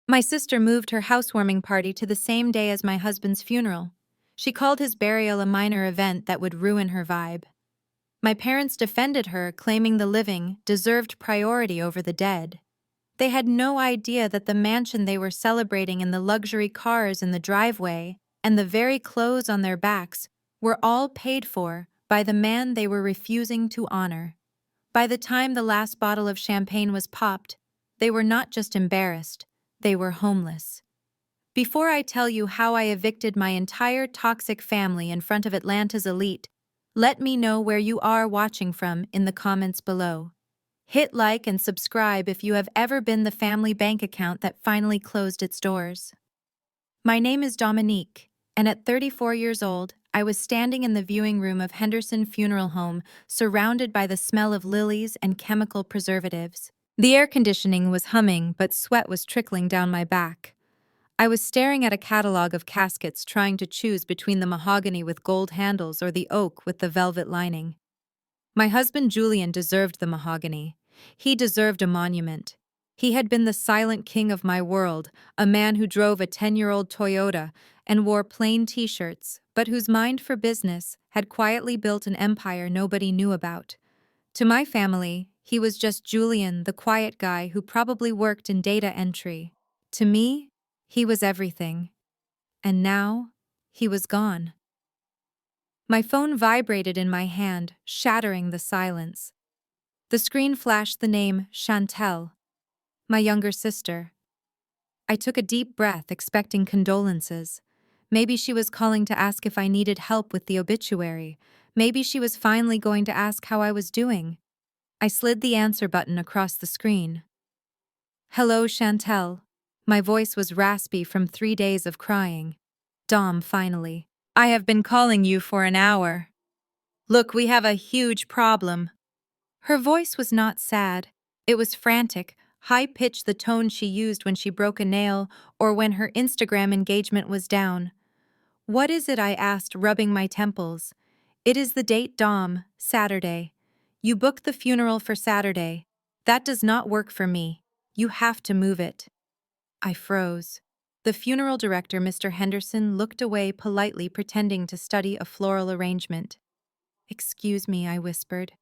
My sister moved her housewarming party to the same day as my husband's funeral. She called his burial a minor event that would ruin her vibe. My parents defended her, claiming the living deserved priority over the dead. They had no idea that the mansion they were celebrating and the luxury cars in the driveway and the very clothes on their backs were all paid for by the man they were refusing to honor. By the time the last bottle of champagne was popped, they were not just embarrassed, they were homeless. Before I tell you how I evicted my entire toxic family in front of Atlanta's elite, let me know where you are watching from in the comments below. Hit like and subscribe if you have ever been the family bank account that finally closed its doors. My name is Dominique, and at 34 years old, I was standing in the viewing room of Henderson Funeral Home, surrounded by the smell of lilies and chemical preservatives. The air conditioning was humming, but sweat was trickling down my back. I was staring at a catalog of caskets, trying to choose between the mahogany with gold handles or the oak with the velvet lining. My husband Julian deserved the mahogany. He deserved a monument. He had been the silent king of my world, a man who drove a 10-year-old Toyota and wore plain t-shirts, but whose mind for business had quietly built an empire nobody knew about. To my family, he was just Julian, the quiet guy who probably worked in data entry. To me, he was everything. And now, he was gone. My phone vibrated in my hand, shattering the silence. The screen flashed the name Chantel, my younger sister. I took a deep breath, expecting condolences. Maybe she was calling to ask if I needed help with the obituary. Maybe she was finally going to ask how I was doing. I slid the answer button across the screen. Hello, Chantel. My voice was raspy from 3 days of crying. Dom, finally. I have been calling you for an hour. Look, we have a huge problem. Her voice was not sad. It was frantic, high-pitched, the tone she used when she broke a nail or when her Instagram engagement was down. What is it? I asked, rubbing my temples. It is the date, Dom, Saturday. You booked the funeral for Saturday. That does not work for me. You have to move it. I froze. The funeral director, Mr. Henderson, looked away politely, pretending to study a floral arrangement. Excuse me, I whispered.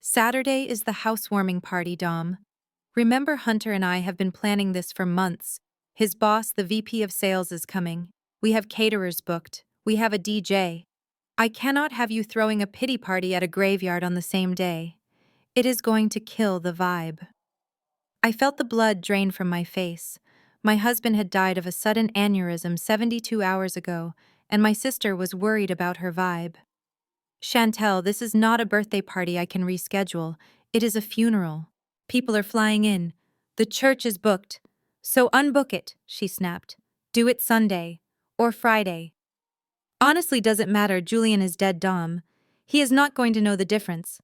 Saturday is the housewarming party, Dom. Remember, Hunter and I have been planning this for months. His boss, the VP of sales, is coming. We have caterers booked. We have a DJ. I cannot have you throwing a pity party at a graveyard on the same day. It is going to kill the vibe. I felt the blood drain from my face. My husband had died of a sudden aneurysm 72 hours ago, and my sister was worried about her vibe. Chantel, this is not a birthday party I can reschedule. It is a funeral. People are flying in. The church is booked. So unbook it, she snapped. Do it Sunday. Or Friday. Honestly, doesn't matter, Julian is dead, Dom. He is not going to know the difference.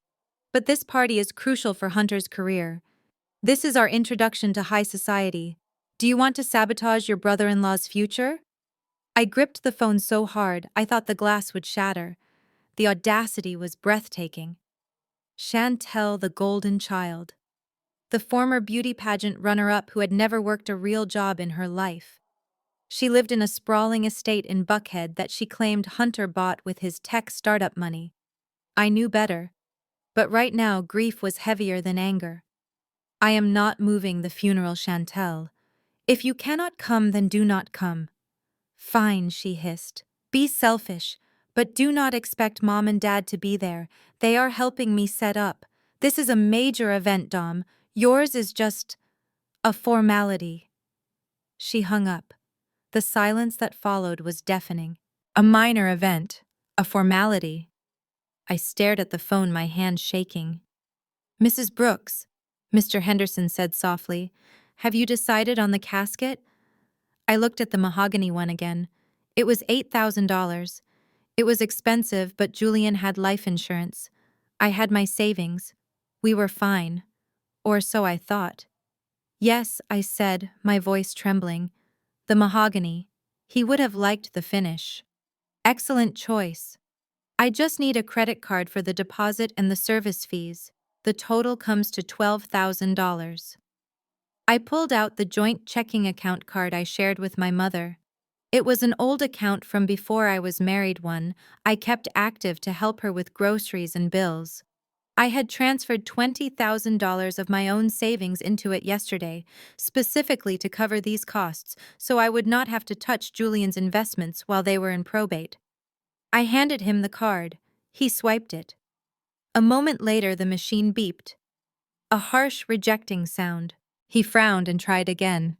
But this party is crucial for Hunter's career. This is our introduction to high society. Do you want to sabotage your brother-in-law's future? I gripped the phone so hard I thought the glass would shatter. The audacity was breathtaking. Chantel, the golden child. The former beauty pageant runner-up who had never worked a real job in her life. She lived in a sprawling estate in Buckhead that she claimed Hunter bought with his tech startup money. I knew better. But right now, grief was heavier than anger. I am not moving the funeral, Chantel. If you cannot come, then do not come. Fine, she hissed. Be selfish, but do not expect Mom and Dad to be there. They are helping me set up. This is a major event, Dom. Yours is just a formality. She hung up. The silence that followed was deafening. A minor event. A formality. I stared at the phone, my hand shaking. Mrs. Brooks, Mr. Henderson said softly, have you decided on the casket? I looked at the mahogany one again. It was $8,000. It was expensive, but Julian had life insurance. I had my savings. We were fine. Or so I thought. Yes, I said, my voice trembling. The mahogany. He would have liked the finish. Excellent choice. I just need a credit card for the deposit and the service fees. The total comes to $12,000. I pulled out the joint checking account card I shared with my mother. It was an old account from before I was married, one I kept active to help her with groceries and bills. I had transferred $20,000 of my own savings into it yesterday, specifically to cover these costs, so I would not have to touch Julian's investments while they were in probate. I handed him the card. He swiped it. A moment later, the machine beeped. A harsh, rejecting sound. He frowned and tried again.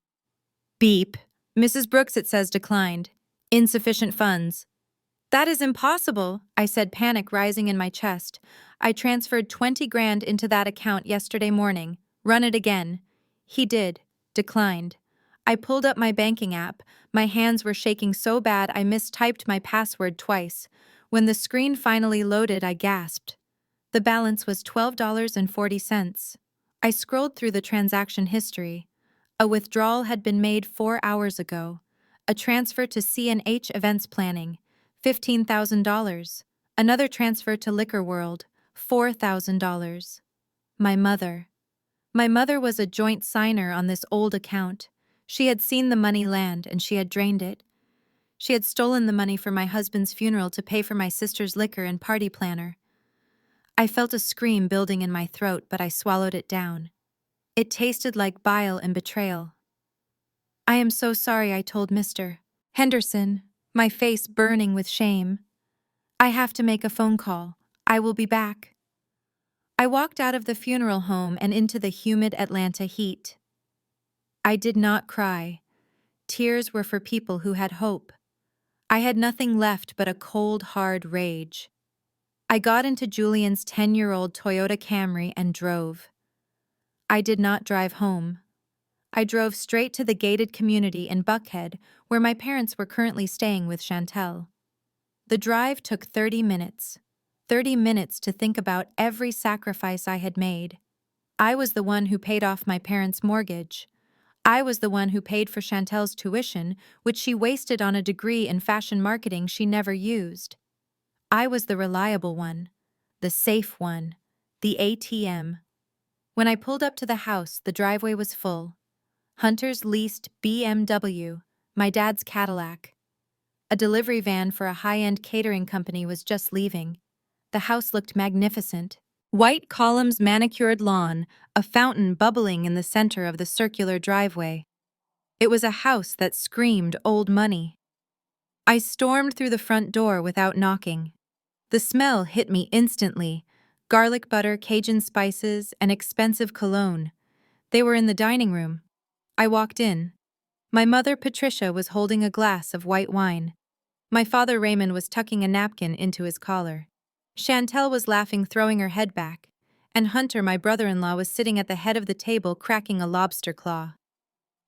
Beep. Mrs. Brooks, it says, declined. Insufficient funds. That is impossible, I said, panic rising in my chest. I transferred 20 grand into that account yesterday morning. Run it again. He did. Declined. I pulled up my banking app. My hands were shaking so bad I mistyped my password twice. When the screen finally loaded, I gasped. The balance was $12.40. I scrolled through the transaction history. A withdrawal had been made 4 hours ago. A transfer to C&H Events Planning, $15,000. Another transfer to Liquor World, $4,000. My mother. My mother was a joint signer on this old account. She had seen the money land and she had drained it. She had stolen the money for my husband's funeral to pay for my sister's liquor and party planner. I felt a scream building in my throat, but I swallowed it down. It tasted like bile and betrayal. I am so sorry, I told Mr. Henderson, my face burning with shame. I have to make a phone call. I will be back. I walked out of the funeral home and into the humid Atlanta heat. I did not cry. Tears were for people who had hope. I had nothing left but a cold, hard rage. I got into Julian's 10-year-old Toyota Camry and drove. I did not drive home. I drove straight to the gated community in Buckhead, where my parents were currently staying with Chantel. The drive took 30 minutes. 30 minutes to think about every sacrifice I had made. I was the one who paid off my parents' mortgage. I was the one who paid for Chantel's tuition, which she wasted on a degree in fashion marketing she never used. I was the reliable one, the safe one, the ATM. When I pulled up to the house, the driveway was full. Hunter's leased BMW, my dad's Cadillac. A delivery van for a high-end catering company was just leaving. The house looked magnificent. White columns, manicured lawn, a fountain bubbling in the center of the circular driveway. It was a house that screamed old money. I stormed through the front door without knocking. The smell hit me instantly. Garlic butter, Cajun spices, and expensive cologne. They were in the dining room. I walked in. My mother, Patricia, was holding a glass of white wine. My father, Raymond, was tucking a napkin into his collar. Chantel was laughing, throwing her head back. And Hunter, my brother-in-law, was sitting at the head of the table cracking a lobster claw.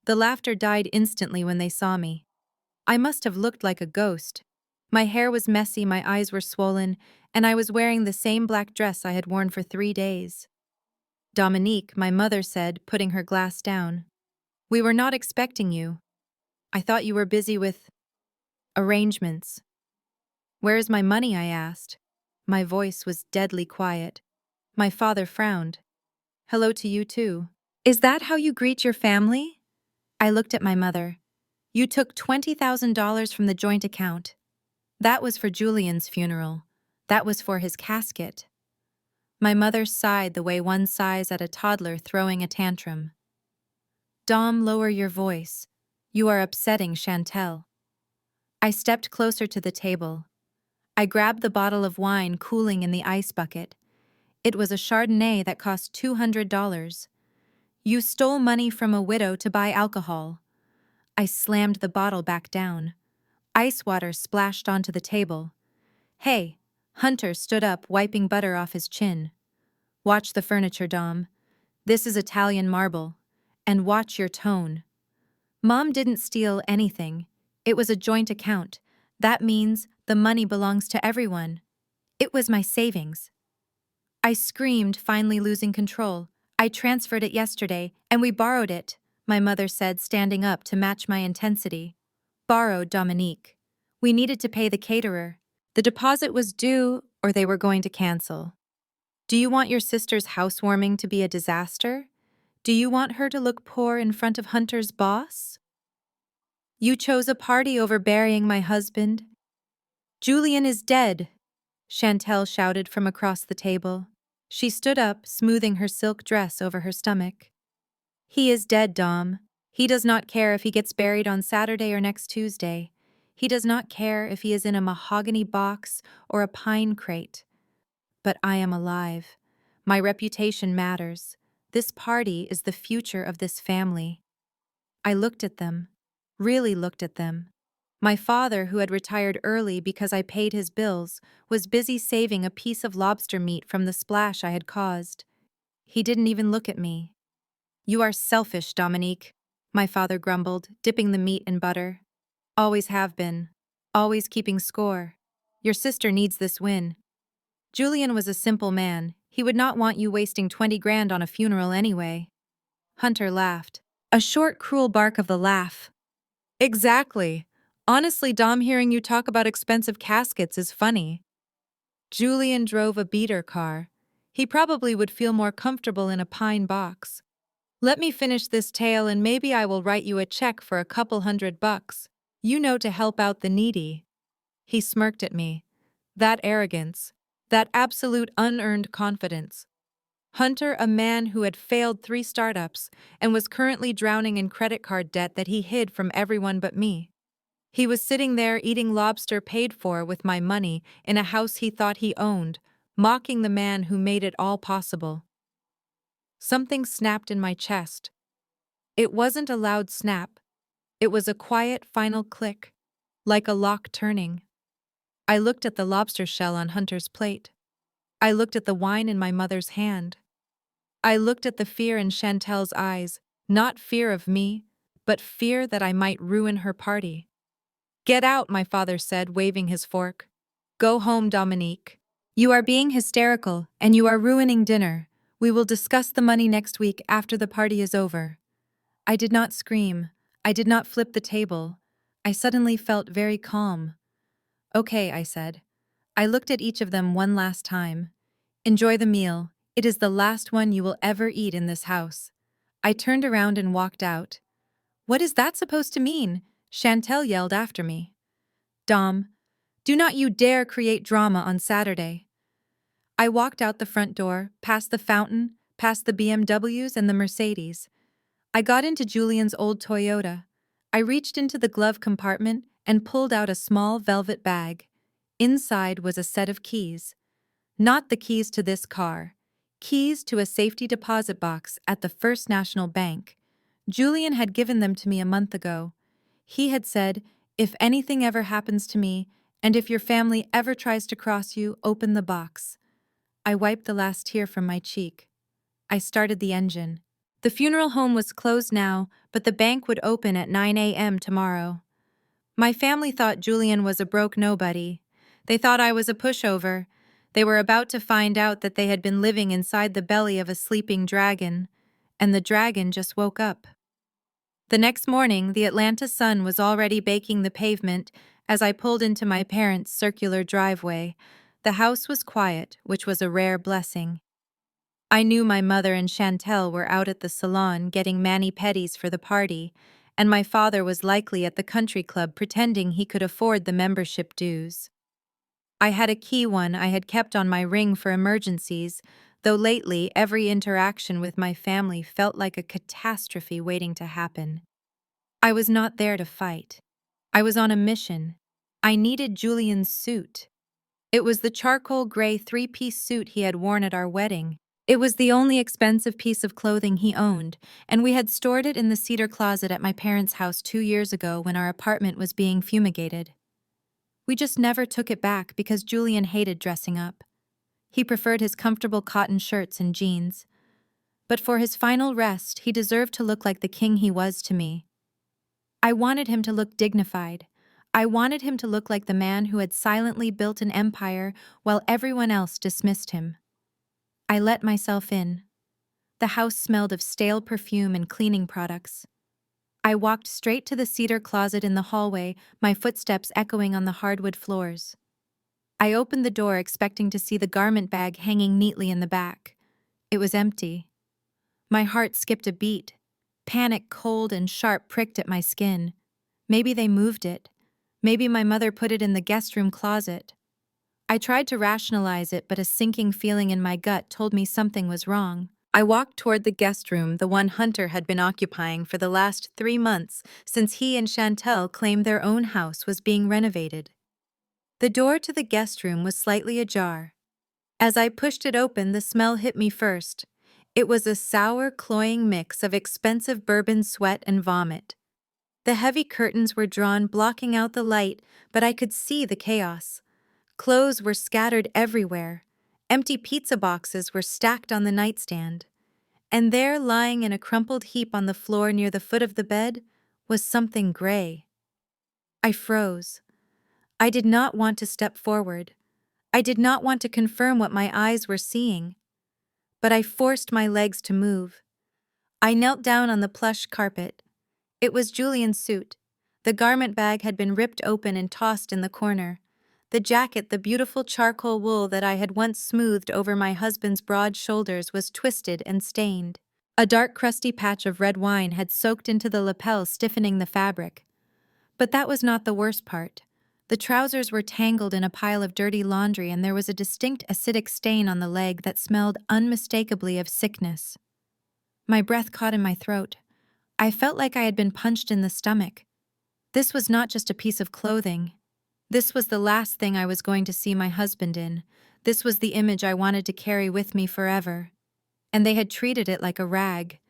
The laughter died instantly when they saw me. I must have looked like a ghost. My hair was messy, my eyes were swollen, and I was wearing the same black dress I had worn for 3 days. Dominique, my mother said, putting her glass down. We were not expecting you. I thought you were busy with arrangements. Where is my money? I asked. My voice was deadly quiet. My father frowned. Hello to you too. Is that how you greet your family? I looked at my mother. You took $20,000 from the joint account. That was for Julian's funeral. That was for his casket. My mother sighed the way one sighs at a toddler throwing a tantrum. Dom, lower your voice. You are upsetting Chantel. I stepped closer to the table. I grabbed the bottle of wine cooling in the ice bucket. It was a Chardonnay that cost $200. You stole money from a widow to buy alcohol. I slammed the bottle back down. Ice water splashed onto the table. Hey, Hunter stood up, wiping butter off his chin. Watch the furniture, Dom. This is Italian marble. And watch your tone. Mom didn't steal anything. It was a joint account. That means the money belongs to everyone. It was my savings. I screamed, finally losing control. I transferred it yesterday, and we borrowed it, my mother said, standing up to match my intensity. Borrowed, Dominique. We needed to pay the caterer. The deposit was due, or they were going to cancel. Do you want your sister's housewarming to be a disaster? Do you want her to look poor in front of Hunter's boss? You chose a party over burying my husband. Julian is dead, Chantel shouted from across the table. She stood up, smoothing her silk dress over her stomach. He is dead, Dom. He does not care if he gets buried on Saturday or next Tuesday. He does not care if he is in a mahogany box or a pine crate. But I am alive. My reputation matters. This party is the future of this family. I looked at them, really looked at them. My father, who had retired early because I paid his bills, was busy saving a piece of lobster meat from the splash I had caused. He didn't even look at me. You are selfish, Dominique, my father grumbled, dipping the meat in butter. Always have been. Always keeping score. Your sister needs this win. Julian was a simple man. He would not want you wasting 20 grand on a funeral anyway. Hunter laughed. A short, cruel bark of the laugh. Exactly. Honestly, Dom, hearing you talk about expensive caskets is funny. Julian drove a beater car. He probably would feel more comfortable in a pine box. Let me finish this tale and maybe I will write you a check for a couple $100. You know, to help out the needy. He smirked at me. That arrogance. That absolute unearned confidence. Hunter, a man who had failed 3 startups and was currently drowning in credit card debt that he hid from everyone but me. He was sitting there eating lobster paid for with my money in a house he thought he owned, mocking the man who made it all possible. Something snapped in my chest. It wasn't a loud snap. It was a quiet final click, like a lock turning. I looked at the lobster shell on Hunter's plate. I looked at the wine in my mother's hand. I looked at the fear in Chantel's eyes, not fear of me, but fear that I might ruin her party. Get out, my father said, waving his fork. Go home, Dominique. You are being hysterical, and you are ruining dinner. We will discuss the money next week after the party is over. I did not scream. I did not flip the table. I suddenly felt very calm. Okay, I said. I looked at each of them one last time. Enjoy the meal. It is the last one you will ever eat in this house. I turned around and walked out. What is that supposed to mean? Chantel yelled after me. Dom, do not you dare create drama on Saturday. I walked out the front door, past the fountain, past the BMWs and the Mercedes. I got into Julian's old Toyota. I reached into the glove compartment and pulled out a small velvet bag. Inside was a set of keys. Not the keys to this car. Keys to a safety deposit box at the First National Bank. Julian had given them to me a month ago. He had said, if anything ever happens to me, and if your family ever tries to cross you, open the box. I wiped the last tear from my cheek. I started the engine. The funeral home was closed now, but the bank would open at 9 a.m. tomorrow. My family thought Julian was a broke nobody. They thought I was a pushover. They were about to find out that they had been living inside the belly of a sleeping dragon, and the dragon just woke up. The next morning, the Atlanta sun was already baking the pavement as I pulled into my parents' circular driveway. The house was quiet, which was a rare blessing. I knew my mother and Chantel were out at the salon getting mani-pedis for the party, and my father was likely at the country club pretending he could afford the membership dues. I had a key one I had kept on my ring for emergencies, though lately every interaction with my family felt like a catastrophe waiting to happen. I was not there to fight. I was on a mission. I needed Julian's suit. It was the charcoal gray 3-piece suit he had worn at our wedding. It was the only expensive piece of clothing he owned, and we had stored it in the cedar closet at my parents' house 2 years ago when our apartment was being fumigated. We just never took it back because Julian hated dressing up. He preferred his comfortable cotton shirts and jeans. But for his final rest, he deserved to look like the king he was to me. I wanted him to look dignified. I wanted him to look like the man who had silently built an empire while everyone else dismissed him. I let myself in. The house smelled of stale perfume and cleaning products. I walked straight to the cedar closet in the hallway, my footsteps echoing on the hardwood floors. I opened the door expecting to see the garment bag hanging neatly in the back. It was empty. My heart skipped a beat. Panic, cold and sharp, pricked at my skin. Maybe they moved it. Maybe my mother put it in the guest room closet. I tried to rationalize it, but a sinking feeling in my gut told me something was wrong. I walked toward the guest room, the one Hunter had been occupying for the last 3 months since he and Chantel claimed their own house was being renovated. The door to the guest room was slightly ajar. As I pushed it open, the smell hit me first. It was a sour, cloying mix of expensive bourbon sweat and vomit. The heavy curtains were drawn, blocking out the light, but I could see the chaos. Clothes were scattered everywhere. Empty pizza boxes were stacked on the nightstand. And there, lying in a crumpled heap on the floor near the foot of the bed, was something gray. I froze. I did not want to step forward. I did not want to confirm what my eyes were seeing. But I forced my legs to move. I knelt down on the plush carpet. It was Julian's suit. The garment bag had been ripped open and tossed in the corner. The jacket, the beautiful charcoal wool that I had once smoothed over my husband's broad shoulders, was twisted and stained. A dark, crusty patch of red wine had soaked into the lapel, stiffening the fabric. But that was not the worst part. The trousers were tangled in a pile of dirty laundry, and there was a distinct acidic stain on the leg that smelled unmistakably of sickness. My breath caught in my throat. I felt like I had been punched in the stomach. This was not just a piece of clothing. This was the last thing I was going to see my husband in. This was the image I wanted to carry with me forever. And they had treated it like a rag.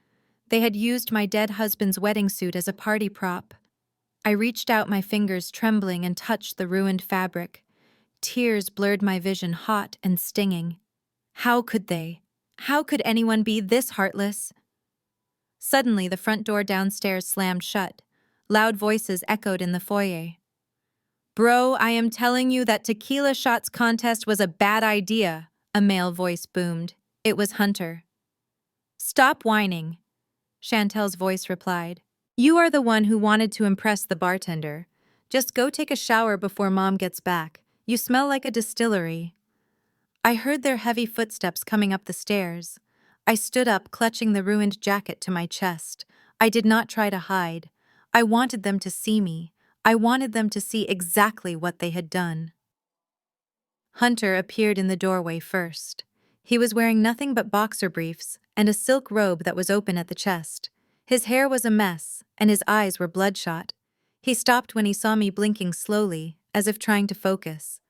They had used my dead husband's wedding suit as a party prop. I reached out, my fingers trembling, and touched the ruined fabric. Tears blurred my vision, hot and stinging. How could they? How could anyone be this heartless? Suddenly, the front door downstairs slammed shut. Loud voices echoed in the foyer. "Bro, I am telling you that tequila shots contest was a bad idea," a male voice boomed. It was Hunter. "Stop whining," Chantel's voice replied. "You are the one who wanted to impress the bartender. Just go take a shower before Mom gets back. You smell like a distillery." I heard their heavy footsteps coming up the stairs. I stood up, clutching the ruined jacket to my chest. I did not try to hide. I wanted them to see me. I wanted them to see exactly what they had done. Hunter appeared in the doorway first. He was wearing nothing but boxer briefs and a silk robe that was open at the chest. His hair was a mess, and his eyes were bloodshot. He stopped when he saw me, blinking slowly, as if trying to focus.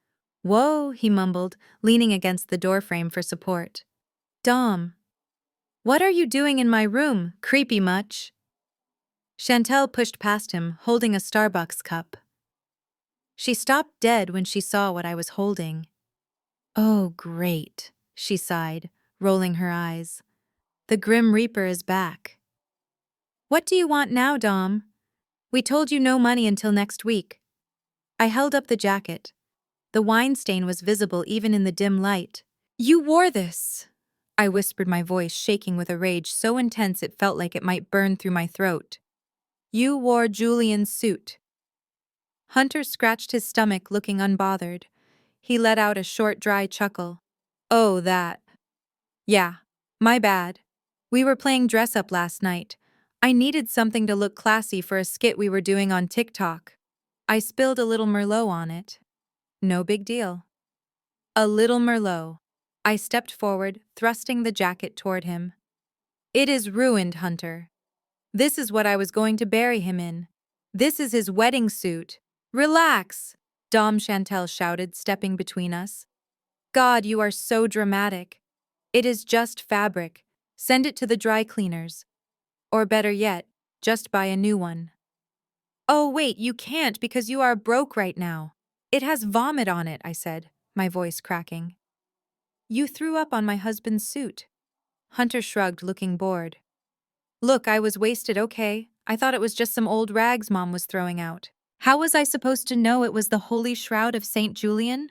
"Whoa," he mumbled, leaning against the doorframe for support. "Dom, what are you doing in my room? Creepy much?" Chantel pushed past him, holding a Starbucks cup. She stopped dead when she saw what I was holding. "Oh, great," she sighed, rolling her eyes. "The Grim Reaper is back." "What do you want now, Dom? We told you no money until next week." I held up the jacket. The wine stain was visible even in the dim light. "You wore this," I whispered, my voice shaking with a rage so intense it felt like it might burn through my throat. "You wore Julian's suit." Hunter scratched his stomach, looking unbothered. He let out a short, dry chuckle. "Oh, that. Yeah, my bad. We were playing dress-up last night. I needed something to look classy for a skit we were doing on TikTok. I spilled a little Merlot on it. No big deal." A little Merlot. I stepped forward, thrusting the jacket toward him. "It is ruined, Hunter. This is what I was going to bury him in. This is his wedding suit." "Relax," Dom, Chantel shouted, stepping between us. "God, you are so dramatic. It is just fabric. Send it to the dry cleaners. Or better yet, just buy a new one." "Oh, wait, you can't because you are broke right now. It has vomit on it," I said, my voice cracking. "You threw up on my husband's suit." Hunter shrugged, looking bored. "Look, I was wasted, okay? I thought it was just some old rags Mom was throwing out. How was I supposed to know it was the holy shroud of St. Julian?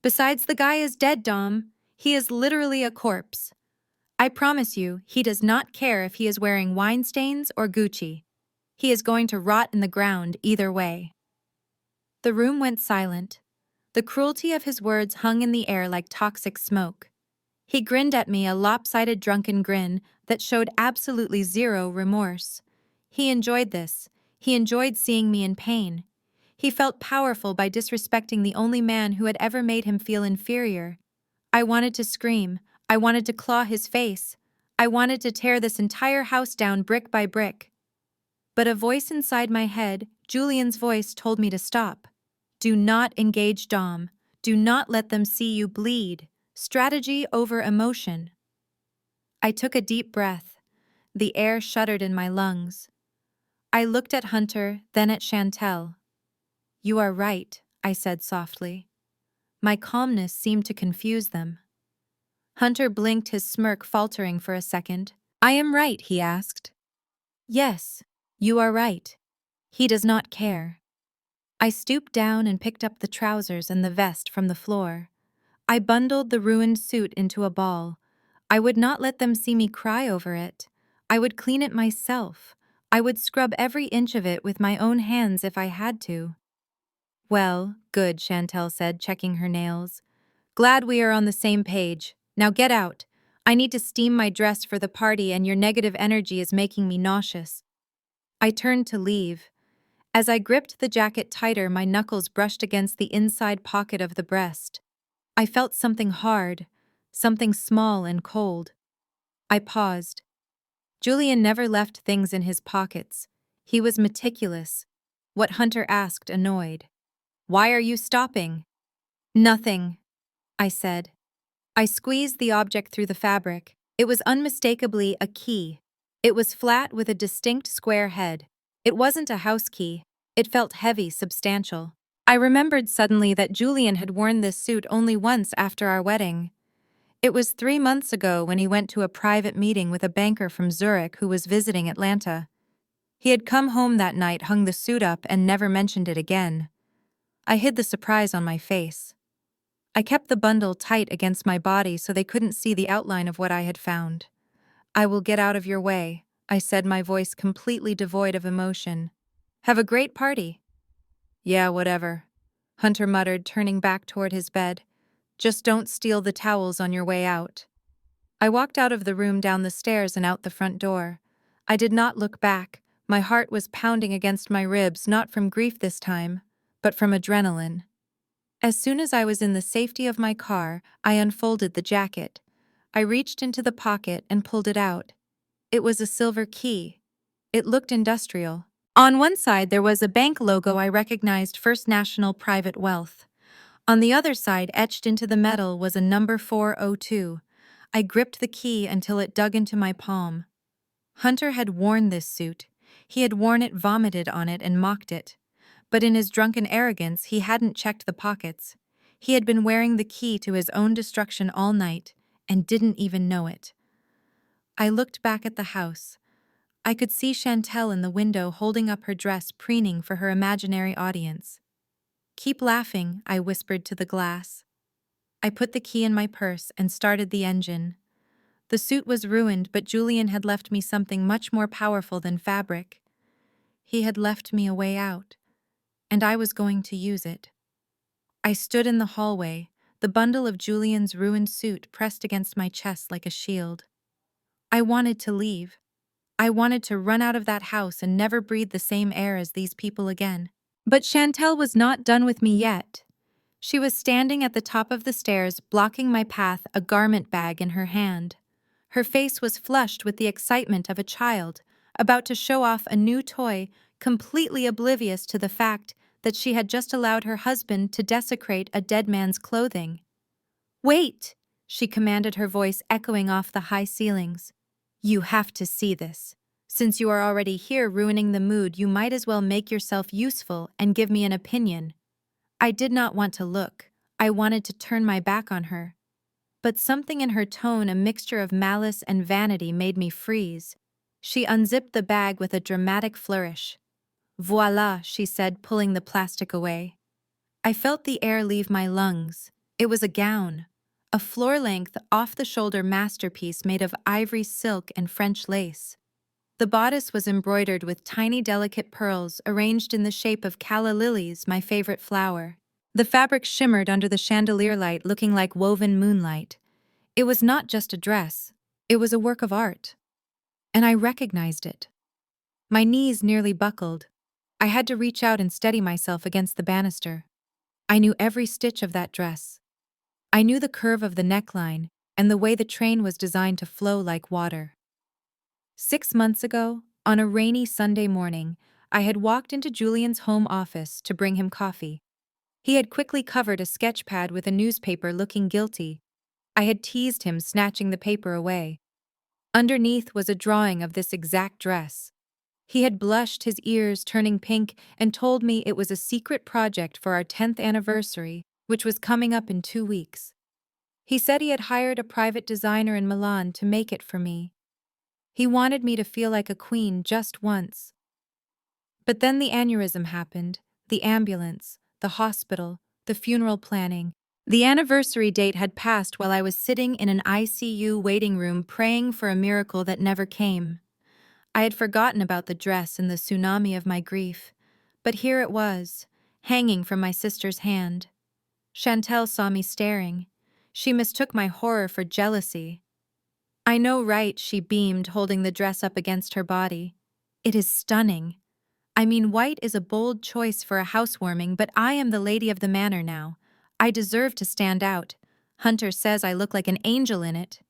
Besides, the guy is dead, Dom. He is literally a corpse. I promise you, he does not care if he is wearing wine stains or Gucci. He is going to rot in the ground either way." The room went silent. The cruelty of his words hung in the air like toxic smoke. He grinned at me, a lopsided drunken grin that showed absolutely zero remorse. He enjoyed this. He enjoyed seeing me in pain. He felt powerful by disrespecting the only man who had ever made him feel inferior. I wanted to scream. I wanted to claw his face. I wanted to tear this entire house down brick by brick. But a voice inside my head, Julian's voice, told me to stop. Do not engage Dom. Do not let them see you bleed. Strategy over emotion. I took a deep breath. The air shuddered in my lungs. I looked at Hunter, then at Chantel. You are right, I said softly. My calmness seemed to confuse them. Hunter blinked, his smirk faltering for a second. I am right, he asked. Yes, you are right. He does not care. I stooped down and picked up the trousers and the vest from the floor. I bundled the ruined suit into a ball. I would not let them see me cry over it. I would clean it myself. I would scrub every inch of it with my own hands if I had to. Well, good, Chantel said, checking her nails. Glad we are on the same page. Now get out. I need to steam my dress for the party and your negative energy is making me nauseous. I turned to leave. As I gripped the jacket tighter, my knuckles brushed against the inside pocket of the breast. I felt something hard, something small and cold. I paused. Julian never left things in his pockets. He was meticulous. What Hunter asked annoyed. Why are you stopping? Nothing, I said. I squeezed the object through the fabric. It was unmistakably a key. It was flat with a distinct square head. It wasn't a house key. It felt heavy, substantial. I remembered suddenly that Julian had worn this suit only once after our wedding. It was 3 months ago when he went to a private meeting with a banker from Zurich who was visiting Atlanta. He had come home that night, hung the suit up, and never mentioned it again. I hid the surprise on my face. I kept the bundle tight against my body so they couldn't see the outline of what I had found. I will get out of your way, I said, my voice completely devoid of emotion. Have a great party. Yeah, whatever, Hunter muttered, turning back toward his bed. Just don't steal the towels on your way out. I walked out of the room, down the stairs and out the front door. I did not look back. My heart was pounding against my ribs, not from grief this time, but from adrenaline. As soon as I was in the safety of my car, I unfolded the jacket. I reached into the pocket and pulled it out. It was a silver key. It looked industrial. On one side there was a bank logo I recognized, First National Private Wealth. On the other side, etched into the metal, was a number 402. I gripped the key until it dug into my palm. Hunter had worn this suit. He had worn it, vomited on it, and mocked it. But in his drunken arrogance, he hadn't checked the pockets. He had been wearing the key to his own destruction all night, and didn't even know it. I looked back at the house. I could see Chantel in the window holding up her dress, preening for her imaginary audience. Keep laughing, I whispered to the glass. I put the key in my purse and started the engine. The suit was ruined, but Julian had left me something much more powerful than fabric. He had left me a way out, and I was going to use it. I stood in the hallway, the bundle of Julian's ruined suit pressed against my chest like a shield. I wanted to leave. I wanted to run out of that house and never breathe the same air as these people again. But Chantel was not done with me yet. She was standing at the top of the stairs, blocking my path, a garment bag in her hand. Her face was flushed with the excitement of a child, about to show off a new toy, completely oblivious to the fact that she had just allowed her husband to desecrate a dead man's clothing. Wait, she commanded, her voice echoing off the high ceilings. You have to see this. Since you are already here ruining the mood, you might as well make yourself useful and give me an opinion. I did not want to look. I wanted to turn my back on her. But something in her tone, a mixture of malice and vanity, made me freeze. She unzipped the bag with a dramatic flourish. Voila, she said, pulling the plastic away. I felt the air leave my lungs. It was a gown. A floor-length, off-the-shoulder masterpiece made of ivory silk and French lace. The bodice was embroidered with tiny, delicate pearls arranged in the shape of calla lilies, my favorite flower. The fabric shimmered under the chandelier light, looking like woven moonlight. It was not just a dress, it was a work of art. And I recognized it. My knees nearly buckled. I had to reach out and steady myself against the banister. I knew every stitch of that dress. I knew the curve of the neckline and the way the train was designed to flow like water. 6 months ago, on a rainy Sunday morning, I had walked into Julian's home office to bring him coffee. He had quickly covered a sketch pad with a newspaper looking guilty. I had teased him, snatching the paper away. Underneath was a drawing of this exact dress. He had blushed, his ears turning pink, and told me it was a secret project for our 10th anniversary, which was coming up in 2 weeks. He said he had hired a private designer in Milan to make it for me. He wanted me to feel like a queen just once. But then the aneurysm happened, the ambulance, the hospital, the funeral planning. The anniversary date had passed while I was sitting in an ICU waiting room praying for a miracle that never came. I had forgotten about the dress in the tsunami of my grief, but here it was, hanging from my sister's hand. Chantel saw me staring. She mistook my horror for jealousy. "I know, right?" she beamed, holding the dress up against her body. "It is stunning. I mean, white is a bold choice for a housewarming, but I am the lady of the manor now. I deserve to stand out. Hunter says I look like an angel in it."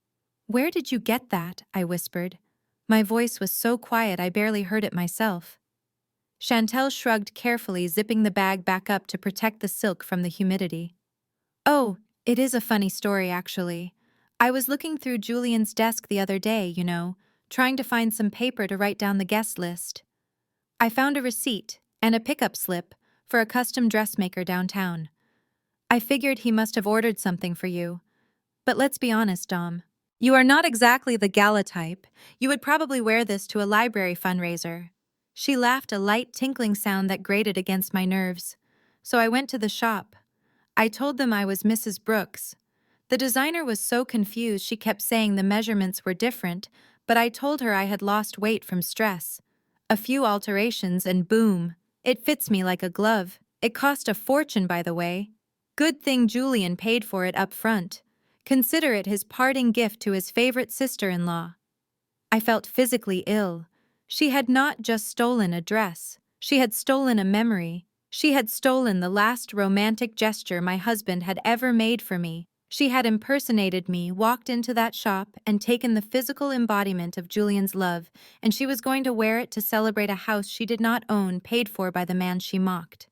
"Where did you get that?" I whispered. My voice was so quiet I barely heard it myself. Chantel shrugged carefully, zipping the bag back up to protect the silk from the humidity. "Oh, it is a funny story, actually. I was looking through Julian's desk the other day, trying to find some paper to write down the guest list. I found a receipt and a pickup slip for a custom dressmaker downtown. I figured he must have ordered something for you. But let's be honest, Dom. You are not exactly the gala type. You would probably wear this to a library fundraiser." She laughed, a light tinkling sound that grated against my nerves. "So I went to the shop. I told them I was Mrs. Brooks. The designer was so confused she kept saying the measurements were different, but I told her I had lost weight from stress. A few alterations and boom, it fits me like a glove. It cost a fortune, by the way. Good thing Julian paid for it up front. Consider it his parting gift to his favorite sister-in-law." I felt physically ill. She had not just stolen a dress. She had stolen a memory. She had stolen the last romantic gesture my husband had ever made for me. She had impersonated me, walked into that shop, and taken the physical embodiment of Julian's love, and she was going to wear it to celebrate a house she did not own, paid for by the man she mocked.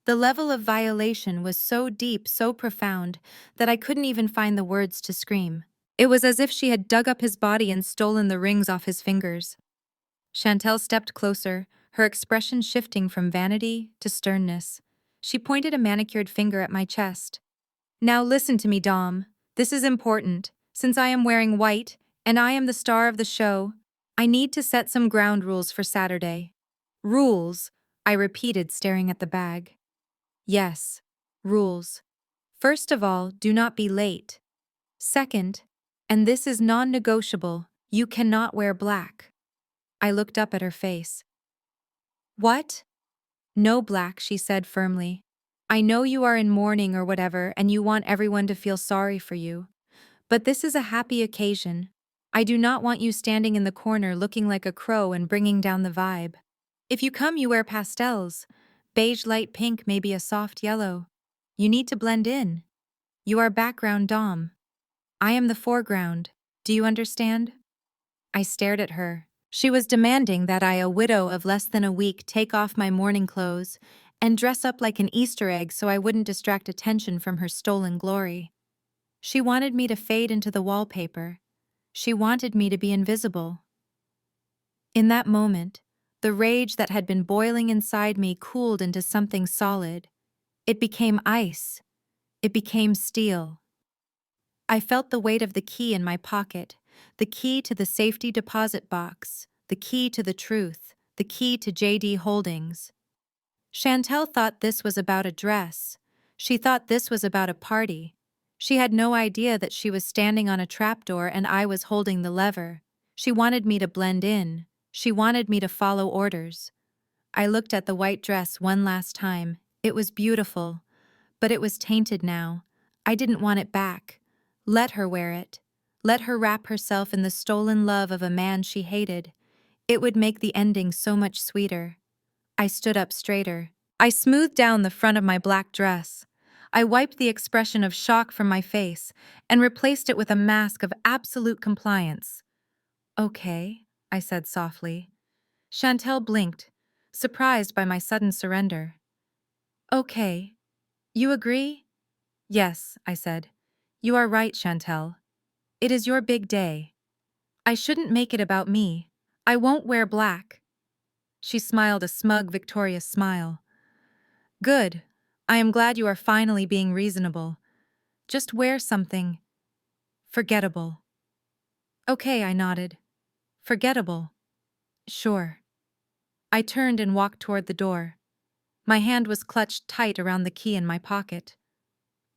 The level of violation was so deep, so profound, that I couldn't even find the words to scream. It was as if she had dug up his body and stolen the rings off his fingers. Chantel stepped closer, her expression shifting from vanity to sternness. She pointed a manicured finger at my chest. "Now listen to me, Dom. This is important. Since I am wearing white, and I am the star of the show, I need to set some ground rules for Saturday." "Rules?" I repeated, staring at the bag. "Yes, rules. First of all, do not be late. Second, and this is non-negotiable, you cannot wear black." I looked up at her face. "What?" "No black," she said firmly. "I know you are in mourning or whatever and you want everyone to feel sorry for you. But this is a happy occasion. I do not want you standing in the corner looking like a crow and bringing down the vibe. If you come, you wear pastels. Beige, light pink, maybe a soft yellow. You need to blend in. You are background Dom. I am the foreground. Do you understand?" I stared at her. She was demanding that I, a widow of less than a week, take off my mourning clothes and dress up like an Easter egg so I wouldn't distract attention from her stolen glory. She wanted me to fade into the wallpaper. She wanted me to be invisible. In that moment, the rage that had been boiling inside me cooled into something solid. It became ice. It became steel. I felt the weight of the key in my pocket, the key to the safety deposit box, the key to the truth, the key to JD Holdings. Chantel thought this was about a dress. She thought this was about a party. She had no idea that she was standing on a trapdoor and I was holding the lever. She wanted me to blend in. She wanted me to follow orders. I looked at the white dress one last time. It was beautiful, but it was tainted now. I didn't want it back. Let her wear it. Let her wrap herself in the stolen love of a man she hated. It would make the ending so much sweeter. I stood up straighter. I smoothed down the front of my black dress. I wiped the expression of shock from my face and replaced it with a mask of absolute compliance. Okay, I said softly. Chantel blinked, surprised by my sudden surrender. Okay. You agree? Yes, I said. You are right, Chantel. It is your big day. I shouldn't make it about me. I won't wear black. She smiled a smug, victorious smile. Good. I am glad you are finally being reasonable. Just wear something forgettable. Okay, I nodded. Forgettable. Sure. I turned and walked toward the door. My hand was clutched tight around the key in my pocket.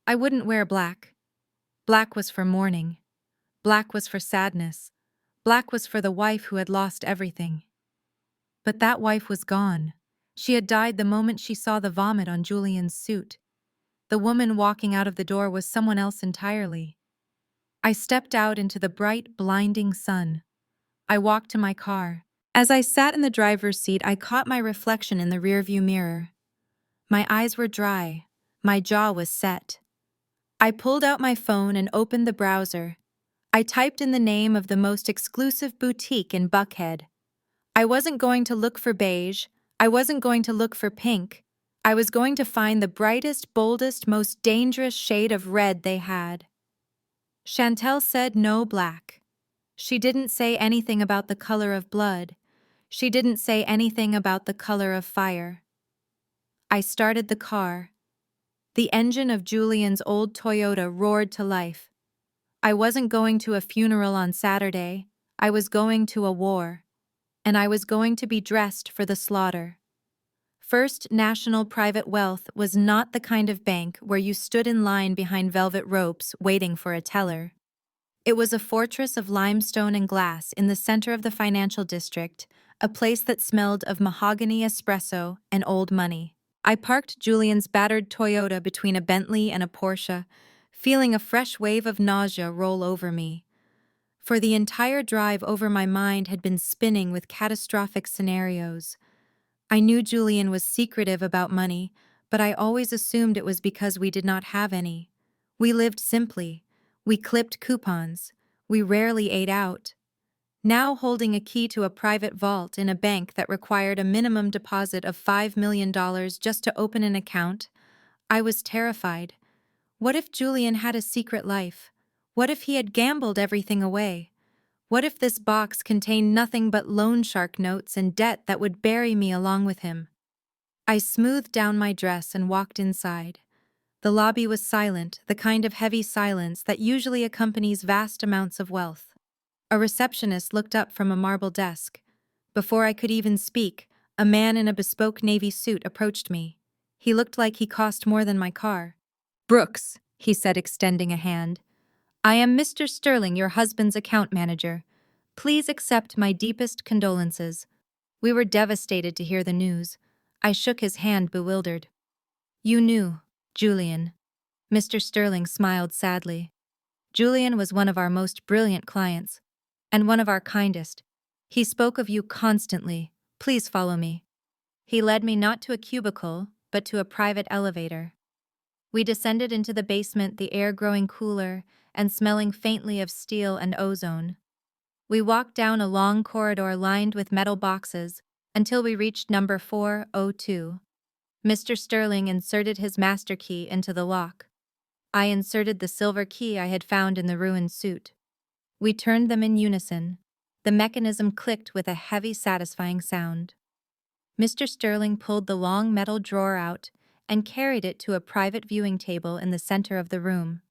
I wouldn't wear black. Black was for mourning. Black was for sadness. Black was for the wife who had lost everything. But that wife was gone. She had died the moment she saw the vomit on Julian's suit. The woman walking out of the door was someone else entirely. I stepped out into the bright, blinding sun. I walked to my car. As I sat in the driver's seat, I caught my reflection in the rearview mirror. My eyes were dry. My jaw was set. I pulled out my phone and opened the browser. I typed in the name of the most exclusive boutique in Buckhead. I wasn't going to look for beige. I wasn't going to look for pink. I was going to find the brightest, boldest, most dangerous shade of red they had. Chantel said no black. She didn't say anything about the color of blood. She didn't say anything about the color of fire. I started the car. The engine of Julian's old Toyota roared to life. I wasn't going to a funeral on Saturday. I was going to a war. And I was going to be dressed for the slaughter. First National Private Wealth was not the kind of bank where you stood in line behind velvet ropes waiting for a teller. It was a fortress of limestone and glass in the center of the financial district, a place that smelled of mahogany espresso and old money. I parked Julian's battered Toyota between a Bentley and a Porsche, feeling a fresh wave of nausea roll over me. For the entire drive over, my mind had been spinning with catastrophic scenarios. I knew Julian was secretive about money, but I always assumed it was because we did not have any. We lived simply. We clipped coupons. We rarely ate out. Now holding a key to a private vault in a bank that required a minimum deposit of $5 million just to open an account, I was terrified. What if Julian had a secret life? What if he had gambled everything away? What if this box contained nothing but loan shark notes and debt that would bury me along with him? I smoothed down my dress and walked inside. The lobby was silent, the kind of heavy silence that usually accompanies vast amounts of wealth. A receptionist looked up from a marble desk. Before I could even speak, a man in a bespoke navy suit approached me. He looked like he cost more than my car. Brooks, he said, extending a hand. I am Mr. Sterling, your husband's account manager. Please accept my deepest condolences. We were devastated to hear the news. I shook his hand, bewildered. You knew, Julian. Mr. Sterling smiled sadly. Julian was one of our most brilliant clients, and one of our kindest. He spoke of you constantly. Please follow me. He led me not to a cubicle, but to a private elevator. We descended into the basement, the air growing cooler and smelling faintly of steel and ozone. We walked down a long corridor lined with metal boxes until we reached number 402. Mr. Sterling inserted his master key into the lock. I inserted the silver key I had found in the ruined suit. We turned them in unison. The mechanism clicked with a heavy, satisfying sound. Mr. Sterling pulled the long metal drawer out and carried it to a private viewing table in the center of the room.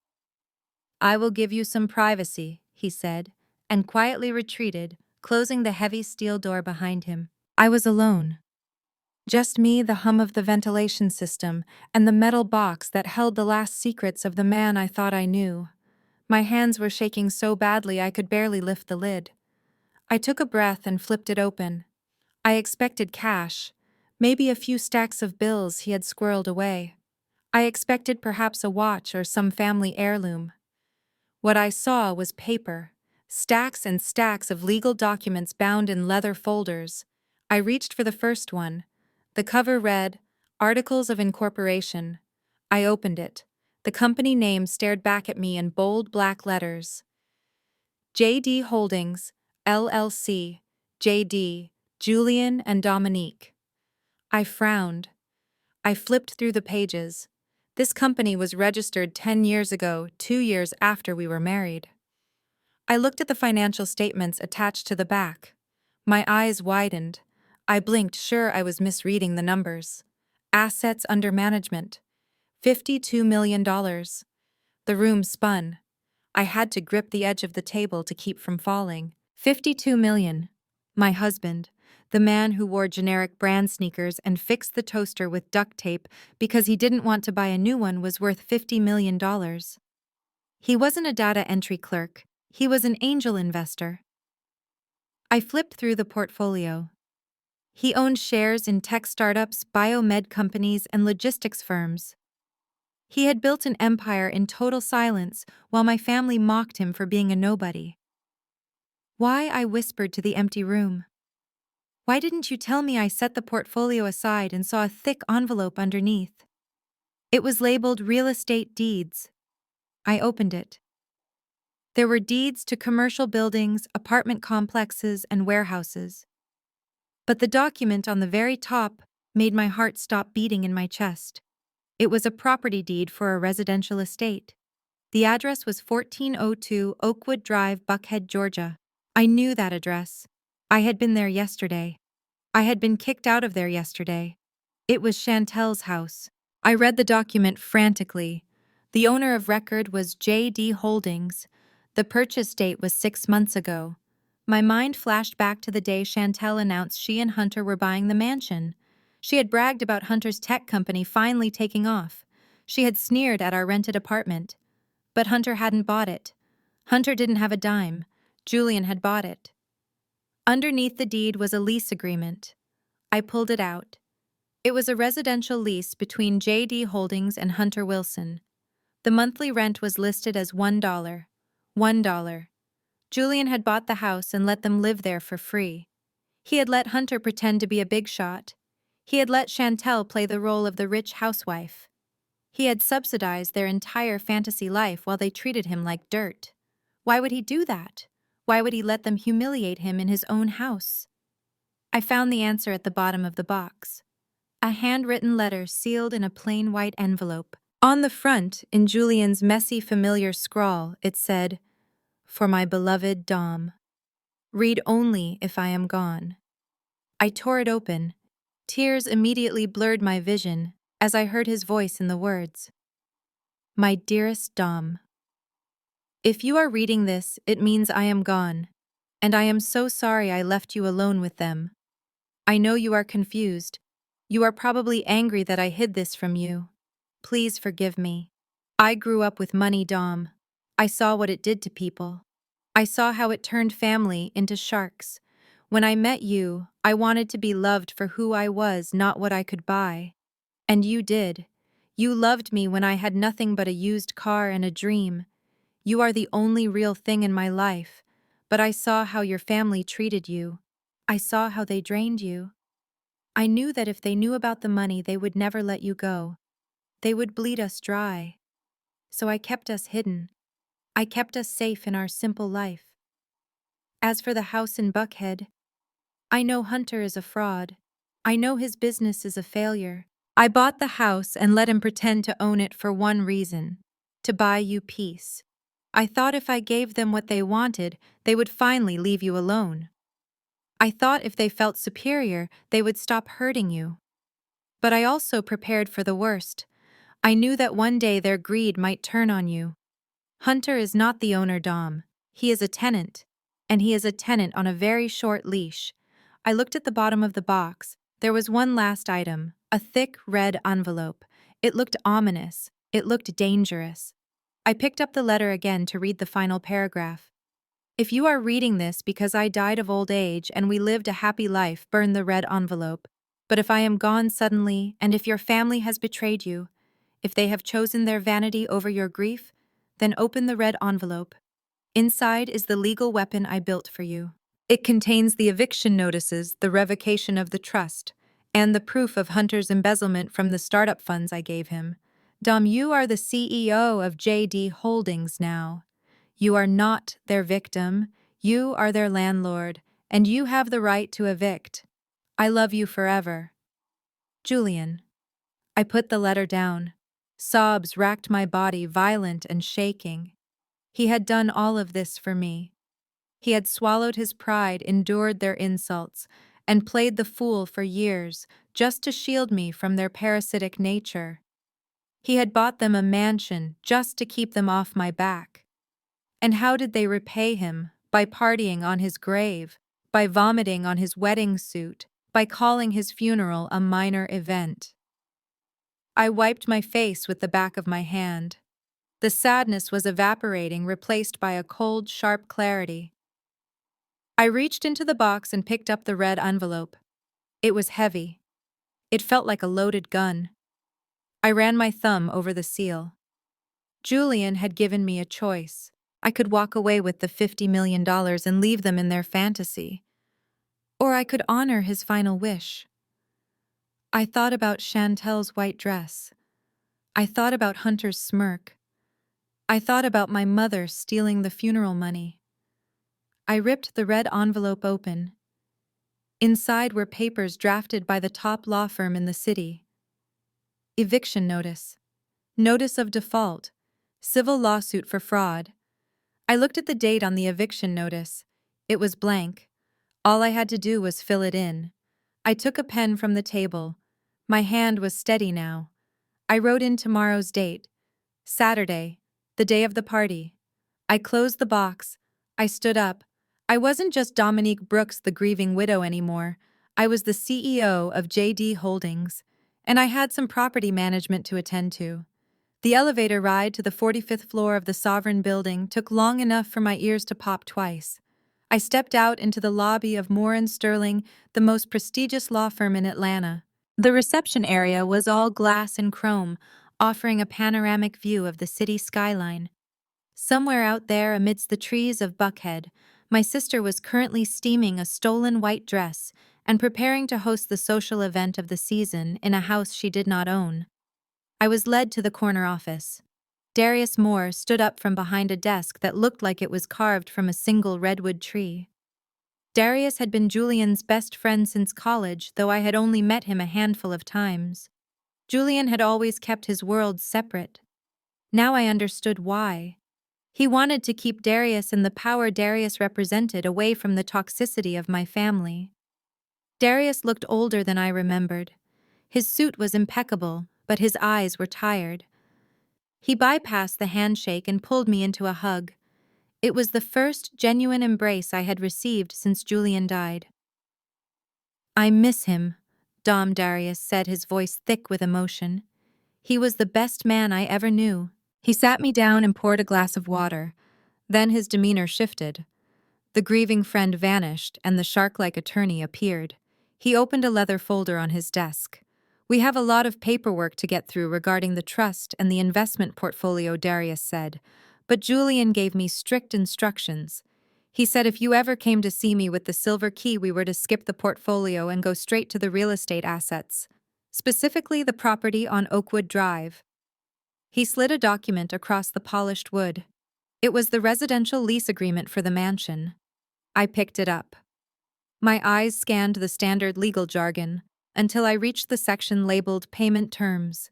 I will give you some privacy, he said, and quietly retreated, closing the heavy steel door behind him. I was alone. Just me, the hum of the ventilation system, and the metal box that held the last secrets of the man I thought I knew. My hands were shaking so badly I could barely lift the lid. I took a breath and flipped it open. I expected cash, maybe a few stacks of bills he had squirreled away. I expected perhaps a watch or some family heirloom. What I saw was paper, stacks and stacks of legal documents bound in leather folders. I reached for the first one. The cover read, Articles of Incorporation. I opened it. The company name stared back at me in bold black letters. J.D. Holdings, LLC, J.D., Julian and Dominique. I frowned. I flipped through the pages. This company was registered 10 years ago, 2 years after we were married. I looked at the financial statements attached to the back. My eyes widened. I blinked, sure I was misreading the numbers. Assets under management. $52 million. The room spun. I had to grip the edge of the table to keep from falling. 52 million. My husband, the man who wore generic brand sneakers and fixed the toaster with duct tape because he didn't want to buy a new one, was worth $50 million. He wasn't a data entry clerk, he was an angel investor. I flipped through the portfolio. He owned shares in tech startups, biomed companies, and logistics firms. He had built an empire in total silence while my family mocked him for being a nobody. Why, I whispered to the empty room. Why didn't you tell me? I set the portfolio aside and saw a thick envelope underneath. It was labeled Real Estate Deeds. I opened it. There were deeds to commercial buildings, apartment complexes, and warehouses. But the document on the very top made my heart stop beating in my chest. It was a property deed for a residential estate. The address was 1402 Oakwood Drive, Buckhead, Georgia. I knew that address. I had been there yesterday. I had been kicked out of there yesterday. It was Chantel's house. I read the document frantically. The owner of record was J.D. Holdings. The purchase date was 6 months ago. My mind flashed back to the day Chantel announced she and Hunter were buying the mansion. She had bragged about Hunter's tech company finally taking off. She had sneered at our rented apartment. But Hunter hadn't bought it. Hunter didn't have a dime. Julian had bought it. Underneath the deed was a lease agreement. I pulled it out. It was a residential lease between J.D. Holdings and Hunter Wilson. The monthly rent was listed as $1. $1. Julian had bought the house and let them live there for free. He had let Hunter pretend to be a big shot. He had let Chantel play the role of the rich housewife. He had subsidized their entire fantasy life while they treated him like dirt. Why would he do that? Why would he let them humiliate him in his own house? I found the answer at the bottom of the box. A handwritten letter sealed in a plain white envelope. On the front, in Julian's messy, familiar scrawl, it said, For my beloved Dom. Read only if I am gone. I tore it open. Tears immediately blurred my vision as I heard his voice in the words. My dearest Dom. If you are reading this, it means I am gone, and I am so sorry I left you alone with them. I know you are confused. You are probably angry that I hid this from you. Please forgive me. I grew up with money, Dom. I saw what it did to people. I saw how it turned family into sharks. When I met you, I wanted to be loved for who I was, not what I could buy. And you did. You loved me when I had nothing but a used car and a dream. You are the only real thing in my life, but I saw how your family treated you. I saw how they drained you. I knew that if they knew about the money, they would never let you go. They would bleed us dry. So I kept us hidden. I kept us safe in our simple life. As for the house in Buckhead, I know Hunter is a fraud. I know his business is a failure. I bought the house and let him pretend to own it for one reason: to buy you peace. I thought if I gave them what they wanted, they would finally leave you alone. I thought if they felt superior, they would stop hurting you. But I also prepared for the worst. I knew that one day their greed might turn on you. Hunter is not the owner, Dom. He is a tenant. And he is a tenant on a very short leash. I looked at the bottom of the box. There was one last item, a thick red envelope. It looked ominous. It looked dangerous. I picked up the letter again to read the final paragraph. If you are reading this because I died of old age and we lived a happy life, burn the red envelope. But if I am gone suddenly, and if your family has betrayed you, if they have chosen their vanity over your grief, Then open the red envelope. Inside is the legal weapon I built for you. It contains the eviction notices, the revocation of the trust, and the proof of Hunter's embezzlement from the startup funds I gave him. Dom, you are the CEO of JD Holdings now. You are not their victim. You are their landlord, and you have the right to evict. I love you forever. Julian. I put the letter down. Sobs racked my body, violent and shaking. He had done all of this for me. He had swallowed his pride, endured their insults, and played the fool for years just to shield me from their parasitic nature. He had bought them a mansion just to keep them off my back. And how did they repay him? By partying on his grave, by vomiting on his wedding suit, by calling his funeral a minor event. I wiped my face with the back of my hand. The sadness was evaporating, replaced by a cold, sharp clarity. I reached into the box and picked up the red envelope. It was heavy. It felt like a loaded gun. I ran my thumb over the seal. Julian had given me a choice. I could walk away with the $50 million and leave them in their fantasy. Or I could honor his final wish. I thought about Chantel's white dress. I thought about Hunter's smirk. I thought about my mother stealing the funeral money. I ripped the red envelope open. Inside were papers drafted by the top law firm in the city. Eviction notice. Notice of default. Civil lawsuit for fraud. I looked at the date on the eviction notice. It was blank. All I had to do was fill it in. I took a pen from the table. My hand was steady now. I wrote in tomorrow's date. Saturday, the day of the party. I closed the box. I stood up. I wasn't just Dominique Brooks, the grieving widow, anymore. I was the CEO of JD Holdings, and I had some property management to attend to. The elevator ride to the 45th floor of the Sovereign Building took long enough for my ears to pop twice. I stepped out into the lobby of Moore & Sterling, the most prestigious law firm in Atlanta. The reception area was all glass and chrome, offering a panoramic view of the city skyline. Somewhere out there amidst the trees of Buckhead, my sister was currently steaming a stolen white dress and preparing to host the social event of the season in a house she did not own. I was led to the corner office. Darius Moore stood up from behind a desk that looked like it was carved from a single redwood tree. Darius had been Julian's best friend since college, though I had only met him a handful of times. Julian had always kept his worlds separate. Now I understood why. He wanted to keep Darius and the power Darius represented away from the toxicity of my family. Darius looked older than I remembered. His suit was impeccable, but his eyes were tired. He bypassed the handshake and pulled me into a hug. It was the first genuine embrace I had received since Julian died. "I miss him," Dom Darius said, his voice thick with emotion. "He was the best man I ever knew." He sat me down and poured a glass of water. Then his demeanor shifted. The grieving friend vanished, and the shark-like attorney appeared. He opened a leather folder on his desk. "We have a lot of paperwork to get through regarding the trust and the investment portfolio," Darius said. "But Julian gave me strict instructions. He said if you ever came to see me with the silver key, we were to skip the portfolio and go straight to the real estate assets, specifically the property on Oakwood Drive." He slid a document across the polished wood. It was the residential lease agreement for the mansion. I picked it up. My eyes scanned the standard legal jargon until I reached the section labeled Payment Terms.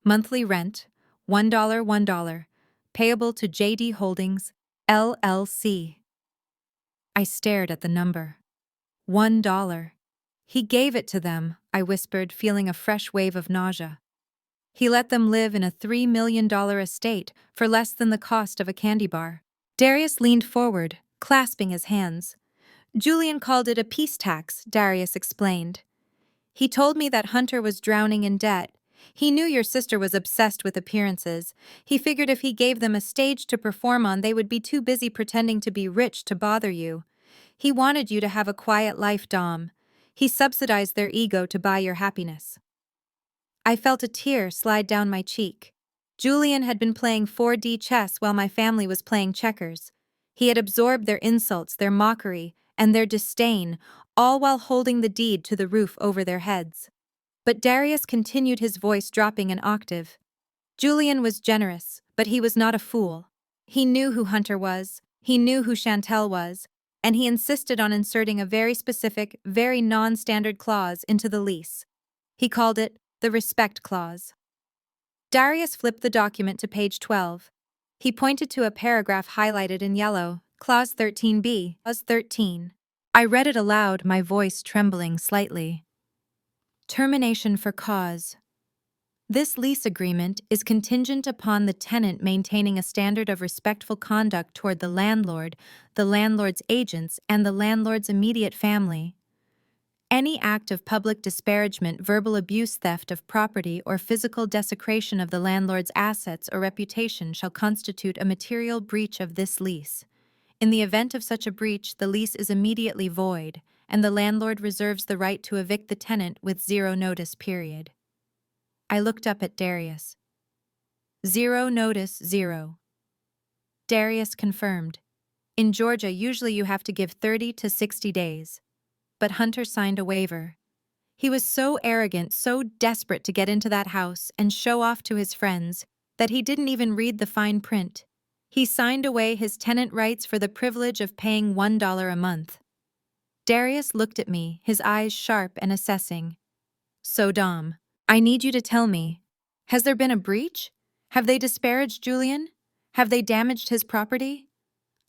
Monthly rent, $1, payable to JD Holdings, LLC. I stared at the number. $1. He gave it to them, I whispered, feeling a fresh wave of nausea. He let them live in a $3 million estate for less than the cost of a candy bar. Darius leaned forward, clasping his hands. "Julian called it a peace tax," Darius explained. "He told me that Hunter was drowning in debt. He knew your sister was obsessed with appearances. He figured if he gave them a stage to perform on, they would be too busy pretending to be rich to bother you. He wanted you to have a quiet life, Dom. He subsidized their ego to buy your happiness." I felt a tear slide down my cheek. Julian had been playing 4D chess while my family was playing checkers. He had absorbed their insults, their mockery, and their disdain, all while holding the deed to the roof over their heads. But Darius continued, his voice dropping an octave. Julian was generous, but he was not a fool. He knew who Hunter was, he knew who Chantel was, and he insisted on inserting a very specific, very non-standard clause into the lease. He called it the respect clause. Darius flipped the document to page 12. He pointed to a paragraph highlighted in yellow, Clause 13B, Clause 13. I read it aloud, my voice trembling slightly. Termination for cause. This lease agreement is contingent upon the tenant maintaining a standard of respectful conduct toward the landlord's agents, and the landlord's immediate family. Any act of public disparagement, verbal abuse, theft of property, or physical desecration of the landlord's assets or reputation shall constitute a material breach of this lease. In the event of such a breach, the lease is immediately void, and the landlord reserves the right to evict the tenant with 0 notice period. I looked up at Darius. 0 notice, 0. Darius confirmed. In Georgia, usually you have to give 30 to 60 days. But Hunter signed a waiver. He was so arrogant, so desperate to get into that house and show off to his friends, that he didn't even read the fine print. He signed away his tenant rights for the privilege of paying $1 a month. Darius looked at me, his eyes sharp and assessing. So Dom, I need you to tell me, has there been a breach? Have they disparaged Julian? Have they damaged his property?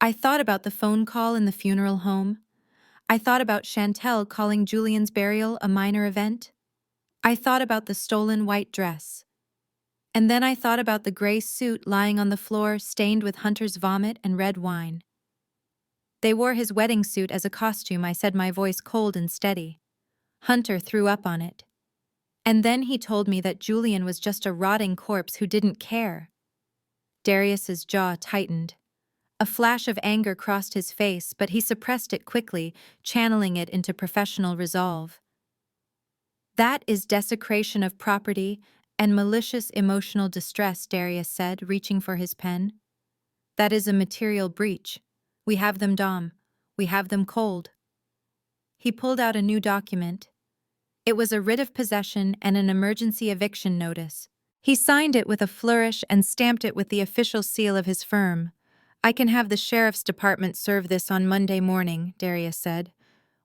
I thought about the phone call in the funeral home. I thought about Chantel calling Julian's burial a minor event. I thought about the stolen white dress. And then I thought about the gray suit lying on the floor, stained with Hunter's vomit and red wine. They wore his wedding suit as a costume, I said, my voice cold and steady. Hunter threw up on it. And then he told me that Julian was just a rotting corpse who didn't care. Darius's jaw tightened. A flash of anger crossed his face, but he suppressed it quickly, channeling it into professional resolve. That is desecration of property and malicious emotional distress, Darius said, reaching for his pen. That is a material breach. We have them, Dom. We have them cold. He pulled out a new document. It was a writ of possession and an emergency eviction notice. He signed it with a flourish and stamped it with the official seal of his firm. I can have the sheriff's department serve this on Monday morning, Darius said.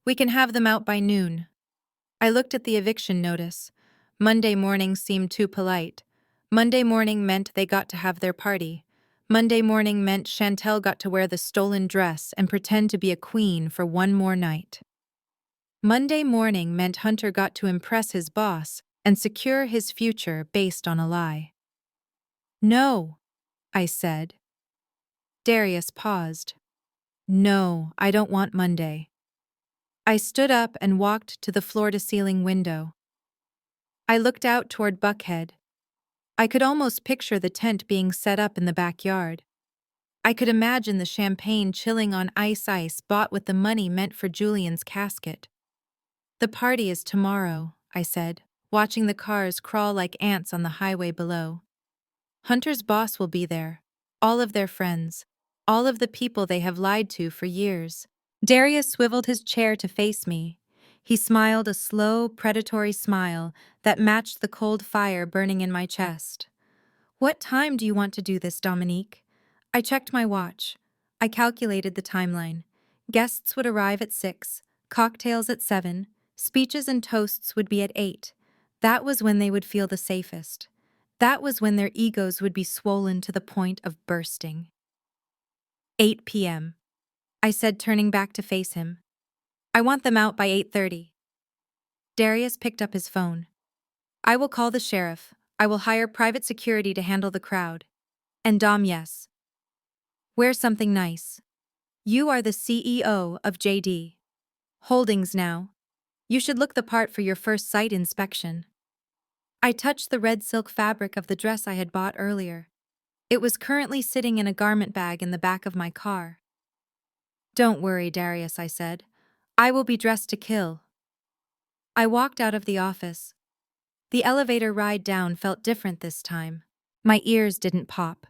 We can have them out by noon. I looked at the eviction notice. Monday morning seemed too polite. Monday morning meant they got to have their party. Monday morning meant Chantel got to wear the stolen dress and pretend to be a queen for one more night. Monday morning meant Hunter got to impress his boss and secure his future based on a lie. No, I said. Darius paused. No, I don't want Monday. I stood up and walked to the floor-to-ceiling window. I looked out toward Buckhead. I could almost picture the tent being set up in the backyard. I could imagine the champagne chilling on ice bought with the money meant for Julian's casket. The party is tomorrow, I said, watching the cars crawl like ants on the highway below. Hunter's boss will be there, all of their friends, all of the people they have lied to for years. Darius swiveled his chair to face me. He smiled a slow, predatory smile that matched the cold fire burning in my chest. What time do you want to do this, Dominique? I checked my watch. I calculated the timeline. Guests would arrive at 6, cocktails at 7, speeches and toasts would be at 8. That was when they would feel the safest. That was when their egos would be swollen to the point of bursting. 8 p.m. I said, turning back to face him. I want them out by 8:30. Darius picked up his phone. I will call the sheriff. I will hire private security to handle the crowd. And Dom, yes. Wear something nice. You are the CEO of JD Holdings now. You should look the part for your first site inspection. I touched the red silk fabric of the dress I had bought earlier. It was currently sitting in a garment bag in the back of my car. Don't worry, Darius, I said. I will be dressed to kill. I walked out of the office. The elevator ride down felt different this time. My ears didn't pop.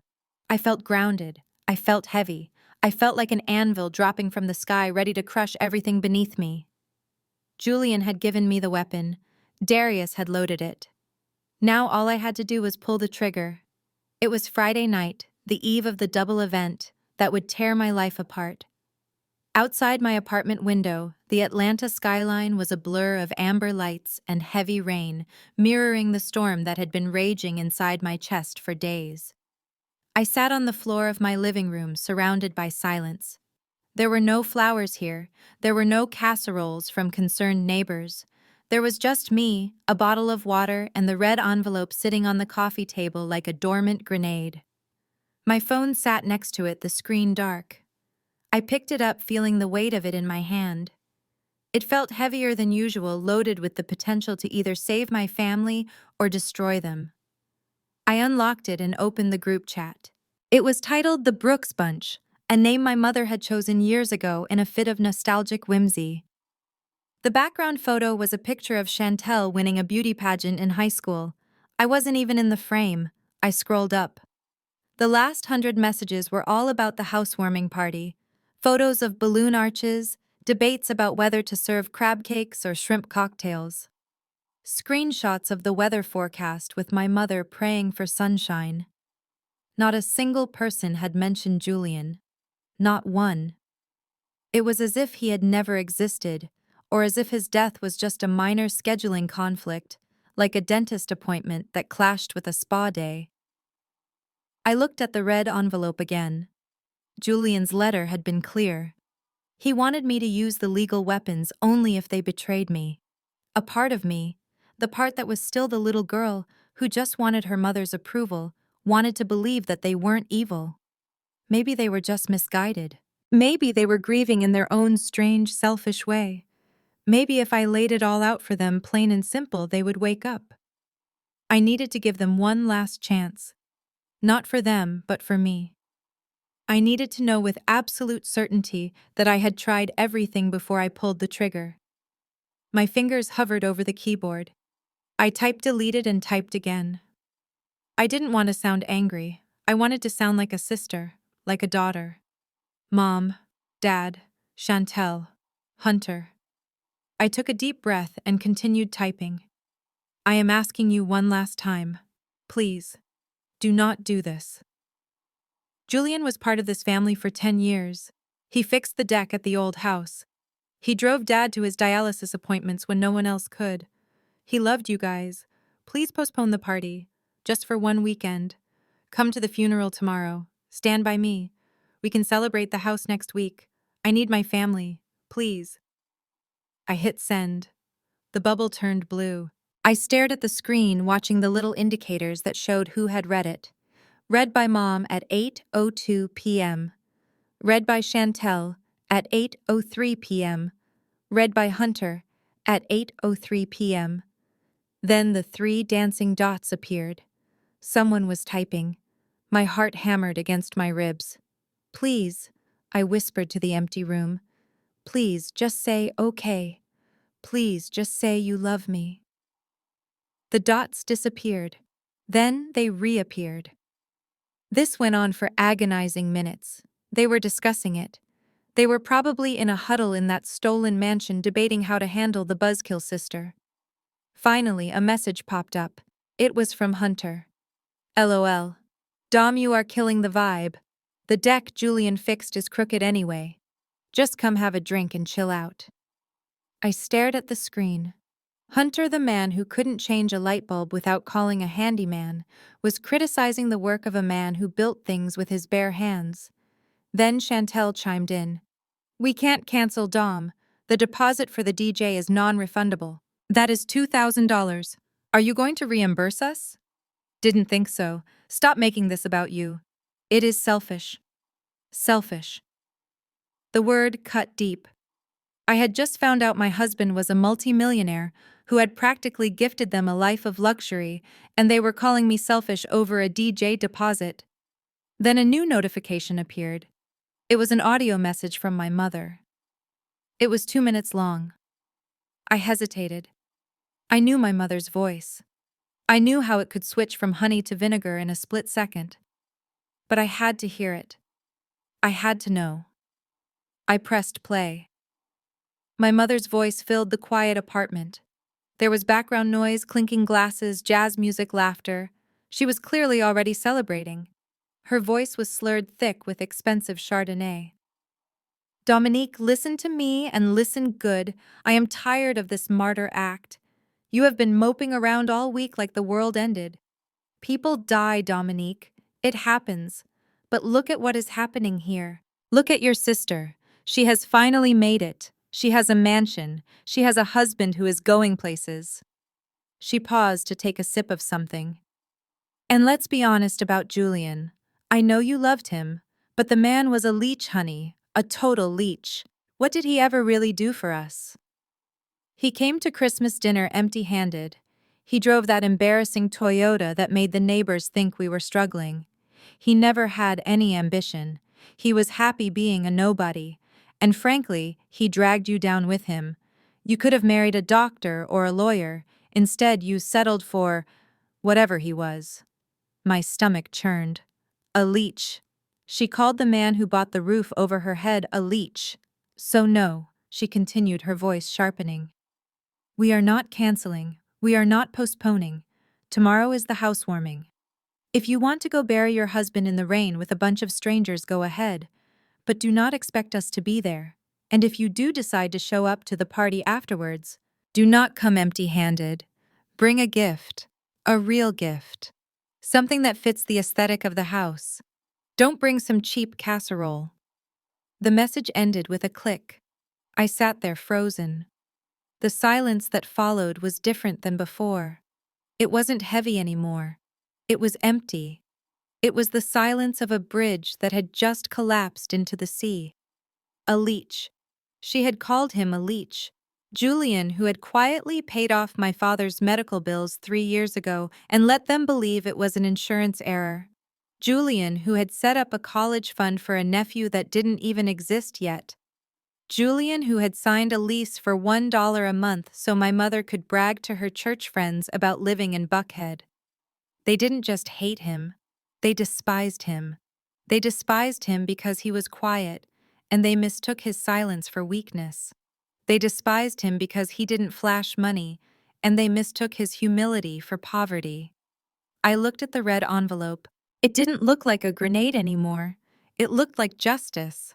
I felt grounded. I felt heavy. I felt like an anvil dropping from the sky, ready to crush everything beneath me. Julian had given me the weapon. Darius had loaded it. Now all I had to do was pull the trigger. It was Friday night, the eve of the double event that would tear my life apart. Outside my apartment window, the Atlanta skyline was a blur of amber lights and heavy rain, mirroring the storm that had been raging inside my chest for days. I sat on the floor of my living room, surrounded by silence. There were no flowers here. There were no casseroles from concerned neighbors. There was just me, a bottle of water, and the red envelope sitting on the coffee table like a dormant grenade. My phone sat next to it, the screen dark. I picked it up, feeling the weight of it in my hand. It felt heavier than usual, loaded with the potential to either save my family or destroy them. I unlocked it and opened the group chat. It was titled The Brooks Bunch, a name my mother had chosen years ago in a fit of nostalgic whimsy. The background photo was a picture of Chantel winning a beauty pageant in high school. I wasn't even in the frame. I scrolled up. The last 100 messages were all about the housewarming party. Photos of balloon arches, debates about whether to serve crab cakes or shrimp cocktails. Screenshots of the weather forecast with my mother praying for sunshine. Not a single person had mentioned Julian. Not one. It was as if he had never existed, or as if his death was just a minor scheduling conflict, like a dentist appointment that clashed with a spa day. I looked at the red envelope again. Julian's letter had been clear. He wanted me to use the legal weapons only if they betrayed me. A part of me, the part that was still the little girl who just wanted her mother's approval, wanted to believe that they weren't evil. Maybe they were just misguided. Maybe they were grieving in their own strange, selfish way. Maybe if I laid it all out for them plain and simple, they would wake up. I needed to give them one last chance. Not for them, but for me. I needed to know with absolute certainty that I had tried everything before I pulled the trigger. My fingers hovered over the keyboard. I typed deleted and typed again. I didn't want to sound angry. I wanted to sound like a sister, like a daughter. Mom, Dad, Chantel, Hunter. I took a deep breath and continued typing. I am asking you one last time. Please, do not do this. Julian was part of this family for 10 years. He fixed the deck at the old house. He drove Dad to his dialysis appointments when no one else could. He loved you guys. Please postpone the party. Just for one weekend. Come to the funeral tomorrow. Stand by me. We can celebrate the house next week. I need my family. Please. I hit send. The bubble turned blue. I stared at the screen, watching the little indicators that showed who had read it. Read by Mom at 8:02 p.m. Read by Chantel at 8:03 p.m. Read by Hunter at 8:03 p.m. Then the 3 dancing dots appeared. Someone was typing. My heart hammered against my ribs. Please, I whispered to the empty room. Please, just say okay. Please, just say you love me. The dots disappeared. Then they reappeared. This went on for agonizing minutes. They were discussing it. They were probably in a huddle in that stolen mansion debating how to handle the buzzkill sister. Finally, a message popped up. It was from Hunter. LOL. Dom, you are killing the vibe. The deck Julian fixed is crooked anyway. Just come have a drink and chill out. I stared at the screen. Hunter, the man who couldn't change a light bulb without calling a handyman, was criticizing the work of a man who built things with his bare hands. Then Chantel chimed in. We can't cancel Dom. The deposit for the DJ is non-refundable. That is $2,000. Are you going to reimburse us? Didn't think so. Stop making this about you. It is selfish. Selfish. The word cut deep. I had just found out my husband was a multimillionaire who had practically gifted them a life of luxury, and they were calling me selfish over a DJ deposit. Then a new notification appeared. It was an audio message from my mother. It was 2 minutes long. I hesitated. I knew my mother's voice. I knew how it could switch from honey to vinegar in a split second. But I had to hear it. I had to know. I pressed play. My mother's voice filled the quiet apartment. There was background noise, clinking glasses, jazz music, laughter. She was clearly already celebrating. Her voice was slurred thick with expensive Chardonnay. Dominique, listen to me and listen good. I am tired of this martyr act. You have been moping around all week like the world ended. People die, Dominique. It happens. But look at what is happening here. Look at your sister. She has finally made it. She has a mansion. She has a husband who is going places. She paused to take a sip of something. And let's be honest about Julian. I know you loved him, but the man was a leech, honey, a total leech. What did he ever really do for us? He came to Christmas dinner empty-handed. He drove that embarrassing Toyota that made the neighbors think we were struggling. He never had any ambition. He was happy being a nobody. And frankly, he dragged you down with him. You could have married a doctor or a lawyer. Instead, you settled for whatever he was. My stomach churned. A leech. She called the man who bought the roof over her head a leech. So no, she continued, her voice sharpening. We are not canceling. We are not postponing. Tomorrow is the housewarming. If you want to go bury your husband in the rain with a bunch of strangers, go ahead. But do not expect us to be there. And if you do decide to show up to the party afterwards, do not come empty-handed. Bring a gift. A real gift. Something that fits the aesthetic of the house. Don't bring some cheap casserole. The message ended with a click. I sat there frozen. The silence that followed was different than before. It wasn't heavy anymore. It was empty. It was the silence of a bridge that had just collapsed into the sea. A leech. She had called him a leech. Julian, who had quietly paid off my father's medical bills 3 years ago and let them believe it was an insurance error. Julian, who had set up a college fund for a nephew that didn't even exist yet. Julian, who had signed a lease for $1 a month so my mother could brag to her church friends about living in Buckhead. They didn't just hate him. They despised him. They despised him because he was quiet, and they mistook his silence for weakness. They despised him because he didn't flash money, and they mistook his humility for poverty. I looked at the red envelope. It didn't look like a grenade anymore. It looked like justice.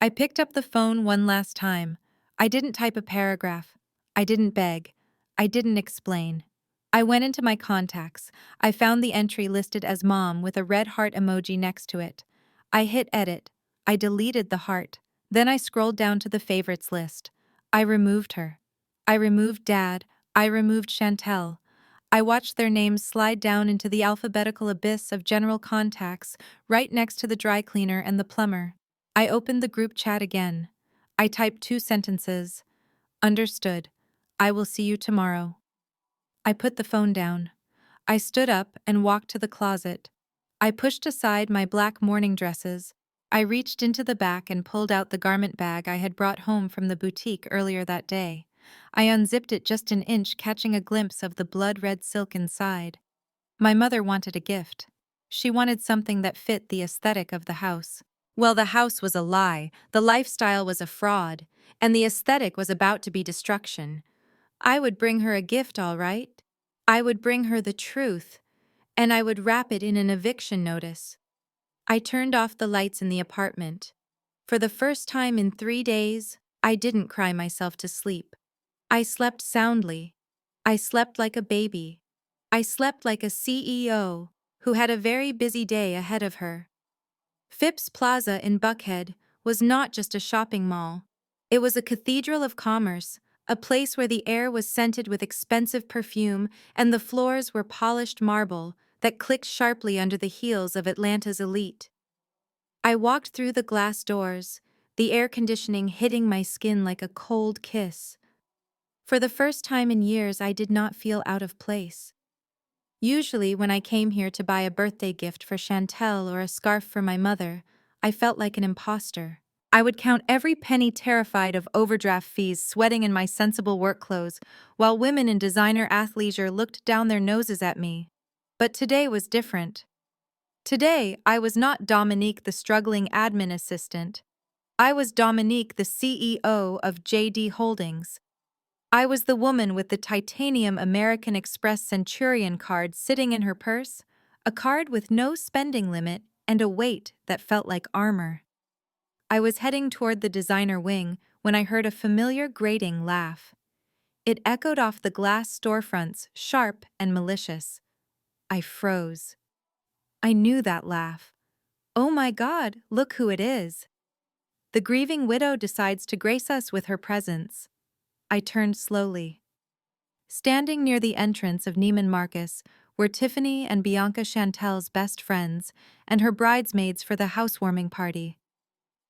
I picked up the phone one last time. I didn't type a paragraph. I didn't beg. I didn't explain. I went into my contacts. I found the entry listed as Mom with a red heart emoji next to it. I hit edit. I deleted the heart. Then I scrolled down to the favorites list. I removed her. I removed Dad. I removed Chantel. I watched their names slide down into the alphabetical abyss of general contacts, right next to the dry cleaner and the plumber. I opened the group chat again. I typed 2 sentences. Understood. I will see you tomorrow. I put the phone down. I stood up and walked to the closet. I pushed aside my black morning dresses. I reached into the back and pulled out the garment bag I had brought home from the boutique earlier that day. I unzipped it just an inch, catching a glimpse of the blood-red silk inside. My mother wanted a gift. She wanted something that fit the aesthetic of the house. Well, the house was a lie, the lifestyle was a fraud, and the aesthetic was about to be destruction. I would bring her a gift, all right. I would bring her the truth, and I would wrap it in an eviction notice. I turned off the lights in the apartment. For the first time in 3 days, I didn't cry myself to sleep. I slept soundly. I slept like a baby. I slept like a CEO who had a very busy day ahead of her. Phipps Plaza in Buckhead was not just a shopping mall. It was a cathedral of commerce, a place where the air was scented with expensive perfume and the floors were polished marble that clicked sharply under the heels of Atlanta's elite. I walked through the glass doors, the air conditioning hitting my skin like a cold kiss. For the first time in years, I did not feel out of place. Usually, when I came here to buy a birthday gift for Chantel or a scarf for my mother, I felt like an imposter. I would count every penny, terrified of overdraft fees, sweating in my sensible work clothes, while women in designer athleisure looked down their noses at me. But today was different. Today, I was not Dominique, the struggling admin assistant. I was Dominique, the CEO of JD Holdings. I was the woman with the titanium American Express Centurion card sitting in her purse, a card with no spending limit and a weight that felt like armor. I was heading toward the designer wing when I heard a familiar grating laugh. It echoed off the glass storefronts, sharp and malicious. I froze. I knew that laugh. Oh my God, look who it is. The grieving widow decides to grace us with her presence. I turned slowly. Standing near the entrance of Neiman Marcus were Tiffany and Bianca Chantel's best friends and her bridesmaids for the housewarming party.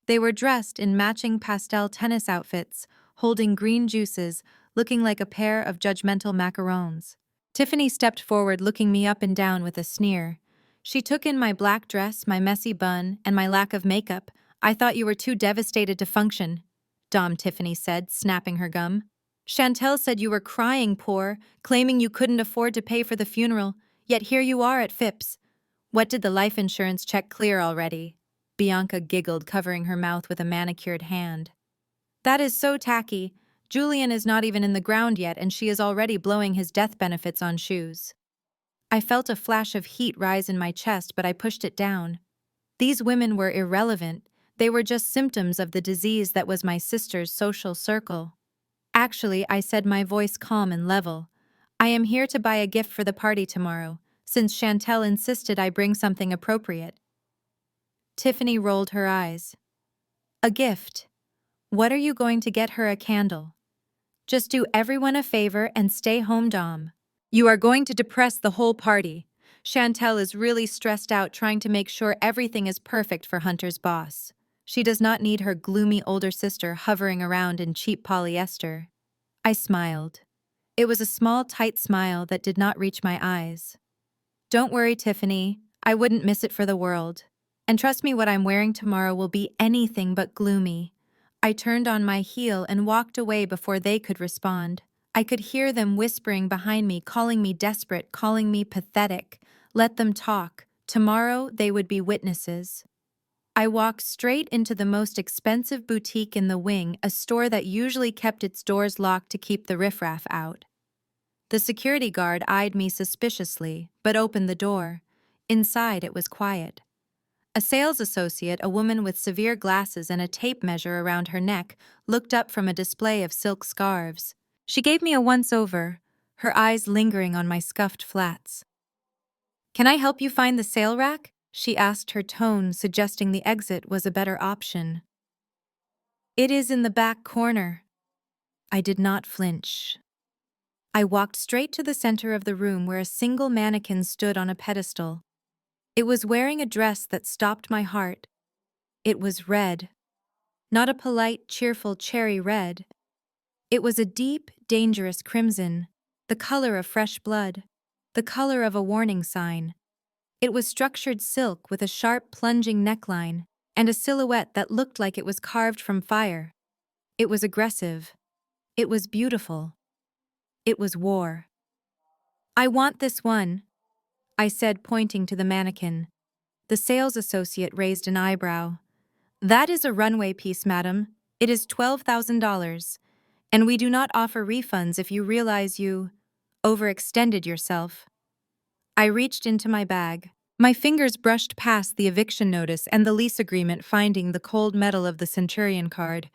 They were dressed in matching pastel tennis outfits, holding green juices, looking like a pair of judgmental macarons. Tiffany stepped forward, looking me up and down with a sneer. She took in my black dress, my messy bun, and my lack of makeup. I thought you were too devastated to function, Tiffany said, snapping her gum. Chantel said you were crying poor, claiming you couldn't afford to pay for the funeral, yet here you are at Phipps. What did the life insurance check clear already? Bianca giggled, covering her mouth with a manicured hand. That is so tacky. Julian is not even in the ground yet, and she is already blowing his death benefits on shoes. I felt a flash of heat rise in my chest, but I pushed it down. These women were irrelevant. They were just symptoms of the disease that was my sister's social circle. Actually, I said, my voice calm and level, I am here to buy a gift for the party tomorrow, since Chantel insisted I bring something appropriate. Tiffany rolled her eyes. A gift? What are you going to get her? A candle? Just do everyone a favor and stay home, Dom. You are going to depress the whole party. Chantel is really stressed out trying to make sure everything is perfect for Hunter's boss. She does not need her gloomy older sister hovering around in cheap polyester. I smiled. It was a small, tight smile that did not reach my eyes. Don't worry, Tiffany. I wouldn't miss it for the world. And trust me, what I'm wearing tomorrow will be anything but gloomy. I turned on my heel and walked away before they could respond. I could hear them whispering behind me, calling me desperate, calling me pathetic. Let them talk. Tomorrow they would be witnesses. I walked straight into the most expensive boutique in the wing, a store that usually kept its doors locked to keep the riffraff out. The security guard eyed me suspiciously, but opened the door. Inside it was quiet. A sales associate, a woman with severe glasses and a tape measure around her neck, looked up from a display of silk scarves. She gave me a once-over, her eyes lingering on my scuffed flats. Can I help you find the sale rack? She asked, her tone suggesting the exit was a better option. It is in the back corner. I did not flinch. I walked straight to the center of the room where a single mannequin stood on a pedestal. It was wearing a dress that stopped my heart. It was red. Not a polite, cheerful cherry red. It was a deep, dangerous crimson, the color of fresh blood, the color of a warning sign. It was structured silk with a sharp, plunging neckline and a silhouette that looked like it was carved from fire. It was aggressive. It was beautiful. It was war. I want this one, I said, pointing to the mannequin. The sales associate raised an eyebrow. That is a runway piece, madam. It is $12,000, and we do not offer refunds if you realize you overextended yourself. I reached into my bag. My fingers brushed past the eviction notice and the lease agreement, finding the cold metal of the Centurion card.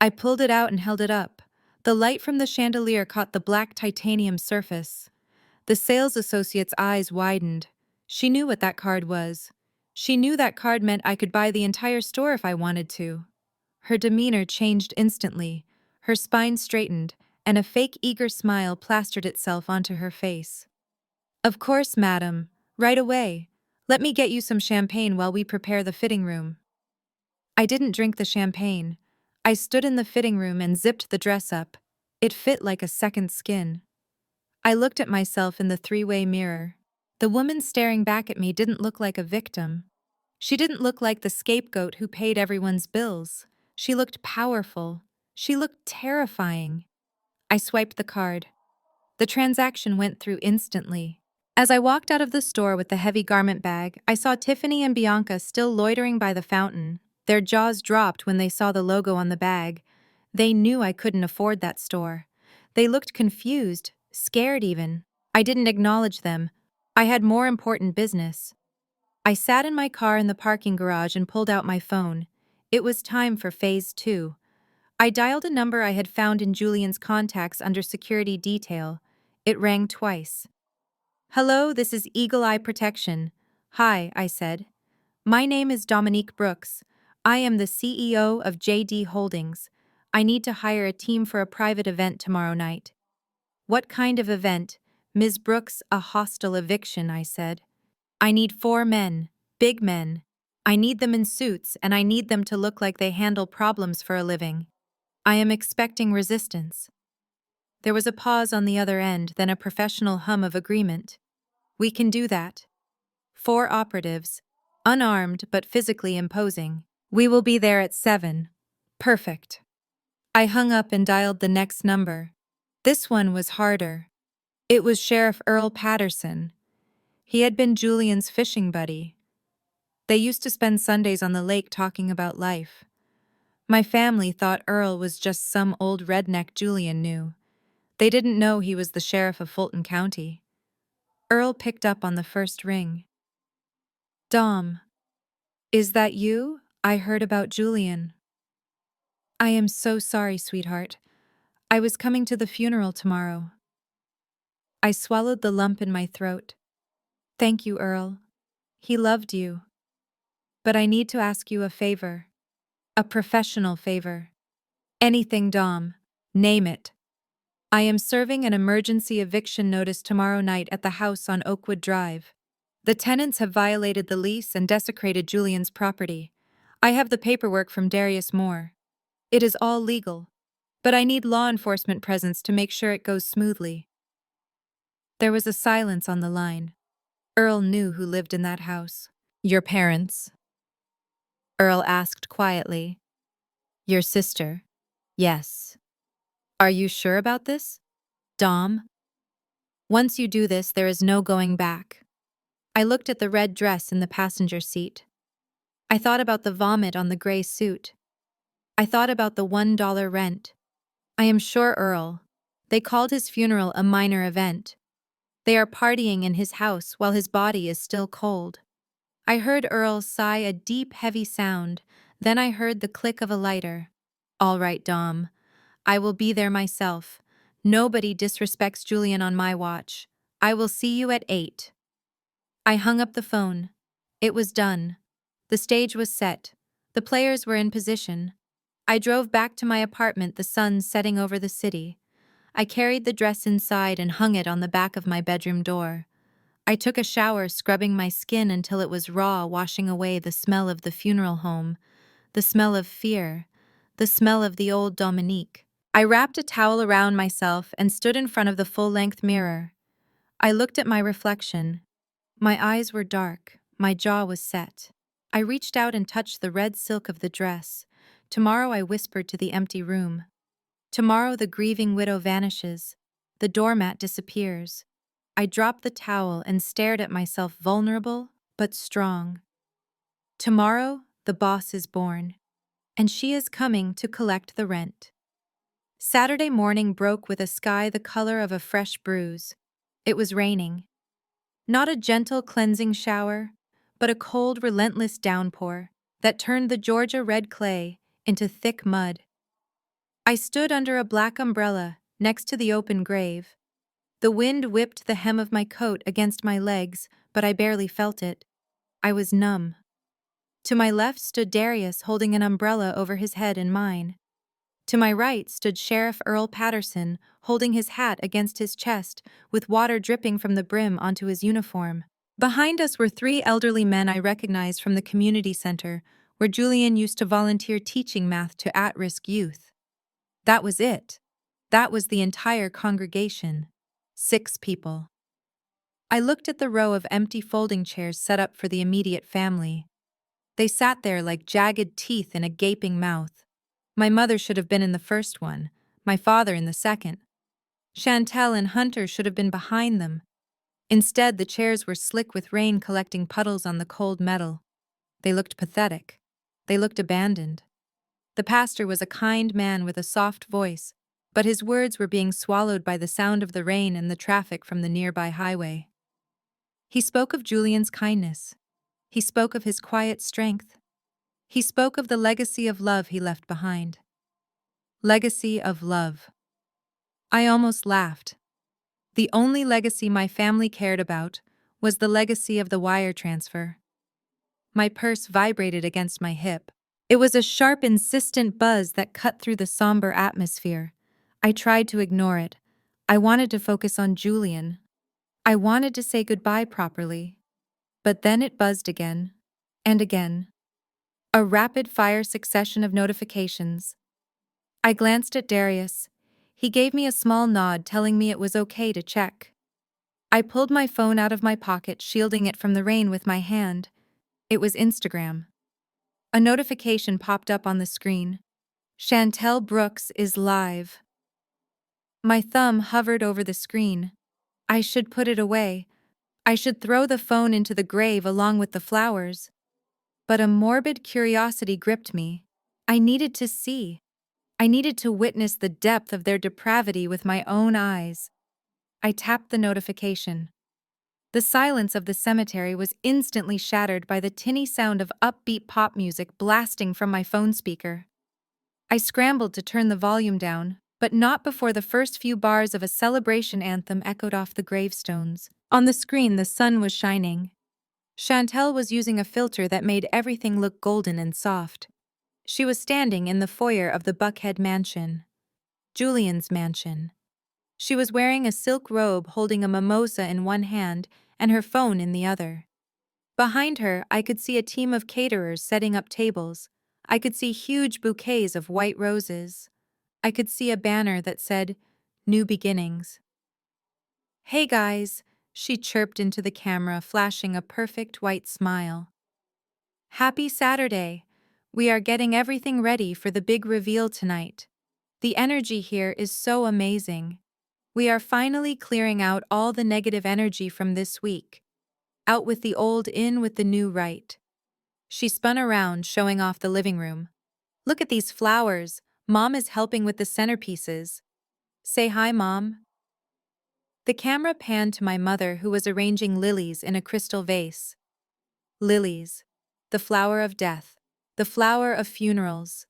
I pulled it out and held it up. The light from the chandelier caught the black titanium surface. The sales associate's eyes widened. She knew what that card was. She knew that card meant I could buy the entire store if I wanted to. Her demeanor changed instantly. Her spine straightened, and a fake eager smile plastered itself onto her face. Of course, madam. Right away. Let me get you some champagne while we prepare the fitting room. I didn't drink the champagne. I stood in the fitting room and zipped the dress up. It fit like a second skin. I looked at myself in the three-way mirror. The woman staring back at me didn't look like a victim. She didn't look like the scapegoat who paid everyone's bills. She looked powerful. She looked terrifying. I swiped the card. The transaction went through instantly. As I walked out of the store with the heavy garment bag, I saw Tiffany and Bianca still loitering by the fountain. Their jaws dropped when they saw the logo on the bag. They knew I couldn't afford that store. They looked confused, scared even. I didn't acknowledge them. I had more important business. I sat in my car in the parking garage and pulled out my phone. It was time for phase 2. I dialed a number I had found in Julian's contacts under security detail. It rang twice. "Hello, this is Eagle Eye Protection." "Hi," I said. "My name is Dominique Brooks. I am the CEO of JD Holdings. I need to hire a team for a private event tomorrow night." "What kind of event?" "Ms. Brooks, a hostile eviction," I said. "I need 4 men, big men. I need them in suits and I need them to look like they handle problems for a living. I am expecting resistance." There was a pause on the other end, then a professional hum of agreement. "We can do that. 4 operatives, unarmed but physically imposing. We will be there at 7. Perfect." I hung up and dialed the next number. This one was harder. It was Sheriff Earl Patterson. He had been Julian's fishing buddy. They used to spend Sundays on the lake talking about life. My family thought Earl was just some old redneck Julian knew. They didn't know he was the sheriff of Fulton County. Earl picked up on the first ring. "Dom, is that you? I heard about Julian." "I am so sorry, sweetheart. I was coming to the funeral tomorrow." I swallowed the lump in my throat. "Thank you, Earl. He loved you. But I need to ask you a favor. A professional favor. Anything, Dom. Name it. I am serving an emergency eviction notice tomorrow night at the house on Oakwood Drive. The tenants have violated the lease and desecrated Julian's property. I have the paperwork from Darius Moore. It is all legal. But I need law enforcement presence to make sure it goes smoothly." There was a silence on the line. Earl knew who lived in that house. "Your parents?" Earl asked quietly. "Your sister?" "Yes." "Are you sure about this?" "Dom, once you do this, there is no going back." I looked at the red dress in the passenger seat. I thought about the vomit on the gray suit. I thought about the $1 rent. I am sure Earl. They called his funeral a minor event. They are partying in his house while his body is still cold. I heard Earl sigh a deep, heavy sound. Then I heard the click of a lighter. "All right, Dom. I will be there myself. Nobody disrespects Julian on my watch. I will see you at 8. I hung up the phone. It was done. The stage was set. The players were in position. I drove back to my apartment, the sun setting over the city. I carried the dress inside and hung it on the back of my bedroom door. I took a shower, scrubbing my skin until it was raw, washing away the smell of the funeral home, the smell of fear, the smell of the old Dominique. I wrapped a towel around myself and stood in front of the full-length mirror. I looked at my reflection. My eyes were dark, my jaw was set. I reached out and touched the red silk of the dress. Tomorrow, I whispered to the empty room. Tomorrow the grieving widow vanishes. The doormat disappears. I dropped the towel and stared at myself, vulnerable but strong. Tomorrow, the boss is born, and she is coming to collect the rent. Saturday morning broke with a sky the color of a fresh bruise. It was raining. Not a gentle cleansing shower, but a cold, relentless downpour that turned the Georgia red clay into thick mud. I stood under a black umbrella next to the open grave. The wind whipped the hem of my coat against my legs, but I barely felt it. I was numb. To my left stood Darius holding an umbrella over his head and mine. To my right stood Sheriff Earl Patterson holding his hat against his chest with water dripping from the brim onto his uniform. Behind us were 3 elderly men I recognized from the community center where Julian used to volunteer teaching math to at-risk youth. That was it. That was the entire congregation. 6 people. I looked at the row of empty folding chairs set up for the immediate family. They sat there like jagged teeth in a gaping mouth. My mother should have been in the first one, my father in the second. Chantel and Hunter should have been behind them. Instead, the chairs were slick with rain collecting puddles on the cold metal. They looked pathetic. They looked abandoned. The pastor was a kind man with a soft voice, but his words were being swallowed by the sound of the rain and the traffic from the nearby highway. He spoke of Julian's kindness. He spoke of his quiet strength. He spoke of the legacy of love he left behind. Legacy of love. I almost laughed. The only legacy my family cared about was the legacy of the wire transfer. My purse vibrated against my hip. It was a sharp, insistent buzz that cut through the somber atmosphere. I tried to ignore it. I wanted to focus on Julian. I wanted to say goodbye properly. But then it buzzed again. And again. A rapid-fire succession of notifications. I glanced at Darius. He gave me a small nod, telling me it was okay to check. I pulled my phone out of my pocket, shielding it from the rain with my hand. It was Instagram. A notification popped up on the screen. Chantel Brooks is live. My thumb hovered over the screen. I should put it away. I should throw the phone into the grave along with the flowers. But a morbid curiosity gripped me. I needed to see. I needed to witness the depth of their depravity with my own eyes. I tapped the notification. The silence of the cemetery was instantly shattered by the tinny sound of upbeat pop music blasting from my phone speaker. I scrambled to turn the volume down, but not before the first few bars of a celebration anthem echoed off the gravestones. On the screen, the sun was shining. Chantel was using a filter that made everything look golden and soft. She was standing in the foyer of the Buckhead mansion. Julian's mansion. She was wearing a silk robe, holding a mimosa in one hand and her phone in the other. Behind her, I could see a team of caterers setting up tables. I could see huge bouquets of white roses. I could see a banner that said, "New Beginnings." "Hey guys," she chirped into the camera, flashing a perfect white smile. "Happy Saturday. We are getting everything ready for the big reveal tonight. The energy here is so amazing. We are finally clearing out all the negative energy from this week. Out with the old, in with the new, right?" She spun around, showing off the living room. "Look at these flowers. Mom is helping with the centerpieces. Say hi, Mom." The camera panned to my mother, who was arranging lilies in a crystal vase. Lilies. The flower of death. The flower of funerals.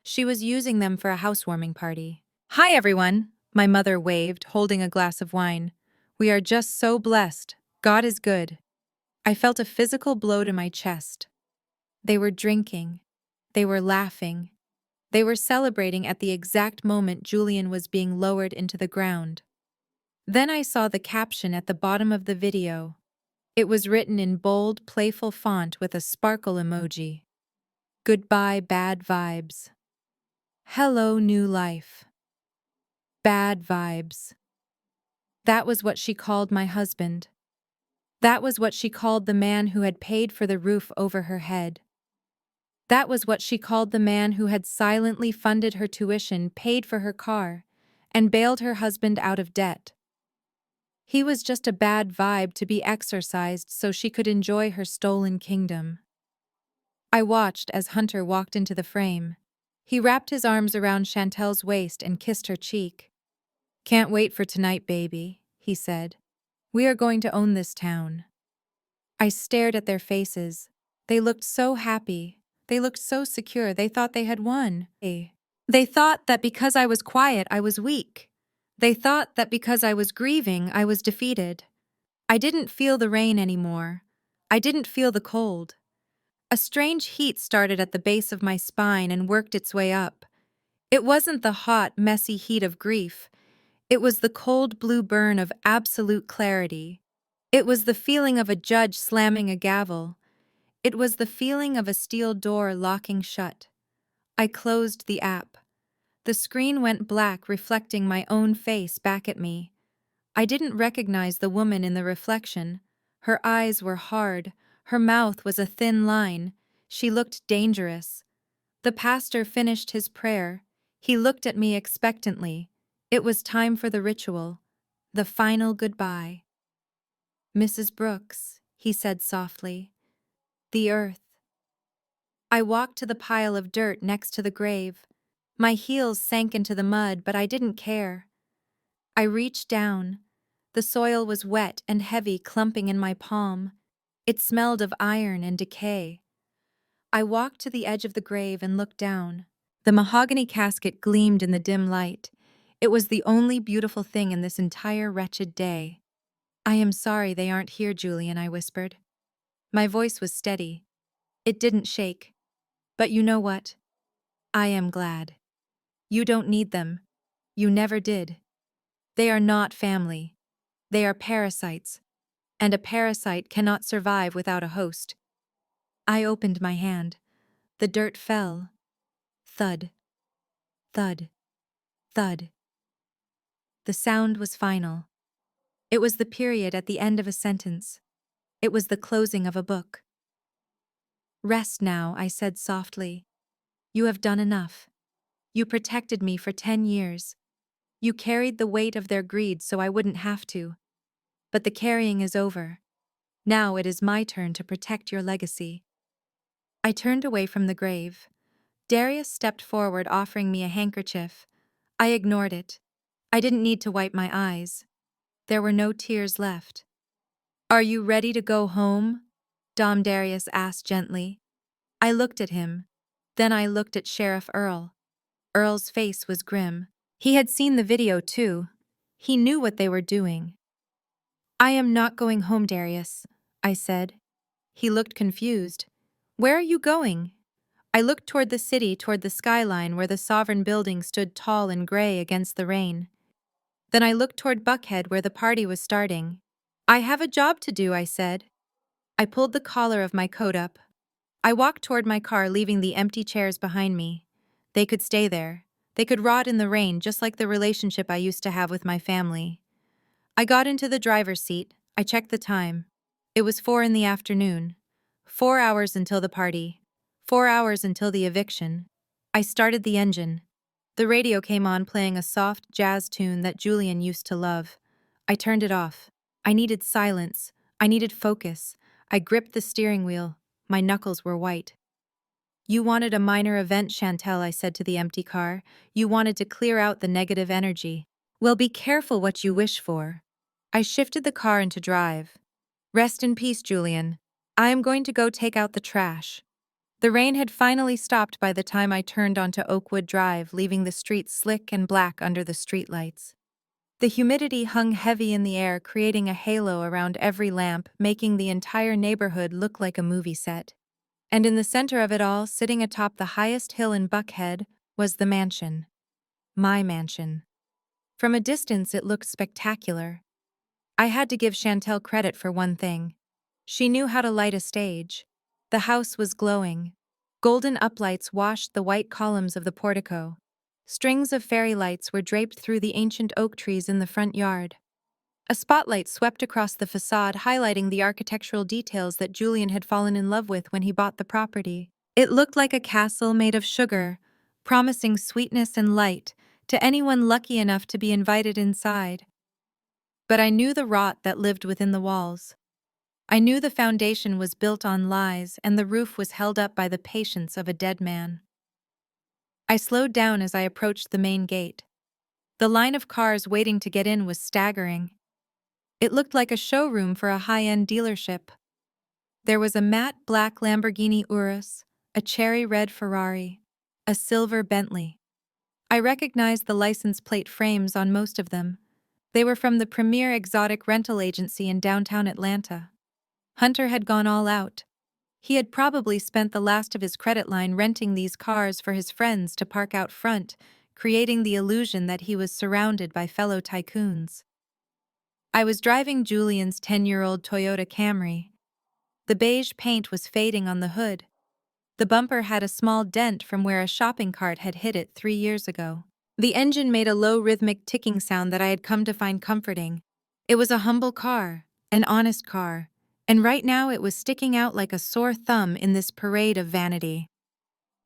She was using them for a housewarming party. "Hi, everyone," my mother waved, holding a glass of wine. "We are just so blessed. God is good." I felt a physical blow to my chest. They were drinking. They were laughing. They were celebrating at the exact moment Julian was being lowered into the ground. Then I saw the caption at the bottom of the video. It was written in bold, playful font with a sparkle emoji. "Goodbye, bad vibes. Hello, new life." Bad vibes. That was what she called my husband. That was what she called the man who had paid for the roof over her head. That was what she called the man who had silently funded her tuition, paid for her car, and bailed her husband out of debt. He was just a bad vibe to be exorcised so she could enjoy her stolen kingdom. I watched as Hunter walked into the frame. He wrapped his arms around Chantel's waist and kissed her cheek. "Can't wait for tonight, baby," he said. "We are going to own this town." I stared at their faces. They looked so happy. They looked so secure. They thought they had won. They thought that because I was quiet, I was weak. They thought that because I was grieving, I was defeated. I didn't feel the rain anymore. I didn't feel the cold. A strange heat started at the base of my spine and worked its way up. It wasn't the hot, messy heat of grief. It was the cold blue burn of absolute clarity. It was the feeling of a judge slamming a gavel. It was the feeling of a steel door locking shut. I closed the app. The screen went black, reflecting my own face back at me. I didn't recognize the woman in the reflection. Her eyes were hard. Her mouth was a thin line. She looked dangerous. The pastor finished his prayer. He looked at me expectantly. It was time for the ritual, the final goodbye. Mrs. Brooks, he said softly, the earth. I walked to the pile of dirt next to the grave. My heels sank into the mud, but I didn't care. I reached down. The soil was wet and heavy, clumping in my palm. It smelled of iron and decay. I walked to the edge of the grave and looked down. The mahogany casket gleamed in the dim light. It was the only beautiful thing in this entire wretched day. "I am sorry they aren't here, Julian," I whispered. My voice was steady. It didn't shake. "But you know what? I am glad. You don't need them. You never did. They are not family. They are parasites. And a parasite cannot survive without a host." I opened my hand. The dirt fell. Thud. Thud. Thud. The sound was final. It was the period at the end of a sentence. It was the closing of a book. "Rest now," I said softly. "You have done enough. You protected me for 10 years. You carried the weight of their greed so I wouldn't have to. But the carrying is over. Now it is my turn to protect your legacy." I turned away from the grave. Darius stepped forward, offering me a handkerchief. I ignored it. I didn't need to wipe my eyes. There were no tears left. "Are you ready to go home?" Dom Darius asked gently. I looked at him. Then I looked at Sheriff Earl. Earl's face was grim. He had seen the video too. He knew what they were doing. "I am not going home, Darius," I said. He looked confused. "Where are you going?" I looked toward the city, toward the skyline where the Sovereign building stood tall and gray against the rain. Then I looked toward Buckhead where the party was starting. "I have a job to do," I said. I pulled the collar of my coat up. I walked toward my car, leaving the empty chairs behind me. They could stay there. They could rot in the rain, just like the relationship I used to have with my family. I got into the driver's seat. I checked the time. It was 4 in the afternoon. 4 hours until the party. 4 hours until the eviction. I started the engine. The radio came on, playing a soft jazz tune that Julian used to love. I turned it off. I needed silence. I needed focus. I gripped the steering wheel. My knuckles were white. "You wanted a minor event, Chantel," I said to the empty car. "You wanted to clear out the negative energy. Well, be careful what you wish for." I shifted the car into drive. "Rest in peace, Julian. I am going to go take out the trash." The rain had finally stopped by the time I turned onto Oakwood Drive, leaving the streets slick and black under the streetlights. The humidity hung heavy in the air, creating a halo around every lamp, making the entire neighborhood look like a movie set. And in the center of it all, sitting atop the highest hill in Buckhead, was the mansion. My mansion. From a distance, it looked spectacular. I had to give Chantel credit for one thing. She knew how to light a stage. The house was glowing. Golden uplights washed the white columns of the portico. Strings of fairy lights were draped through the ancient oak trees in the front yard. A spotlight swept across the facade, highlighting the architectural details that Julian had fallen in love with when he bought the property. It looked like a castle made of sugar, promising sweetness and light to anyone lucky enough to be invited inside. But I knew the rot that lived within the walls. I knew the foundation was built on lies and the roof was held up by the patience of a dead man. I slowed down as I approached the main gate. The line of cars waiting to get in was staggering. It looked like a showroom for a high-end dealership. There was a matte black Lamborghini Urus, a cherry red Ferrari, a silver Bentley. I recognized the license plate frames on most of them. They were from the premier exotic rental agency in downtown Atlanta. Hunter had gone all out. He had probably spent the last of his credit line renting these cars for his friends to park out front, creating the illusion that he was surrounded by fellow tycoons. I was driving Julian's 10-year-old Toyota Camry. The beige paint was fading on the hood. The bumper had a small dent from where a shopping cart had hit it 3 years ago. The engine made a low rhythmic ticking sound that I had come to find comforting. It was a humble car, an honest car, and right now it was sticking out like a sore thumb in this parade of vanity.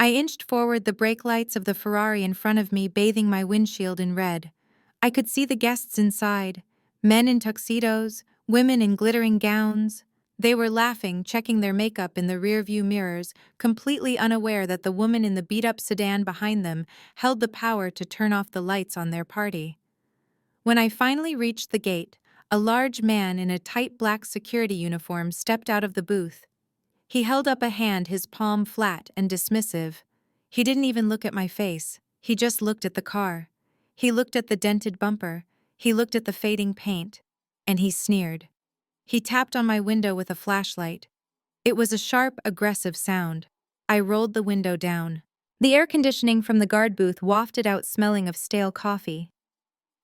I inched forward, the brake lights of the Ferrari in front of me bathing my windshield in red. I could see the guests inside, men in tuxedos, women in glittering gowns. They were laughing, checking their makeup in the rearview mirrors, completely unaware that the woman in the beat-up sedan behind them held the power to turn off the lights on their party. When I finally reached the gate, a large man in a tight black security uniform stepped out of the booth. He held up a hand, his palm flat and dismissive. He didn't even look at my face. He just looked at the car. He looked at the dented bumper. He looked at the fading paint. And he sneered. He tapped on my window with a flashlight. It was a sharp, aggressive sound. I rolled the window down. The air conditioning from the guard booth wafted out, smelling of stale coffee.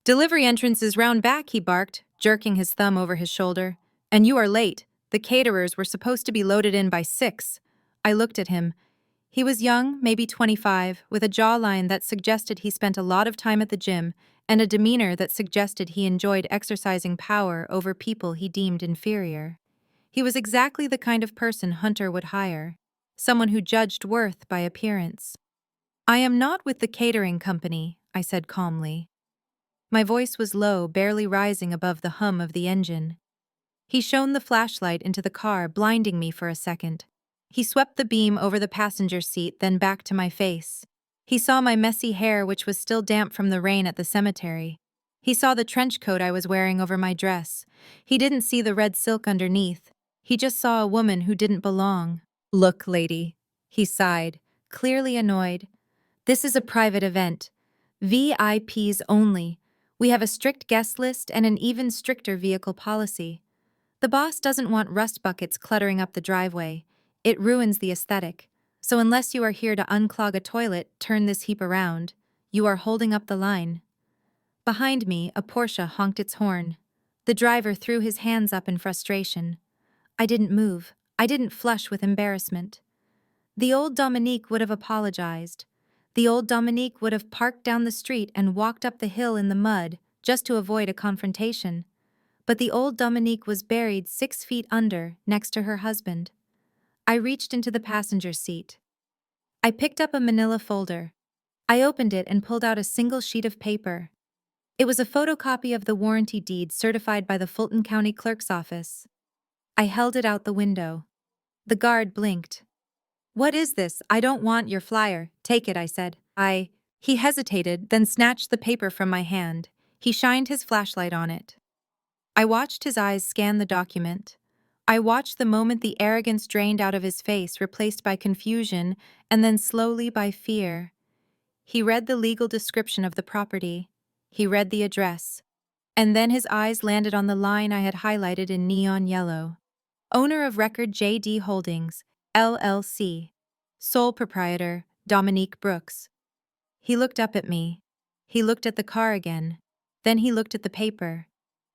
"Delivery entrance is round back," he barked, jerking his thumb over his shoulder. "And you are late. The caterers were supposed to be loaded in by 6. I looked at him. He was young, maybe 25, with a jawline that suggested he spent a lot of time at the gym and a demeanor that suggested he enjoyed exercising power over people he deemed inferior. He was exactly the kind of person Hunter would hire, someone who judged worth by appearance. "I am not with the catering company," I said calmly. My voice was low, barely rising above the hum of the engine. He shone the flashlight into the car, blinding me for a second. He swept the beam over the passenger seat, then back to my face. He saw my messy hair, which was still damp from the rain at the cemetery. He saw the trench coat I was wearing over my dress. He didn't see the red silk underneath. He just saw a woman who didn't belong. "Look, lady," he sighed, clearly annoyed. "This is a private event. VIPs only. We have a strict guest list and an even stricter vehicle policy. The boss doesn't want rust buckets cluttering up the driveway. It ruins the aesthetic. So unless you are here to unclog a toilet, turn this heap around, you are holding up the line." Behind me, a Porsche honked its horn. The driver threw his hands up in frustration. I didn't move. I didn't flush with embarrassment. The old Dominique would have apologized. The old Dominique would have parked down the street and walked up the hill in the mud just to avoid a confrontation. But the old Dominique was buried 6 feet under, next to her husband. I reached into the passenger seat. I picked up a manila folder. I opened it and pulled out a single sheet of paper. It was a photocopy of the warranty deed certified by the Fulton County Clerk's office. I held it out the window. The guard blinked. "What is this? I don't want your flyer." "Take it," I said. He hesitated, then snatched the paper from my hand. He shined his flashlight on it. I watched his eyes scan the document. I watched the moment the arrogance drained out of his face, replaced by confusion, and then slowly by fear. He read the legal description of the property. He read the address. And then his eyes landed on the line I had highlighted in neon yellow. Owner of record J.D. Holdings, LLC. Sole proprietor, Dominique Brooks. He looked up at me. He looked at the car again. Then he looked at the paper.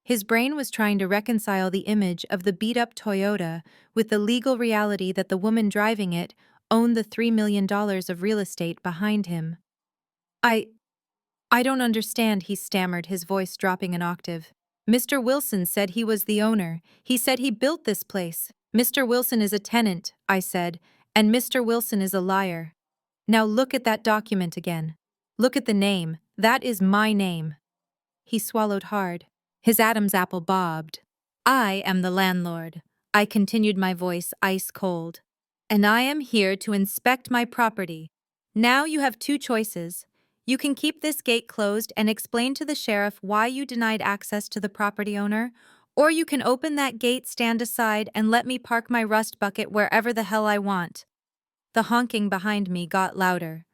His brain was trying to reconcile the image of the beat-up Toyota with the legal reality that the woman driving it owned the $3 million of real estate behind him. I don't understand," he stammered, his voice dropping an octave. "Mr. Wilson said he was the owner. He said he built this place." "Mr. Wilson is a tenant," I said, "and Mr. Wilson is a liar. Now look at that document again. Look at the name. That is my name." He swallowed hard. His Adam's apple bobbed. "I am the landlord," I continued, my voice ice cold. "And I am here to inspect my property. Now you have 2 choices. You can keep this gate closed and explain to the sheriff why you denied access to the property owner, or you can open that gate, stand aside, and let me park my rust bucket wherever the hell I want." The honking behind me got louder.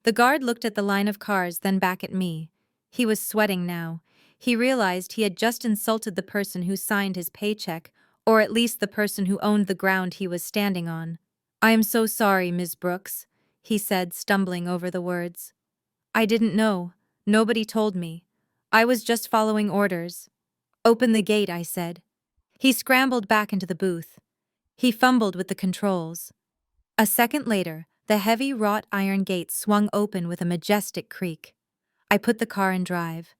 The guard looked at the line of cars, then back at me. He was sweating now. He realized he had just insulted the person who signed his paycheck, or at least the person who owned the ground he was standing on. "I am so sorry, Ms. Brooks," he said, stumbling over the words. "I didn't know. Nobody told me. I was just following orders." "Open the gate," I said. He scrambled back into the booth. He fumbled with the controls. A second later, the heavy wrought iron gate swung open with a majestic creak. I put the car in drive.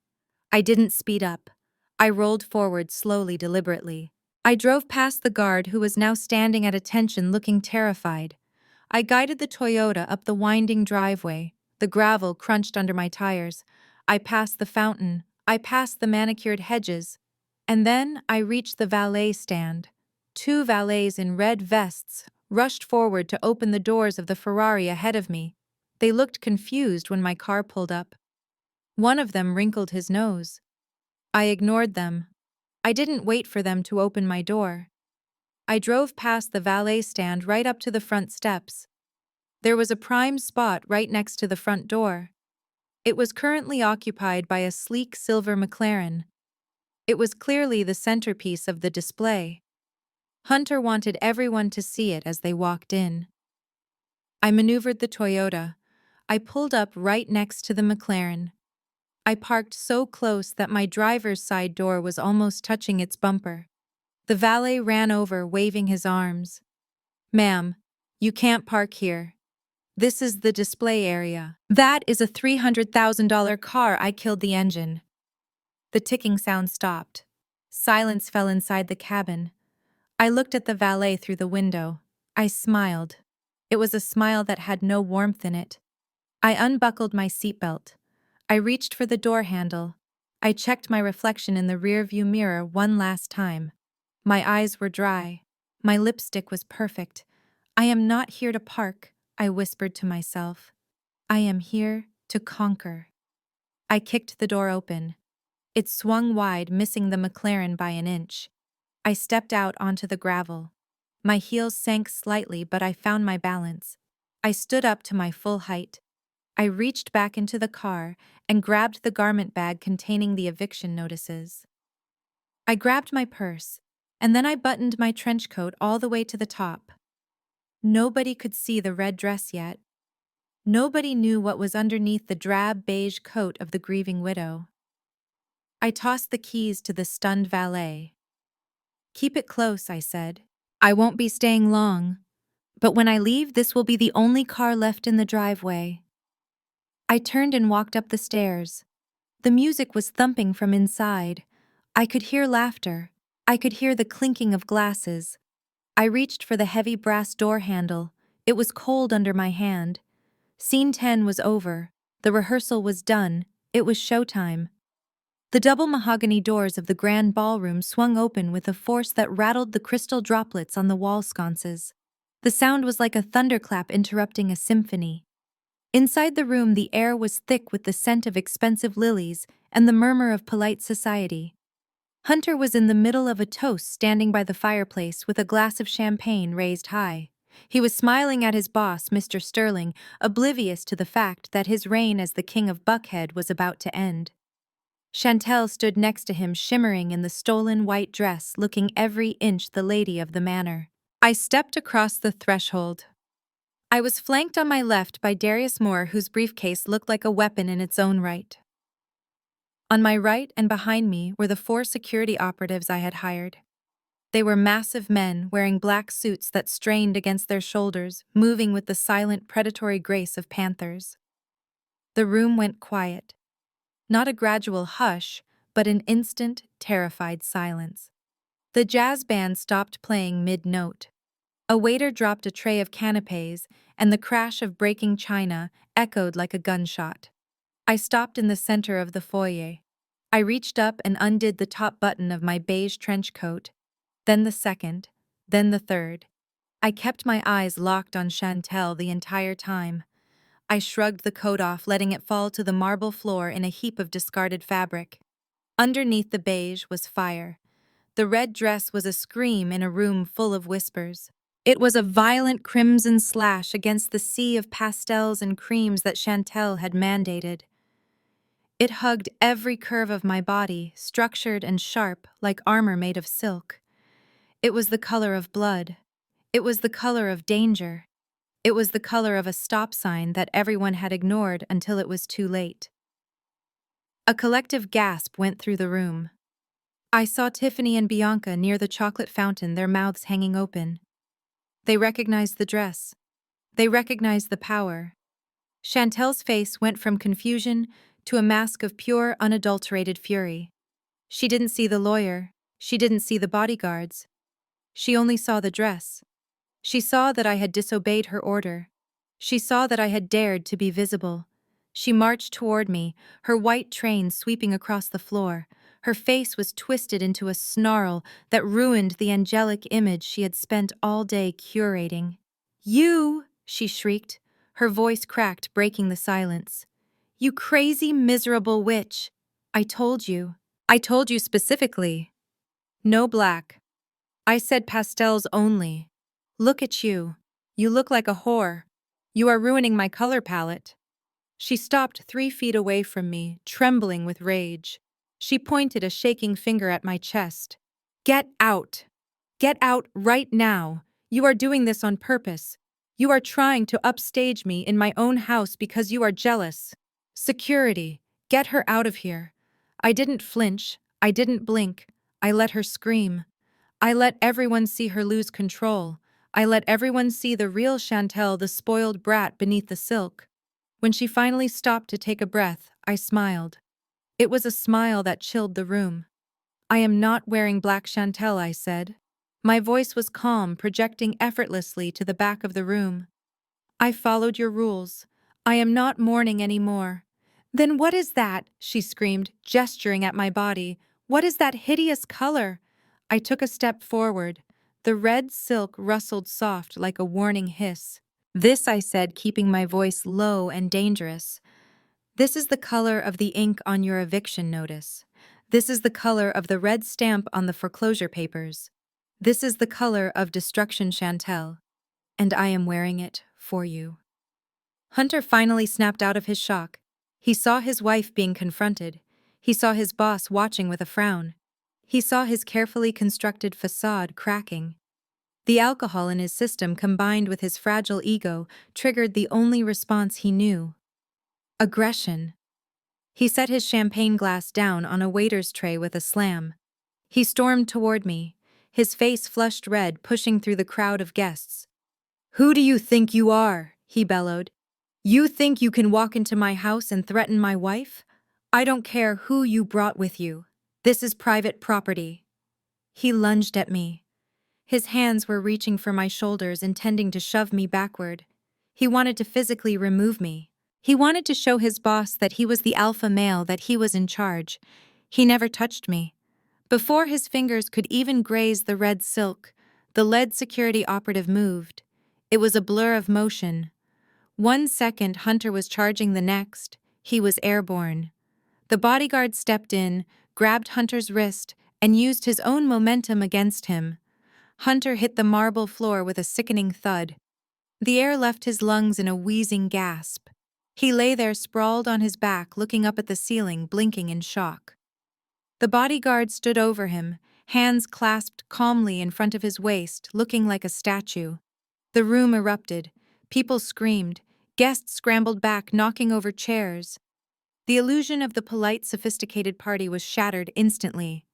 I didn't speed up. I rolled forward slowly, deliberately. I drove past the guard, who was now standing at attention, looking terrified. I guided the Toyota up the winding driveway. The gravel crunched under my tires. I passed the fountain. I passed the manicured hedges. And then I reached the valet stand. Two valets in red vests rushed forward to open the doors of the Ferrari ahead of me. They looked confused when my car pulled up. One of them wrinkled his nose. I ignored them. I didn't wait for them to open my door. I drove past the valet stand right up to the front steps. There was a prime spot right next to the front door. It was currently occupied by a sleek silver McLaren. It was clearly the centerpiece of the display. Hunter wanted everyone to see it as they walked in. I maneuvered the Toyota. I pulled up right next to the McLaren. I parked so close that my driver's side door was almost touching its bumper. The valet ran over, waving his arms. "Ma'am, you can't park here. This is the display area. That is a $300,000 car. I killed the engine." The ticking sound stopped. Silence fell inside the cabin. I looked at the valet through the window. I smiled. It was a smile that had no warmth in it. I unbuckled my seatbelt. I reached for the door handle. I checked my reflection in the rearview mirror one last time. My eyes were dry. My lipstick was perfect. "I am not here to park," I whispered to myself. "I am here to conquer." I kicked the door open. It swung wide, missing the McLaren by an inch. I stepped out onto the gravel. My heels sank slightly, but I found my balance. I stood up to my full height. I reached back into the car and grabbed the garment bag containing the eviction notices. I grabbed my purse, and then I buttoned my trench coat all the way to the top. Nobody could see the red dress yet. Nobody knew what was underneath the drab beige coat of the grieving widow. I tossed the keys to the stunned valet. "Keep it close," I said. "I won't be staying long. But when I leave, this will be the only car left in the driveway." I turned and walked up the stairs. The music was thumping from inside. I could hear laughter. I could hear the clinking of glasses. I reached for the heavy brass door handle. It was cold under my hand. Scene 10 was over. The rehearsal was done. It was showtime. The double mahogany doors of the grand ballroom swung open with a force that rattled the crystal droplets on the wall sconces. The sound was like a thunderclap interrupting a symphony. Inside the room, the air was thick with the scent of expensive lilies and the murmur of polite society. Hunter was in the middle of a toast, standing by the fireplace with a glass of champagne raised high. He was smiling at his boss, Mr. Sterling, oblivious to the fact that his reign as the king of Buckhead was about to end. Chantel stood next to him, shimmering in the stolen white dress, looking every inch the lady of the manor. I stepped across the threshold. I was flanked on my left by Darius Moore, whose briefcase looked like a weapon in its own right. On my right and behind me were the 4 security operatives I had hired. They were massive men wearing black suits that strained against their shoulders, moving with the silent, predatory grace of panthers. The room went quiet. Not a gradual hush, but an instant, terrified silence. The jazz band stopped playing mid-note. A waiter dropped a tray of canapes, and the crash of breaking china echoed like a gunshot. I stopped in the center of the foyer. I reached up and undid the top button of my beige trench coat, then the second, then the third. I kept my eyes locked on Chantel the entire time. I shrugged the coat off, letting it fall to the marble floor in a heap of discarded fabric. Underneath the beige was fire. The red dress was a scream in a room full of whispers. It was a violent crimson slash against the sea of pastels and creams that Chantel had mandated. It hugged every curve of my body, structured and sharp like armor made of silk. It was the color of blood. It was the color of danger. It was the color of a stop sign that everyone had ignored until it was too late. A collective gasp went through the room. I saw Tiffany and Bianca near the chocolate fountain, their mouths hanging open. They recognized the dress. They recognized the power. Chantel's face went from confusion to a mask of pure, unadulterated fury. She didn't see the lawyer. She didn't see the bodyguards. She only saw the dress. She saw that I had disobeyed her order. She saw that I had dared to be visible. She marched toward me, her white train sweeping across the floor. Her face was twisted into a snarl that ruined the angelic image she had spent all day curating. "You!" she shrieked, her voice cracked, breaking the silence. "You crazy, miserable witch! I told you. I told you specifically. No black. I said pastels only. Look at you. You look like a whore. You are ruining my color palette." She stopped 3 feet away from me, trembling with rage. She pointed a shaking finger at my chest. "Get out! Get out right now! You are doing this on purpose. You are trying to upstage me in my own house because you are jealous. Security, get her out of here." I didn't flinch. I didn't blink. I let her scream. I let everyone see her lose control. I let everyone see the real Chantel, the spoiled brat beneath the silk. When she finally stopped to take a breath, I smiled. It was a smile that chilled the room. "I am not wearing black Chantel," I said. My voice was calm, projecting effortlessly to the back of the room. "I followed your rules. I am not mourning anymore." "Then what is that?" she screamed, gesturing at my body. "What is that hideous color?" I took a step forward. The red silk rustled soft like a warning hiss. "This," I said, keeping my voice low and dangerous. "This is the color of the ink on your eviction notice. This is the color of the red stamp on the foreclosure papers. This is the color of destruction, Chantel. And I am wearing it for you." Hunter finally snapped out of his shock. He saw his wife being confronted. He saw his boss watching with a frown. He saw his carefully constructed facade cracking. The alcohol in his system, combined with his fragile ego, triggered the only response he knew: aggression. He set his champagne glass down on a waiter's tray with a slam. He stormed toward me, his face flushed red, pushing through the crowd of guests. "Who do you think you are?" he bellowed. "You think you can walk into my house and threaten my wife? I don't care who you brought with you. This is private property." He lunged at me. His hands were reaching for my shoulders, intending to shove me backward. He wanted to physically remove me. He wanted to show his boss that he was the alpha male, that he was in charge. He never touched me. Before his fingers could even graze the red silk, the lead security operative moved. It was a blur of motion. 1 second, Hunter was charging; the next, he was airborne. The bodyguard stepped in, grabbed Hunter's wrist, and used his own momentum against him. Hunter hit the marble floor with a sickening thud. The air left his lungs in a wheezing gasp. He lay there sprawled on his back, looking up at the ceiling, blinking in shock. The bodyguard stood over him, hands clasped calmly in front of his waist, looking like a statue. The room erupted. People screamed. Guests scrambled back, knocking over chairs. The illusion of the polite, sophisticated party was shattered instantly.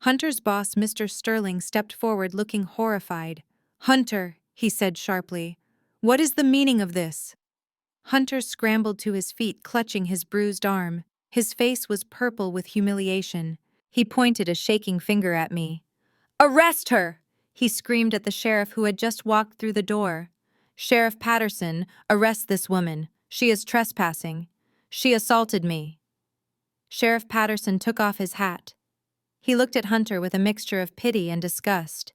Hunter's boss, Mr. Sterling, stepped forward, looking horrified. "Hunter," he said sharply, "what is the meaning of this?" Hunter scrambled to his feet, clutching his bruised arm. His face was purple with humiliation. He pointed a shaking finger at me. "Arrest her!" he screamed at the sheriff who had just walked through the door. "Sheriff Patterson, arrest this woman. She is trespassing. She assaulted me." Sheriff Patterson took off his hat. He looked at Hunter with a mixture of pity and disgust.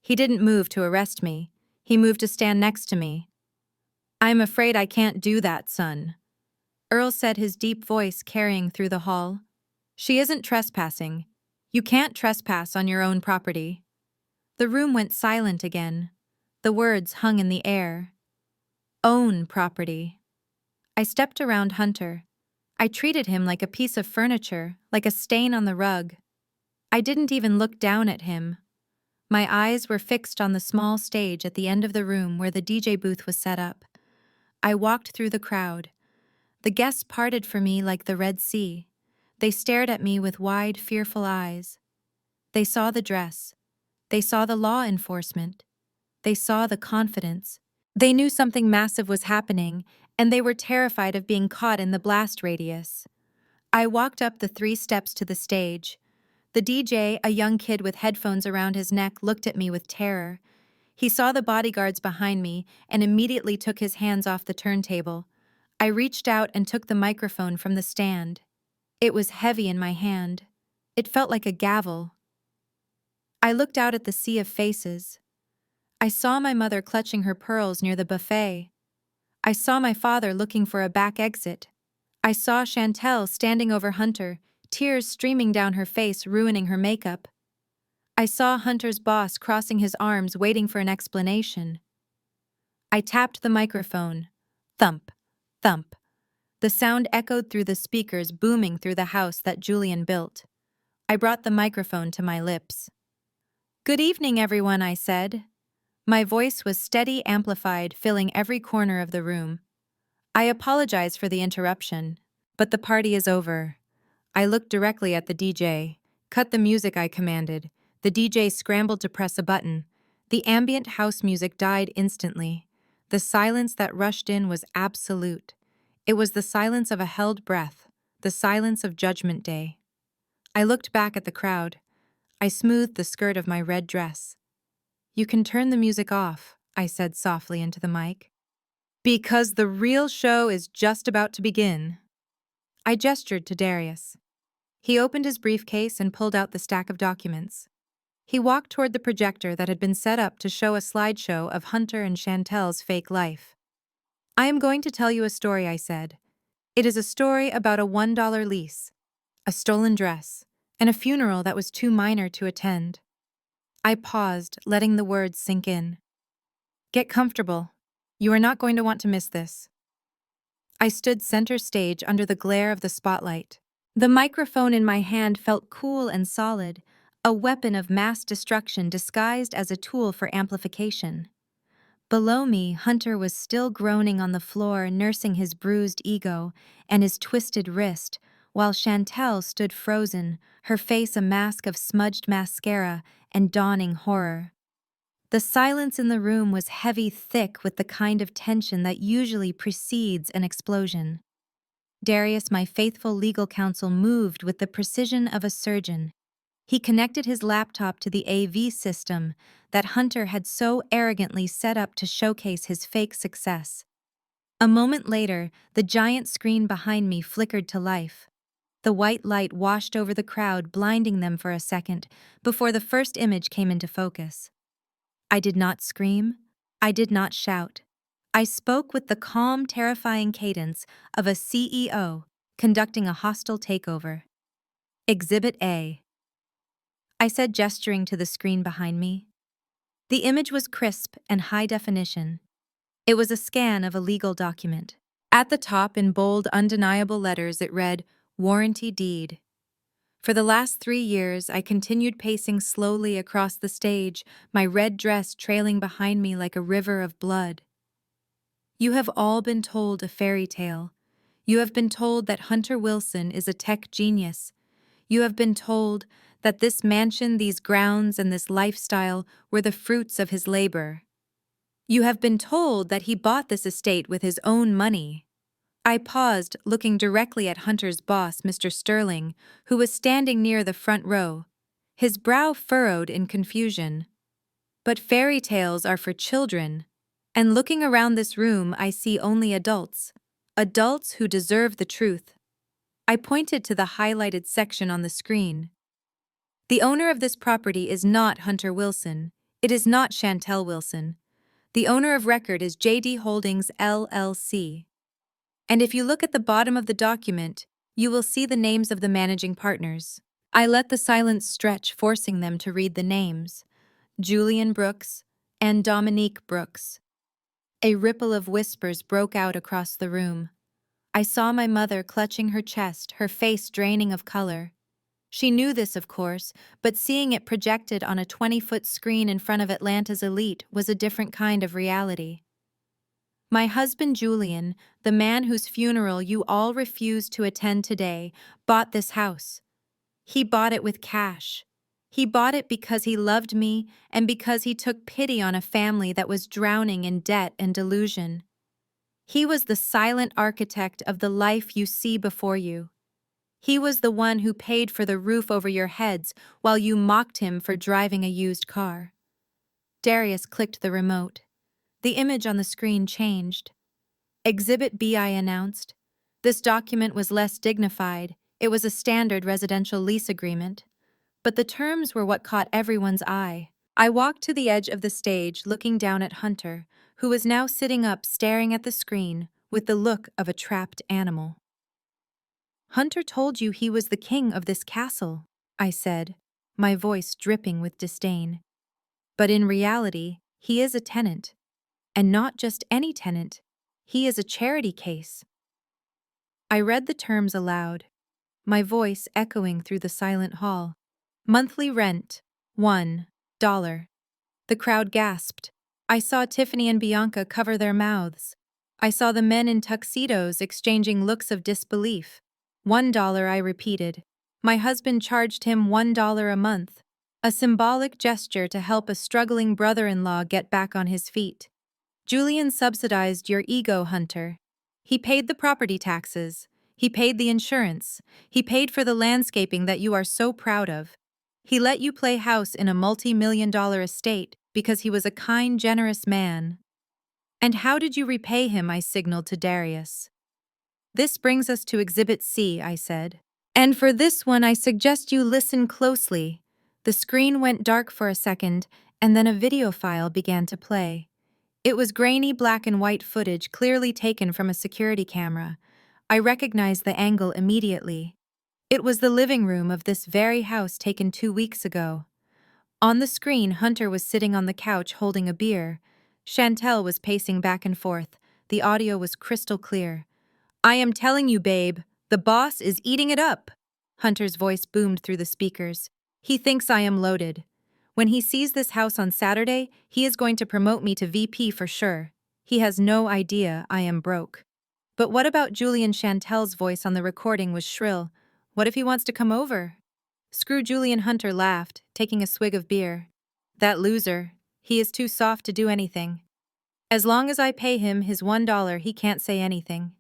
He didn't move to arrest me. He moved to stand next to me. "I'm afraid I can't do that, son," Earl said, his deep voice carrying through the hall. "She isn't trespassing. You can't trespass on your own property." The room went silent again. The words hung in the air. Own property. I stepped around Hunter. I treated him like a piece of furniture, like a stain on the rug. I didn't even look down at him. My eyes were fixed on the small stage at the end of the room where the DJ booth was set up. I walked through the crowd. The guests parted for me like the Red Sea. They stared at me with wide, fearful eyes. They saw the dress. They saw the law enforcement. They saw the confidence. They knew something massive was happening, and they were terrified of being caught in the blast radius. I walked up the 3 steps to the stage. The DJ, a young kid with headphones around his neck, looked at me with terror. He saw the bodyguards behind me and immediately took his hands off the turntable. I reached out and took the microphone from the stand. It was heavy in my hand. It felt like a gavel. I looked out at the sea of faces. I saw my mother clutching her pearls near the buffet. I saw my father looking for a back exit. I saw Chantel standing over Hunter, tears streaming down her face, ruining her makeup. I saw Hunter's boss crossing his arms, waiting for an explanation. I tapped the microphone. Thump, thump. The sound echoed through the speakers, booming through the house that Julian built. I brought the microphone to my lips. "Good evening, everyone," I said. My voice was steady, amplified, filling every corner of the room. "I apologize for the interruption, but the party is over." I looked directly at the DJ. "Cut the music," I commanded. The DJ scrambled to press a button. The ambient house music died instantly. The silence that rushed in was absolute. It was the silence of a held breath, the silence of Judgment Day. I looked back at the crowd. I smoothed the skirt of my red dress. "You can turn the music off," I said softly into the mic. "Because the real show is just about to begin." I gestured to Darius. He opened his briefcase and pulled out the stack of documents. He walked toward the projector that had been set up to show a slideshow of Hunter and Chantel's fake life. "I am going to tell you a story," I said. "It is a story about a $1 lease, a stolen dress, and a funeral that was too minor to attend." I paused, letting the words sink in. "Get comfortable. You are not going to want to miss this." I stood center stage under the glare of the spotlight. The microphone in my hand felt cool and solid, a weapon of mass destruction disguised as a tool for amplification. Below me, Hunter was still groaning on the floor, nursing his bruised ego and his twisted wrist, while Chantel stood frozen, her face a mask of smudged mascara and dawning horror. The silence in the room was heavy, thick with the kind of tension that usually precedes an explosion. Darius, my faithful legal counsel, moved with the precision of a surgeon. He connected his laptop to the AV system that Hunter had so arrogantly set up to showcase his fake success. A moment later, the giant screen behind me flickered to life. The white light washed over the crowd, blinding them for a second, before the first image came into focus. I did not scream. I did not shout. I spoke with the calm, terrifying cadence of a CEO conducting a hostile takeover. "Exhibit A," I said, gesturing to the screen behind me. The image was crisp and high definition. It was a scan of a legal document. At the top, in bold, undeniable letters, it read, "Warranty Deed." For the last 3 years, I continued pacing slowly across the stage, my red dress trailing behind me like a river of blood. You have all been told a fairy tale. You have been told that Hunter Wilson is a tech genius. You have been told that this mansion, these grounds, and this lifestyle were the fruits of his labor. You have been told that he bought this estate with his own money. I paused, looking directly at Hunter's boss, Mr. Sterling, who was standing near the front row, his brow furrowed in confusion. "But fairy tales are for children." And looking around this room, I see only adults. Adults who deserve the truth. I pointed to the highlighted section on the screen. "The owner of this property is not Hunter Wilson. It is not Chantel Wilson. The owner of record is JD Holdings, LLC. And if you look at the bottom of the document, you will see the names of the managing partners." I let the silence stretch, forcing them to read the names. Julian Brooks and Dominique Brooks. A ripple of whispers broke out across the room. I saw my mother clutching her chest, her face draining of color. She knew this, of course, but seeing it projected on a 20-foot screen in front of Atlanta's elite was a different kind of reality. My husband Julian, the man whose funeral you all refused to attend today, bought this house. He bought it with cash. He bought it because he loved me and because he took pity on a family that was drowning in debt and delusion. He was the silent architect of the life you see before you. He was the one who paid for the roof over your heads while you mocked him for driving a used car. Darius clicked the remote. The image on the screen changed. Exhibit B, I announced. This document was less dignified. It was a standard residential lease agreement. But the terms were what caught everyone's eye. I walked to the edge of the stage, looking down at Hunter, who was now sitting up staring at the screen with the look of a trapped animal. Hunter told you he was the king of this castle, I said, my voice dripping with disdain. But in reality, he is a tenant. And not just any tenant. He is a charity case. I read the terms aloud, my voice echoing through the silent hall. Monthly rent, $1. The crowd gasped. I saw Tiffany and Bianca cover their mouths. I saw the men in tuxedos exchanging looks of disbelief. $1, I repeated. My husband charged him $1 a month, a symbolic gesture to help a struggling brother-in-law get back on his feet. Julian subsidized your ego, Hunter. He paid the property taxes. He paid the insurance. He paid for the landscaping that you are so proud of. He let you play house in a multi-million-dollar estate because he was a kind, generous man. And how did you repay him? I signaled to Darius. This brings us to Exhibit C, I said. And for this one, I suggest you listen closely. The screen went dark for a second, and then a video file began to play. It was grainy black and white footage clearly taken from a security camera. I recognized the angle immediately. It was the living room of this very house taken 2 weeks ago. On the screen, Hunter was sitting on the couch holding a beer. Chantel was pacing back and forth. The audio was crystal clear. I am telling you, babe, the boss is eating it up. Hunter's voice boomed through the speakers. He thinks I am loaded. When he sees this house on Saturday, he is going to promote me to VP for sure. He has no idea I am broke. But what about Julian? Chantel's voice on the recording was shrill. What if he wants to come over? Screw Julian, Hunter laughed, taking a swig of beer. That loser. He is too soft to do anything. As long as I pay him his $1, he can't say anything.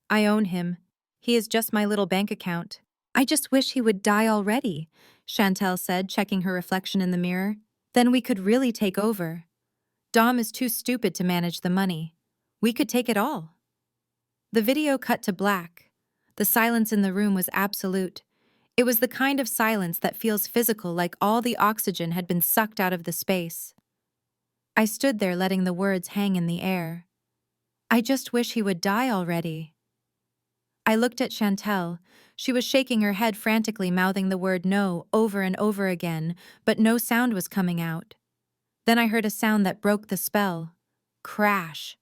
I own him. He is just my little bank account. I just wish he would die already, Chantel said, checking her reflection in the mirror. Then we could really take over. Dom is too stupid to manage the money. We could take it all. The video cut to black. The silence in the room was absolute. It was the kind of silence that feels physical, like all the oxygen had been sucked out of the space. I stood there letting the words hang in the air. I just wish he would die already. I looked at Chantel. She was shaking her head frantically, mouthing the word no over and over again, but no sound was coming out. Then I heard a sound that broke the spell. Crash.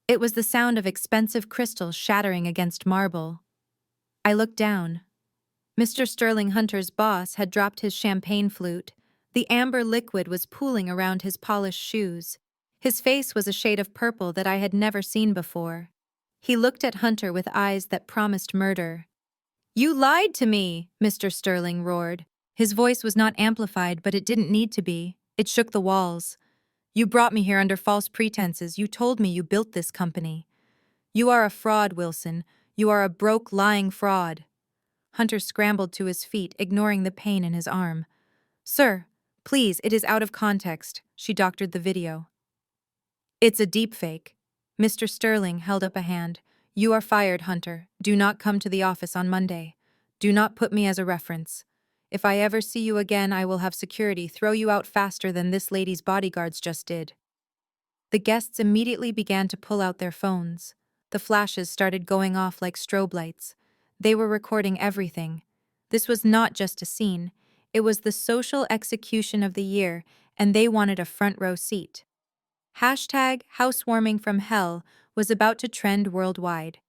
It was the sound of expensive crystal shattering against marble. I looked down. Mr. Sterling Hunter's boss had dropped his champagne flute. The amber liquid was pooling around his polished shoes. His face was a shade of purple that I had never seen before. He looked at Hunter with eyes that promised murder. You lied to me, Mr. Sterling roared. His voice was not amplified, but it didn't need to be. It shook the walls. You brought me here under false pretenses. You told me you built this company. You are a fraud, Wilson. You are a broke, lying fraud. Hunter scrambled to his feet, ignoring the pain in his arm. Sir, please, it is out of context. She doctored the video. It's a deepfake. Mr. Sterling held up a hand. You are fired, Hunter. Do not come to the office on Monday. Do not put me as a reference. If I ever see you again, I will have security throw you out faster than this lady's bodyguards just did. The guests immediately began to pull out their phones. The flashes started going off like strobe lights. They were recording everything. This was not just a scene. It was the social execution of the year, and they wanted a front row seat. Hashtag housewarming from hell was about to trend worldwide.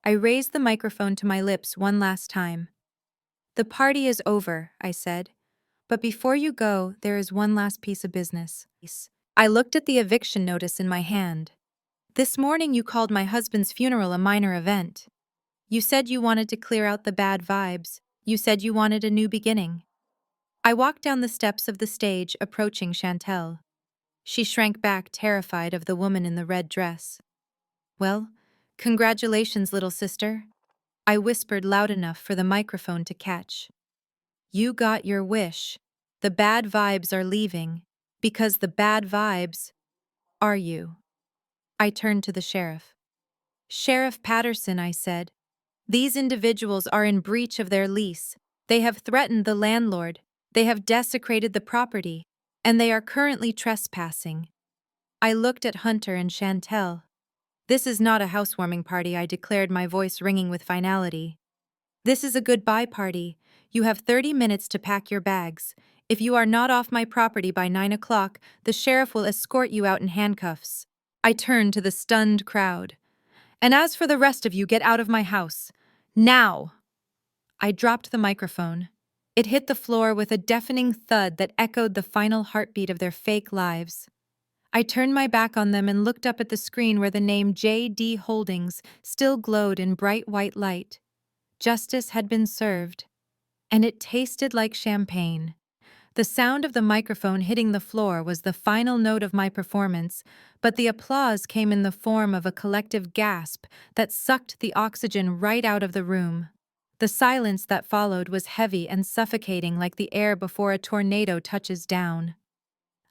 I raised the microphone to my lips one last time. The party is over, I said. But before you go, there is one last piece of business. I looked at the eviction notice in my hand. This morning you called my husband's funeral a minor event. You said you wanted to clear out the bad vibes. You said you wanted a new beginning. I walked down the steps of the stage, approaching Chantel. She shrank back, terrified of the woman in the red dress. Well, congratulations, little sister. I whispered loud enough for the microphone to catch. You got your wish. The bad vibes are leaving. Because the bad vibes are you. I turned to the sheriff. Sheriff Patterson, I said, these individuals are in breach of their lease. They have threatened the landlord. They have desecrated the property. And they are currently trespassing. I looked at Hunter and Chantel. This is not a housewarming party, I declared, my voice ringing with finality. This is a goodbye party. You have 30 minutes to pack your bags. If you are not off my property by 9 o'clock, the sheriff will escort you out in handcuffs. I turned to the stunned crowd. And as for the rest of you, get out of my house. Now! I dropped the microphone. It hit the floor with a deafening thud that echoed the final heartbeat of their fake lives. I turned my back on them and looked up at the screen where the name J.D. Holdings still glowed in bright white light. Justice had been served. And it tasted like champagne. The sound of the microphone hitting the floor was the final note of my performance, but the applause came in the form of a collective gasp that sucked the oxygen right out of the room. The silence that followed was heavy and suffocating like the air before a tornado touches down.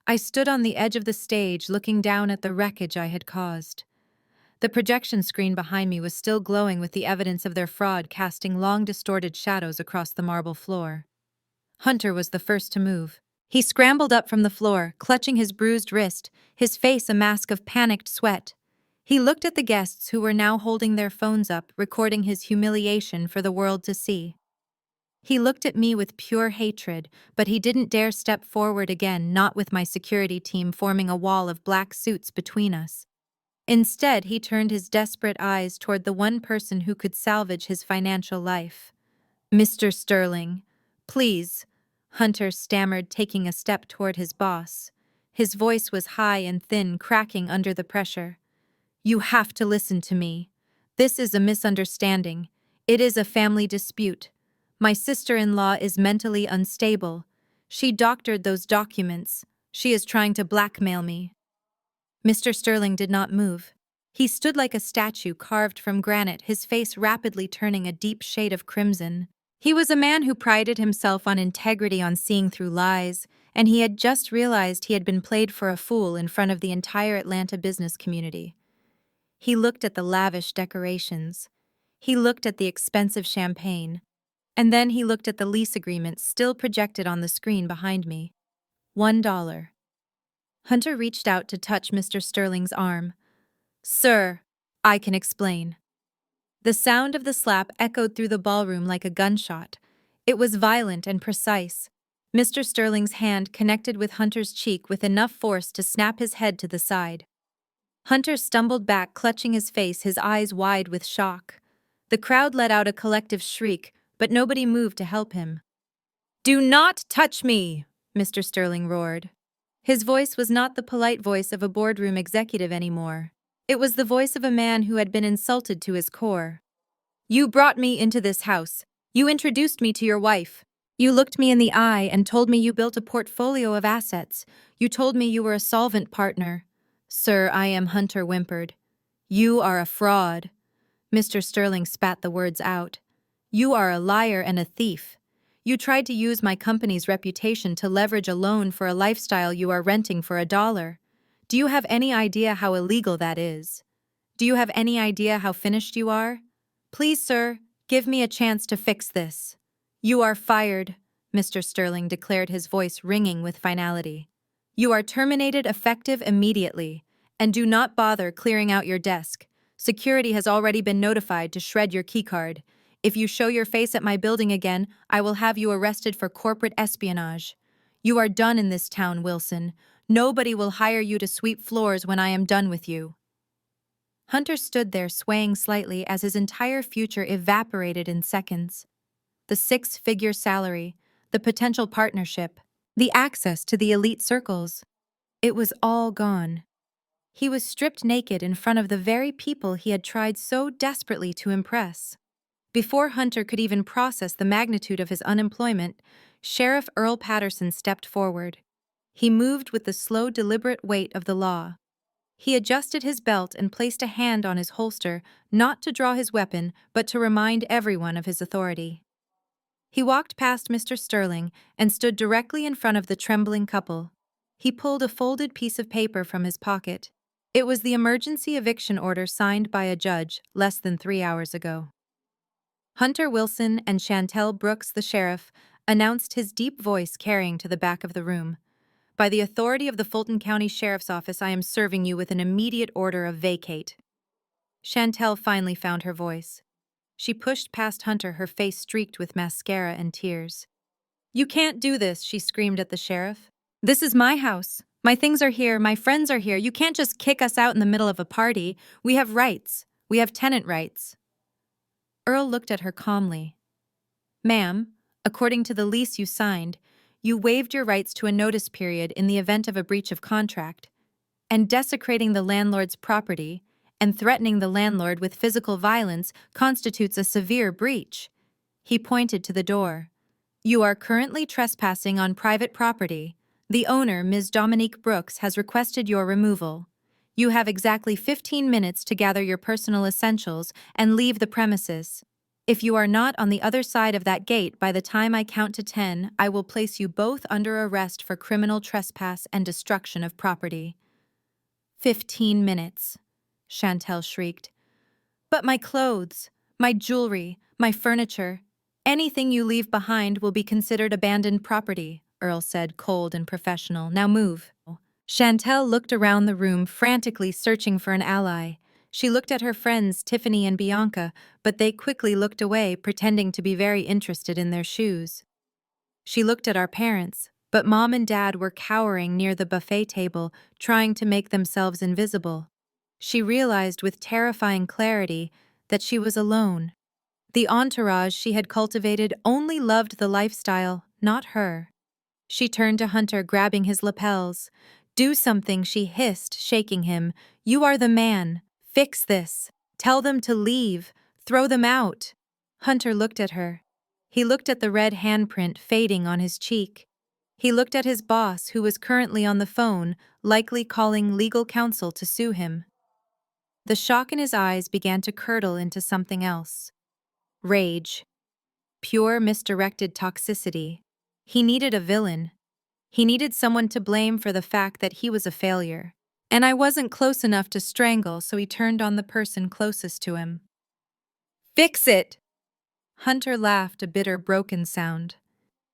I stood on the edge of the stage looking down at the wreckage I had caused. The projection screen behind me was still glowing with the evidence of their fraud, casting long distorted shadows across the marble floor. Hunter was the first to move. He scrambled up from the floor, clutching his bruised wrist, his face a mask of panicked sweat. He looked at the guests who were now holding their phones up, recording his humiliation for the world to see. He looked at me with pure hatred, but he didn't dare step forward again, not with my security team forming a wall of black suits between us. Instead, he turned his desperate eyes toward the one person who could salvage his financial life. "Mr. Sterling, please," Hunter stammered, taking a step toward his boss. His voice was high and thin, cracking under the pressure. "You have to listen to me. This is a misunderstanding. It is a family dispute. My sister-in-law is mentally unstable. She doctored those documents. She is trying to blackmail me." Mr. Sterling did not move. He stood like a statue carved from granite, his face rapidly turning a deep shade of crimson. He was a man who prided himself on integrity, on seeing through lies, and he had just realized he had been played for a fool in front of the entire Atlanta business community. He looked at the lavish decorations. He looked at the expensive champagne. And then he looked at the lease agreement still projected on the screen behind me. $1. Hunter reached out to touch Mr. Sterling's arm. "Sir, I can explain." The sound of the slap echoed through the ballroom like a gunshot. It was violent and precise. Mr. Sterling's hand connected with Hunter's cheek with enough force to snap his head to the side. Hunter stumbled back, clutching his face, his eyes wide with shock. The crowd let out a collective shriek, but nobody moved to help him. "Do not touch me!" Mr. Sterling roared. His voice was not the polite voice of a boardroom executive anymore. It was the voice of a man who had been insulted to his core. "You brought me into this house. You introduced me to your wife. You looked me in the eye and told me you built a portfolio of assets. You told me you were a solvent partner." "Sir, I am," Hunter whimpered. "You are a fraud." Mr. Sterling spat the words out. "You are a liar and a thief. You tried to use my company's reputation to leverage a loan for a lifestyle you are renting for $1. Do you have any idea how illegal that is? Do you have any idea how finished you are? Please, sir, give me a chance to fix this." "You are fired," Mr. Sterling declared, his voice ringing with finality. "You are terminated effective immediately, and do not bother clearing out your desk. Security has already been notified to shred your keycard. If you show your face at my building again, I will have you arrested for corporate espionage. You are done in this town, Wilson. Nobody will hire you to sweep floors when I am done with you." Hunter stood there swaying slightly as his entire future evaporated in seconds. The six-figure salary, the potential partnership, the access to the elite circles. It was all gone. He was stripped naked in front of the very people he had tried so desperately to impress. Before Hunter could even process the magnitude of his unemployment, Sheriff Earl Patterson stepped forward. He moved with the slow, deliberate weight of the law. He adjusted his belt and placed a hand on his holster, not to draw his weapon, but to remind everyone of his authority. He walked past Mr. Sterling and stood directly in front of the trembling couple. He pulled a folded piece of paper from his pocket. It was the emergency eviction order signed by a judge less than 3 hours ago. Hunter Wilson and Chantel Brooks, the sheriff, announced, his deep voice carrying to the back of the room. By the authority of the Fulton County Sheriff's Office, I am serving you with an immediate order of vacate. Chantel finally found her voice. She pushed past Hunter, her face streaked with mascara and tears. You can't do this, she screamed at the sheriff. This is my house. My things are here, my friends are here. You can't just kick us out in the middle of a party. We have rights. We have tenant rights. Earl looked at her calmly. Ma'am, according to the lease you signed, you waived your rights to a notice period in the event of a breach of contract, and desecrating the landlord's property and threatening the landlord with physical violence constitutes a severe breach. He pointed to the door. You are currently trespassing on private property. The owner, Ms. Dominique Brooks, has requested your removal. You have exactly 15 minutes to gather your personal essentials and leave the premises. If you are not on the other side of that gate by the time I count to 10, I will place you both under arrest for criminal trespass and destruction of property. 15 minutes, Chantel shrieked. But my clothes, my jewelry, my furniture, anything you leave behind will be considered abandoned property, Earl said, cold and professional. Now move. Chantel looked around the room, frantically searching for an ally. She looked at her friends, Tiffany and Bianca, but they quickly looked away, pretending to be very interested in their shoes. She looked at our parents, but Mom and Dad were cowering near the buffet table, trying to make themselves invisible. She realized with terrifying clarity that she was alone. The entourage she had cultivated only loved the lifestyle, not her. She turned to Hunter, grabbing his lapels. Do something, she hissed, shaking him. You are the man. Fix this. Tell them to leave. Throw them out. Hunter looked at her. He looked at the red handprint fading on his cheek. He looked at his boss, who was currently on the phone, likely calling legal counsel to sue him. The shock in his eyes began to curdle into something else. Rage. Pure, misdirected toxicity. He needed a villain. He needed someone to blame for the fact that he was a failure. And I wasn't close enough to strangle, so he turned on the person closest to him. Fix it! Hunter laughed, a bitter, broken sound.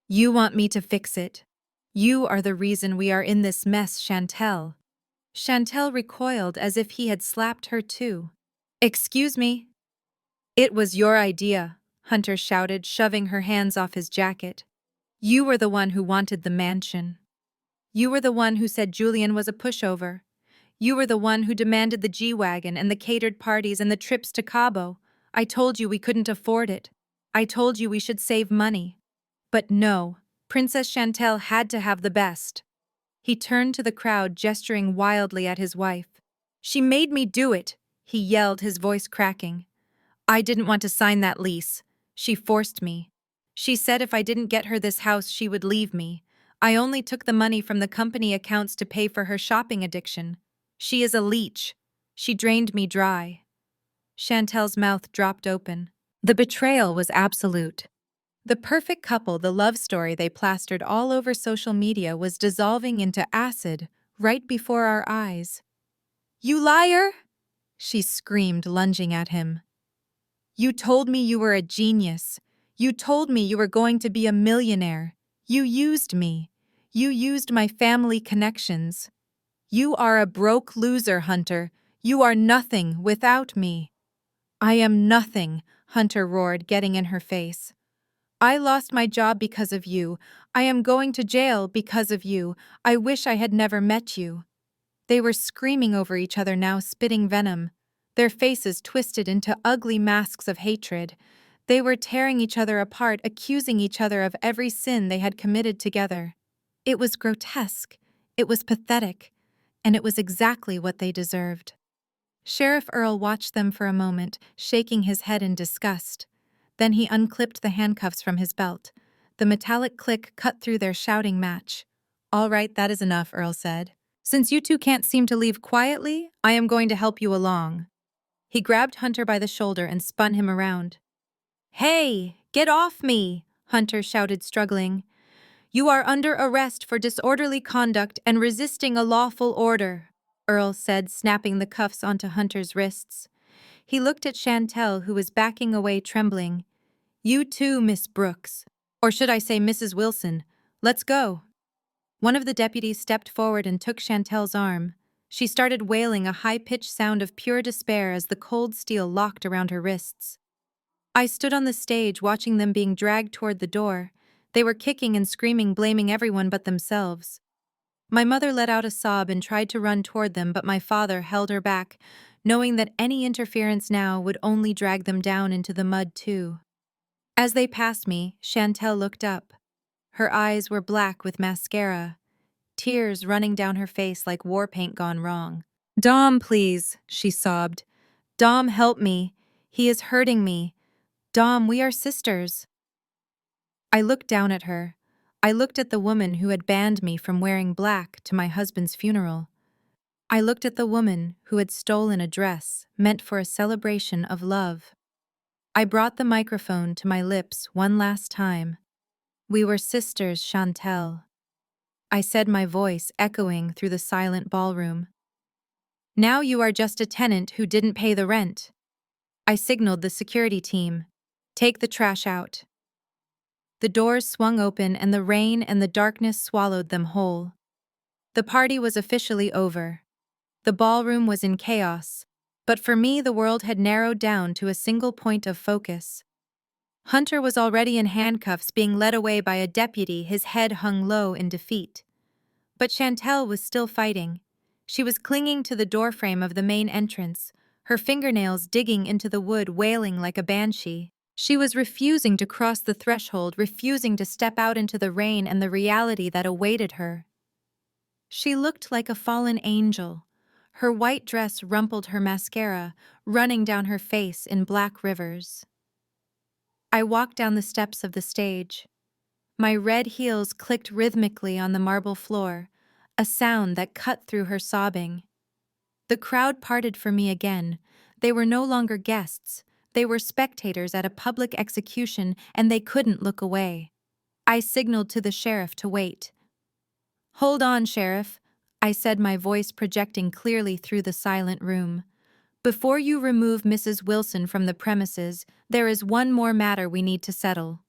You want me to fix it. You are the reason we are in this mess, Chantel. Chantel recoiled as if he had slapped her too. Excuse me? It was your idea, Hunter shouted, shoving her hands off his jacket. You were the one who wanted the mansion. You were the one who said Julian was a pushover. You were the one who demanded the G-Wagon and the catered parties and the trips to Cabo. I told you we couldn't afford it. I told you we should save money. But no, Princess Chantel had to have the best. He turned to the crowd, gesturing wildly at his wife. She made me do it, he yelled, his voice cracking. I didn't want to sign that lease. She forced me. She said if I didn't get her this house, she would leave me. I only took the money from the company accounts to pay for her shopping addiction. She is a leech. She drained me dry. Chantel's mouth dropped open. The betrayal was absolute. The perfect couple, the love story they plastered all over social media, was dissolving into acid right before our eyes. You liar! She screamed, lunging at him. You told me you were a genius. You told me you were going to be a millionaire. You used me. You used my family connections. You are a broke loser, Hunter. You are nothing without me. I am nothing, Hunter roared, getting in her face. I lost my job because of you. I am going to jail because of you. I wish I had never met you. They were screaming over each other now, spitting venom. Their faces twisted into ugly masks of hatred. They were tearing each other apart, accusing each other of every sin they had committed together. It was grotesque. It was pathetic. And it was exactly what they deserved. Sheriff Earl watched them for a moment, shaking his head in disgust. Then he unclipped the handcuffs from his belt. The metallic click cut through their shouting match. All right, that is enough, Earl said. Since you two can't seem to leave quietly, I am going to help you along. He grabbed Hunter by the shoulder and spun him around. Hey, get off me! Hunter shouted, struggling. You are under arrest for disorderly conduct and resisting a lawful order, Earl said, snapping the cuffs onto Hunter's wrists. He looked at Chantel, who was backing away trembling. You too, Miss Brooks. Or should I say Mrs. Wilson. Let's go. One of the deputies stepped forward and took Chantel's arm. She started wailing, a high-pitched sound of pure despair as the cold steel locked around her wrists. I stood on the stage watching them being dragged toward the door. They were kicking and screaming, blaming everyone but themselves. My mother let out a sob and tried to run toward them, but my father held her back, knowing that any interference now would only drag them down into the mud too. As they passed me, Chantel looked up. Her eyes were black with mascara, tears running down her face like war paint gone wrong. Dom, please, she sobbed. Dom, help me. He is hurting me. Dom, we are sisters. I looked down at her. I looked at the woman who had banned me from wearing black to my husband's funeral. I looked at the woman who had stolen a dress meant for a celebration of love. I brought the microphone to my lips one last time. We were sisters, Chantel. I said, my voice echoing through the silent ballroom. Now you are just a tenant who didn't pay the rent. I signaled the security team. Take the trash out. The doors swung open and the rain and the darkness swallowed them whole. The party was officially over. The ballroom was in chaos, but for me the world had narrowed down to a single point of focus. Hunter was already in handcuffs, being led away by a deputy, his head hung low in defeat. But Chantel was still fighting. She was clinging to the doorframe of the main entrance, her fingernails digging into the wood, wailing like a banshee. She was refusing to cross the threshold, refusing to step out into the rain and the reality that awaited her. She looked like a fallen angel. Her white dress rumpled, her mascara running down her face in black rivers. I walked down the steps of the stage. My red heels clicked rhythmically on the marble floor, a sound that cut through her sobbing. The crowd parted for me again. They were no longer guests. They were spectators at a public execution, and they couldn't look away. I signaled to the sheriff to wait. Hold on, Sheriff, I said, my voice projecting clearly through the silent room. Before you remove Mrs. Wilson from the premises, there is one more matter we need to settle.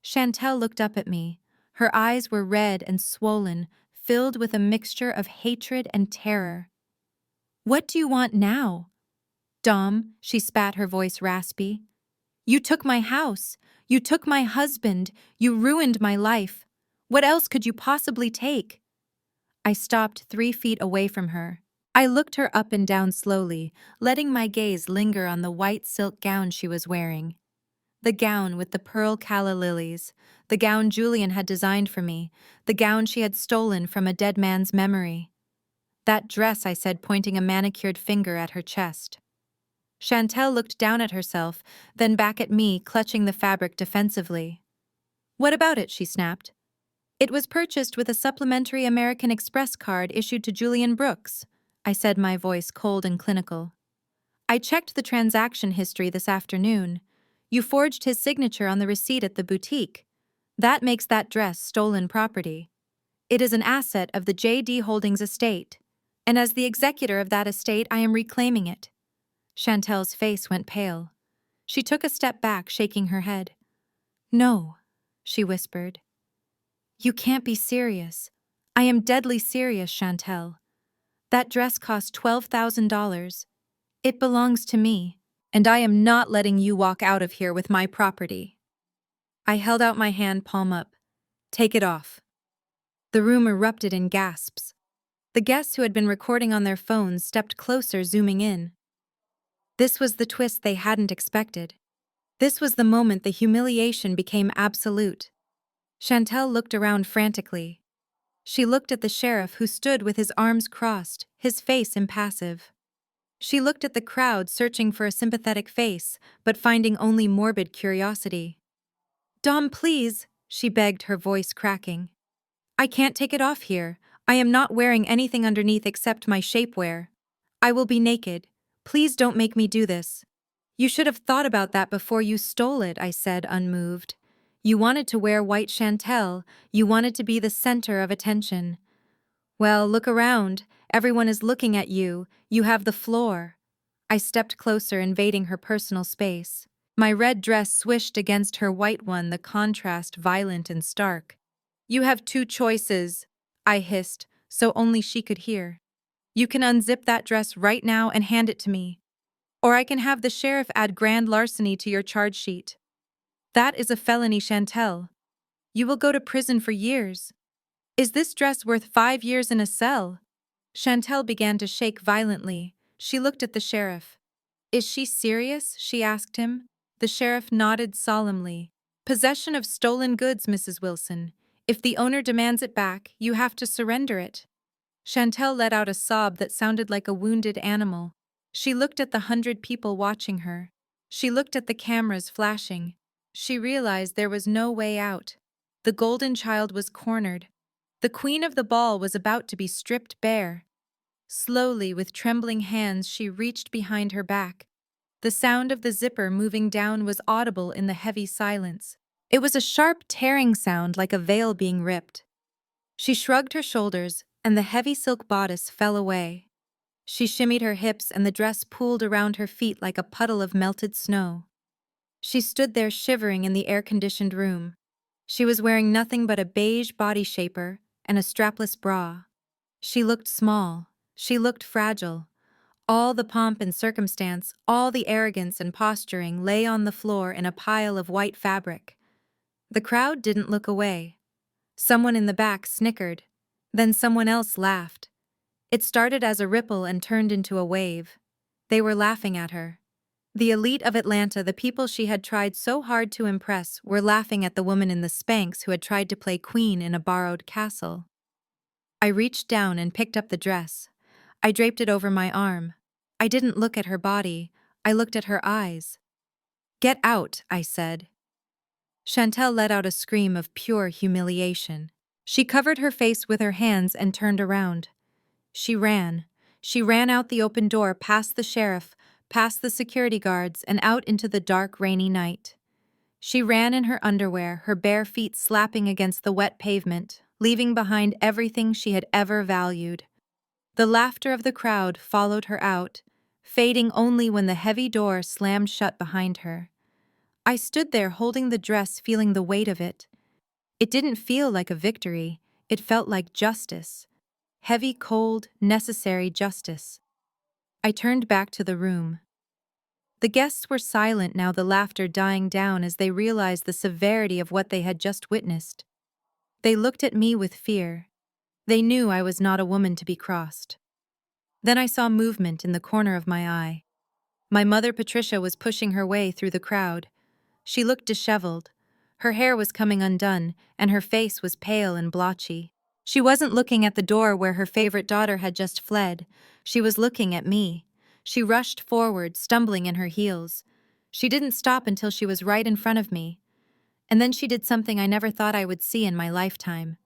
Chantel looked up at me. Her eyes were red and swollen, filled with a mixture of hatred and terror. What do you want now? Dom, she spat, her voice raspy. You took my house. You took my husband. You ruined my life. What else could you possibly take? I stopped 3 feet away from her. I looked her up and down slowly, letting my gaze linger on the white silk gown she was wearing. The gown with the pearl calla lilies, the gown Julian had designed for me, the gown she had stolen from a dead man's memory. That dress, I said, pointing a manicured finger at her chest. Chantel looked down at herself, then back at me, clutching the fabric defensively. What about it? She snapped. It was purchased with a supplementary American Express card issued to Julian Brooks, I said, my voice cold and clinical. I checked the transaction history this afternoon. You forged his signature on the receipt at the boutique. That makes that dress stolen property. It is an asset of the J.D. Holdings estate, and as the executor of that estate, I am reclaiming it. Chantel's face went pale. She took a step back, shaking her head. No, she whispered. You can't be serious. I am deadly serious, Chantel. That dress cost $12,000. It belongs to me, and I am not letting you walk out of here with my property. I held out my hand, palm up. Take it off. The room erupted in gasps. The guests who had been recording on their phones stepped closer, zooming in. This was the twist they hadn't expected. This was the moment the humiliation became absolute. Chantel looked around frantically. She looked at the sheriff, who stood with his arms crossed, his face impassive. She looked at the crowd, searching for a sympathetic face, but finding only morbid curiosity. Dom, please, she begged, her voice cracking. I can't take it off here. I am not wearing anything underneath except my shapewear. I will be naked. Please don't make me do this. You should have thought about that before you stole it, I said, unmoved. You wanted to wear white Chantel, you wanted to be the center of attention. Well, look around, everyone is looking at you, you have the floor. I stepped closer, invading her personal space. My red dress swished against her white one, the contrast violent and stark. You have two choices, I hissed, so only she could hear. You can unzip that dress right now and hand it to me. Or I can have the sheriff add grand larceny to your charge sheet. That is a felony, Chantel. You will go to prison for years. Is this dress worth 5 years in a cell? Chantel began to shake violently. She looked at the sheriff. Is she serious? She asked him. The sheriff nodded solemnly. Possession of stolen goods, Mrs. Wilson. If the owner demands it back, you have to surrender it. Chantel let out a sob that sounded like a wounded animal. She looked at the 100 people watching her. She looked at the cameras flashing. She realized there was no way out. The golden child was cornered. The queen of the ball was about to be stripped bare. Slowly, with trembling hands, she reached behind her back. The sound of the zipper moving down was audible in the heavy silence. It was a sharp, tearing sound like a veil being ripped. She shrugged her shoulders, and the heavy silk bodice fell away. She shimmied her hips, and the dress pooled around her feet like a puddle of melted snow. She stood there shivering in the air-conditioned room. She was wearing nothing but a beige body shaper and a strapless bra. She looked small. She looked fragile. All the pomp and circumstance, all the arrogance and posturing lay on the floor in a pile of white fabric. The crowd didn't look away. Someone in the back snickered. Then someone else laughed. It started as a ripple and turned into a wave. They were laughing at her. The elite of Atlanta, the people she had tried so hard to impress, were laughing at the woman in the Spanx who had tried to play queen in a borrowed castle. I reached down and picked up the dress. I draped it over my arm. I didn't look at her body. I looked at her eyes. Get out, I said. Chantel let out a scream of pure humiliation. She covered her face with her hands and turned around. She ran. She ran out the open door, past the sheriff, past the security guards, and out into the dark, rainy night. She ran in her underwear, her bare feet slapping against the wet pavement, leaving behind everything she had ever valued. The laughter of the crowd followed her out, fading only when the heavy door slammed shut behind her. I stood there holding the dress, feeling the weight of it. It didn't feel like a victory. It felt like justice. Heavy, cold, necessary justice. I turned back to the room. The guests were silent now, the laughter dying down as they realized the severity of what they had just witnessed. They looked at me with fear. They knew I was not a woman to be crossed. Then I saw movement in the corner of my eye. My mother Patricia was pushing her way through the crowd. She looked disheveled. Her hair was coming undone, and her face was pale and blotchy. She wasn't looking at the door where her favorite daughter had just fled. She was looking at me. She rushed forward, stumbling in her heels. She didn't stop until she was right in front of me. And then she did something I never thought I would see in my lifetime.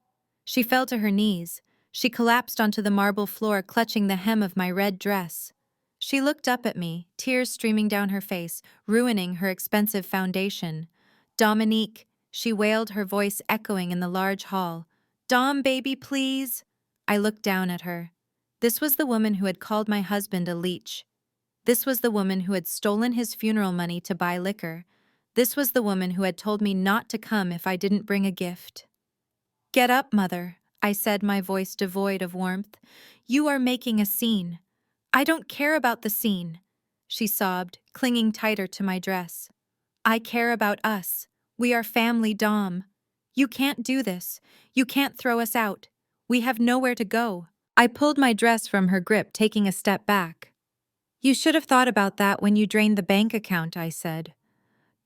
She fell to her knees. She collapsed onto the marble floor, clutching the hem of my red dress. She looked up at me, tears streaming down her face, ruining her expensive foundation. Dominique, she wailed, her voice echoing in the large hall. Dom, baby, please. I looked down at her. This was the woman who had called my husband a leech. This was the woman who had stolen his funeral money to buy liquor. This was the woman who had told me not to come if I didn't bring a gift. Get up, mother, I said, my voice devoid of warmth. You are making a scene. I don't care about the scene, she sobbed, clinging tighter to my dress. I care about us. We are family, Dom. You can't do this. You can't throw us out. We have nowhere to go. I pulled my dress from her grip, taking a step back. You should have thought about that when you drained the bank account, I said.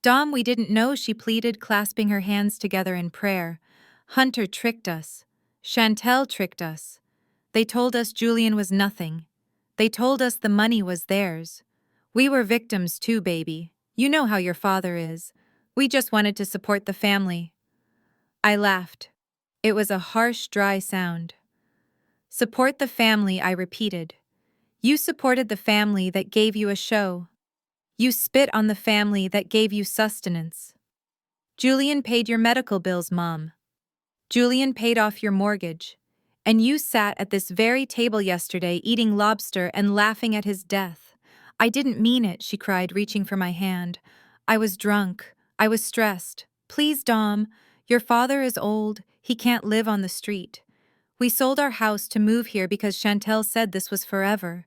Dom, we didn't know, she pleaded, clasping her hands together in prayer. Hunter tricked us. Chantel tricked us. They told us Julian was nothing. They told us the money was theirs. We were victims too, baby. You know how your father is. We just wanted to support the family. I laughed. It was a harsh, dry sound. Support the family, I repeated. You supported the family that gave you a show. You spit on the family that gave you sustenance. Julian paid your medical bills, Mom. Julian paid off your mortgage. And you sat at this very table yesterday eating lobster and laughing at his death. I didn't mean it, she cried, reaching for my hand. I was drunk. I was stressed. Please, Dom. Your father is old. He can't live on the street. We sold our house to move here because Chantel said this was forever.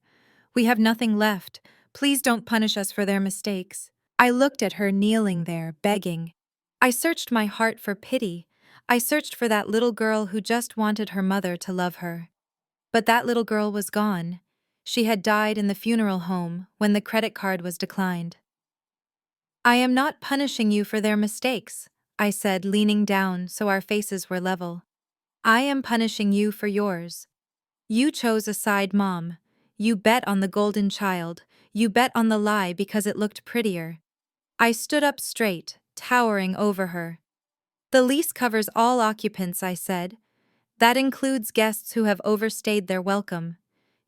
We have nothing left. Please don't punish us for their mistakes. I looked at her kneeling there, begging. I searched my heart for pity. I searched for that little girl who just wanted her mother to love her. But that little girl was gone. She had died in the funeral home when the credit card was declined. I am not punishing you for their mistakes, I said, leaning down so our faces were level. I am punishing you for yours. You chose a side, Mom. You bet on the golden child. You bet on the lie because it looked prettier. I stood up straight, towering over her. The lease covers all occupants, I said. That includes guests who have overstayed their welcome.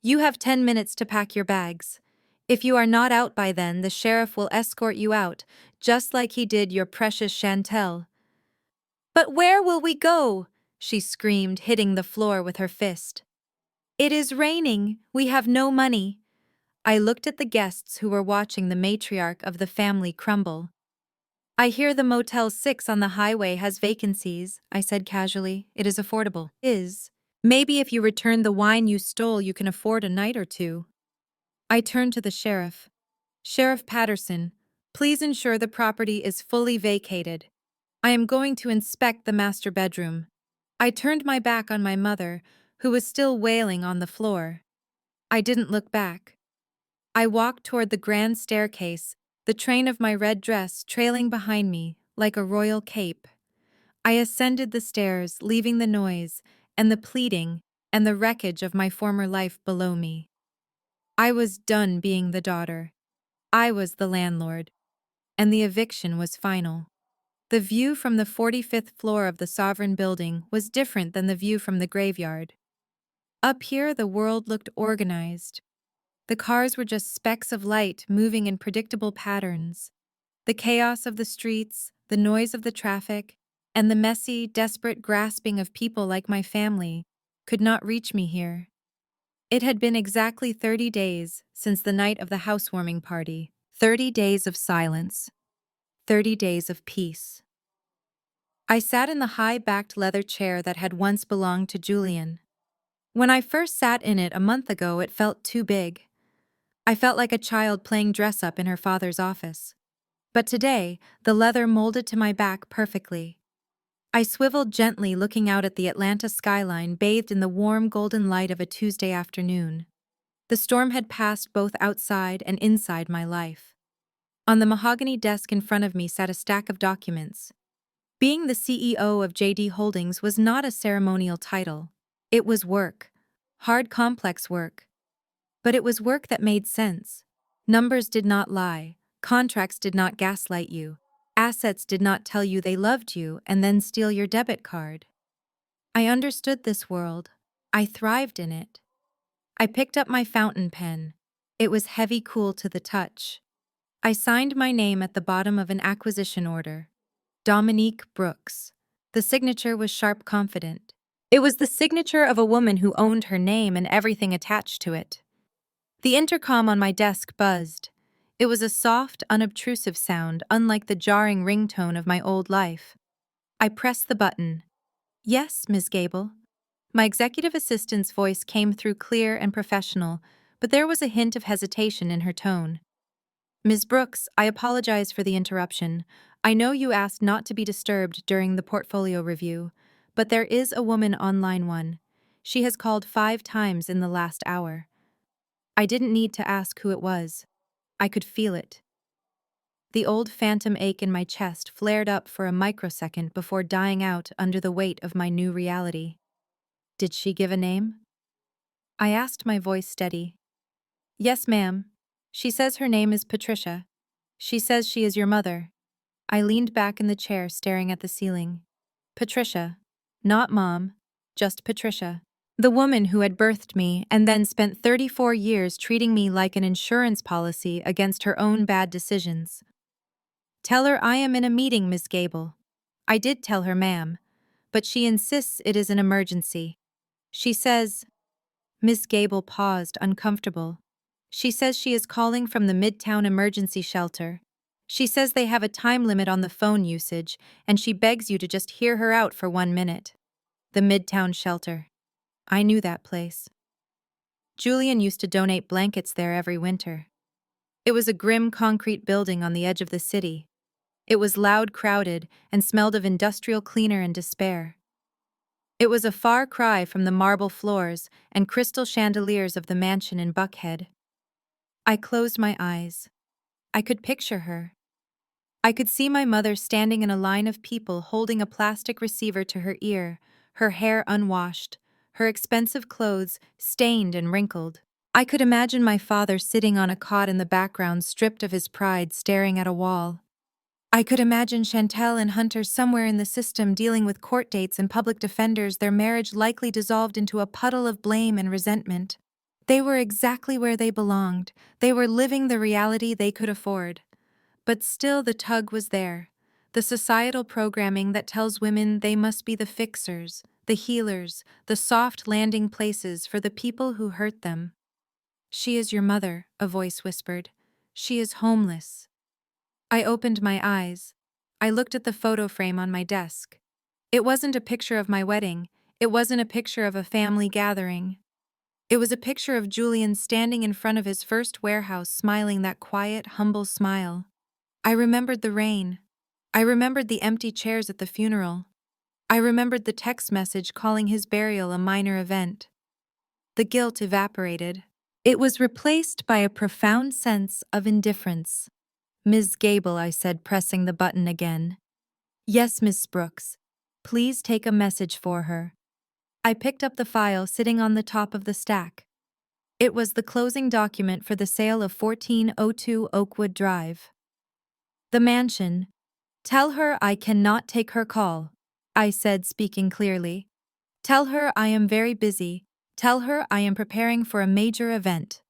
You have 10 minutes to pack your bags. If you are not out by then, the sheriff will escort you out, just like he did your precious Chantel. But where will we go? She screamed, hitting the floor with her fist. It is raining. We have no money. I looked at the guests who were watching the matriarch of the family crumble. I hear the Motel 6 on the highway has vacancies, I said casually. It is affordable. Maybe if you return the wine you stole, you can afford a night or two. I turned to the sheriff. Sheriff Patterson, please ensure the property is fully vacated. I am going to inspect the master bedroom. I turned my back on my mother, who was still wailing on the floor. I didn't look back. I walked toward the grand staircase, the train of my red dress trailing behind me like a royal cape. I ascended the stairs, leaving the noise and the pleading and the wreckage of my former life below me. I was done being the daughter. I was the landlord, and the eviction was final. The view from the 45th floor of the Sovereign Building was different than the view from the graveyard. Up here, the world looked organized. The cars were just specks of light moving in predictable patterns. The chaos of the streets, the noise of the traffic, and the messy, desperate grasping of people like my family could not reach me here. It had been exactly 30 days since the night of the housewarming party. 30 days of silence. 30 days of peace. I sat in the high-backed leather chair that had once belonged to Julian. When I first sat in it a month ago, it felt too big. I felt like a child playing dress-up in her father's office. But today, the leather molded to my back perfectly. I swiveled gently, looking out at the Atlanta skyline bathed in the warm golden light of a Tuesday afternoon. The storm had passed both outside and inside my life. On the mahogany desk in front of me sat a stack of documents. Being the CEO of JD Holdings was not a ceremonial title. It was work. Hard, complex work. But it was work that made sense. Numbers did not lie. Contracts did not gaslight you. Assets did not tell you they loved you and then steal your debit card. I understood this world. I thrived in it. I picked up my fountain pen. It was heavy, cool to the touch. I signed my name at the bottom of an acquisition order. Dominique Brooks. The signature was sharp, confident. It was the signature of a woman who owned her name and everything attached to it. The intercom on my desk buzzed. It was a soft, unobtrusive sound, unlike the jarring ringtone of my old life. I pressed the button. Yes, Ms. Gable. My executive assistant's voice came through clear and professional, but there was a hint of hesitation in her tone. Ms. Brooks, I apologize for the interruption. I know you asked not to be disturbed during the portfolio review, but there is a woman on line 1. She has called 5 times in the last hour. I didn't need to ask who it was. I could feel it. The old phantom ache in my chest flared up for a microsecond before dying out under the weight of my new reality. Did she give a name? I asked, my voice steady. Yes, ma'am. She says her name is Patricia. She says she is your mother. I leaned back in the chair, staring at the ceiling. Patricia. Not Mom. Just Patricia. The woman who had birthed me and then spent 34 years treating me like an insurance policy against her own bad decisions. Tell her I am in a meeting, Miss Gable. I did tell her, ma'am, but she insists it is an emergency. She says, Miss Gable paused, uncomfortable. She says she is calling from the Midtown Emergency Shelter. She says they have a time limit on the phone usage, and she begs you to just hear her out for 1 minute. The Midtown Shelter. I knew that place. Julian used to donate blankets there every winter. It was a grim concrete building on the edge of the city. It was loud, crowded, and smelled of industrial cleaner and despair. It was a far cry from the marble floors and crystal chandeliers of the mansion in Buckhead. I closed my eyes. I could picture her. I could see my mother standing in a line of people holding a plastic receiver to her ear, her hair unwashed, her expensive clothes stained and wrinkled. I could imagine my father sitting on a cot in the background, stripped of his pride, staring at a wall. I could imagine Chantel and Hunter somewhere in the system dealing with court dates and public defenders, their marriage likely dissolved into a puddle of blame and resentment. They were exactly where they belonged. They were living the reality they could afford. But still the tug was there. The societal programming that tells women they must be the fixers, the healers, the soft landing places for the people who hurt them. She is your mother, a voice whispered. She is homeless. I opened my eyes. I looked at the photo frame on my desk. It wasn't a picture of my wedding. It wasn't a picture of a family gathering. It was a picture of Julian standing in front of his first warehouse, smiling that quiet, humble smile. I remembered the rain. I remembered the empty chairs at the funeral. I remembered the text message calling his burial a minor event. The guilt evaporated. It was replaced by a profound sense of indifference. Ms. Gable, I said, pressing the button again. Yes, Miss Brooks. Please take a message for her. I picked up the file sitting on the top of the stack. It was the closing document for the sale of 1402 Oakwood Drive. The mansion. Tell her I cannot take her call, I said, speaking clearly. Tell her I am very busy. Tell her I am preparing for a major event.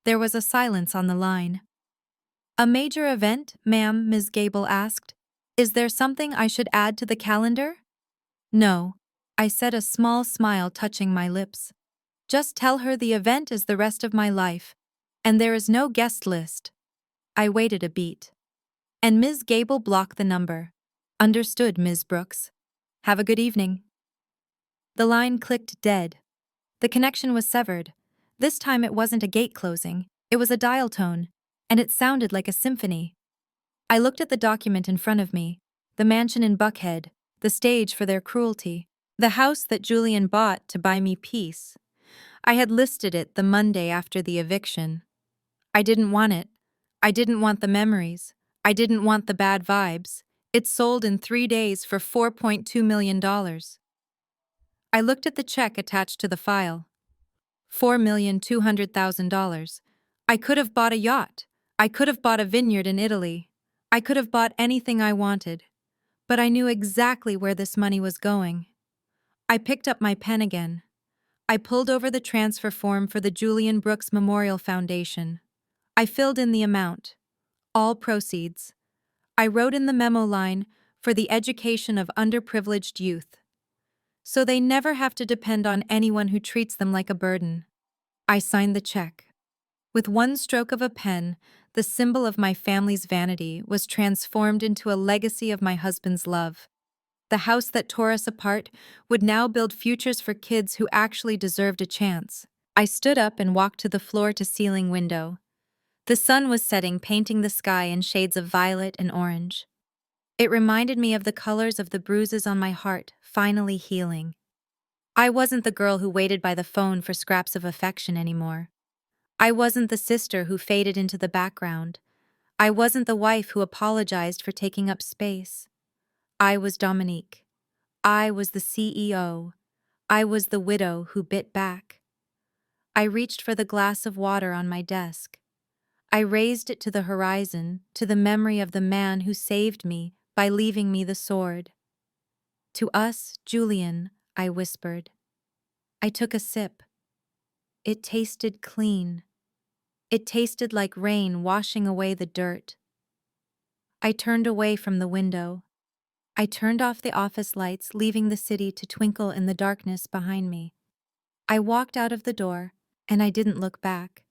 There was a silence on the line. A major event, ma'am? Ms. Gable asked. Is there something I should add to the calendar? No, I said, a small smile touching my lips. Just tell her the event is the rest of my life, and there is no guest list. I waited a beat. And Ms. Gable blocked the number. Understood, Ms. Brooks. Have a good evening. The line clicked dead. The connection was severed. This time it wasn't a gate closing, it was a dial tone, and it sounded like a symphony. I looked at the document in front of me, the mansion in Buckhead, the stage for their cruelty, the house that Julian bought to buy me peace. I had listed it the Monday after the eviction. I didn't want it. I didn't want the memories. I didn't want the bad vibes. It sold in 3 days for $4.2 million. I looked at the check attached to the file. $4,200,000. I could have bought a yacht. I could have bought a vineyard in Italy. I could have bought anything I wanted. But I knew exactly where this money was going. I picked up my pen again. I pulled over the transfer form for the Julian Brooks Memorial Foundation. I filled in the amount. All proceeds. I wrote in the memo line, for the education of underprivileged youth. So they never have to depend on anyone who treats them like a burden. I signed the check. With one stroke of a pen, the symbol of my family's vanity was transformed into a legacy of my husband's love. The house that tore us apart would now build futures for kids who actually deserved a chance. I stood up and walked to the floor-to-ceiling window. The sun was setting, painting the sky in shades of violet and orange. It reminded me of the colors of the bruises on my heart, finally healing. I wasn't the girl who waited by the phone for scraps of affection anymore. I wasn't the sister who faded into the background. I wasn't the wife who apologized for taking up space. I was Dominique. I was the CEO. I was the widow who bit back. I reached for the glass of water on my desk. I raised it to the horizon, to the memory of the man who saved me by leaving me the sword. To us, Julian, I whispered. I took a sip. It tasted clean. It tasted like rain washing away the dirt. I turned away from the window. I turned off the office lights, leaving the city to twinkle in the darkness behind me. I walked out of the door, and I didn't look back.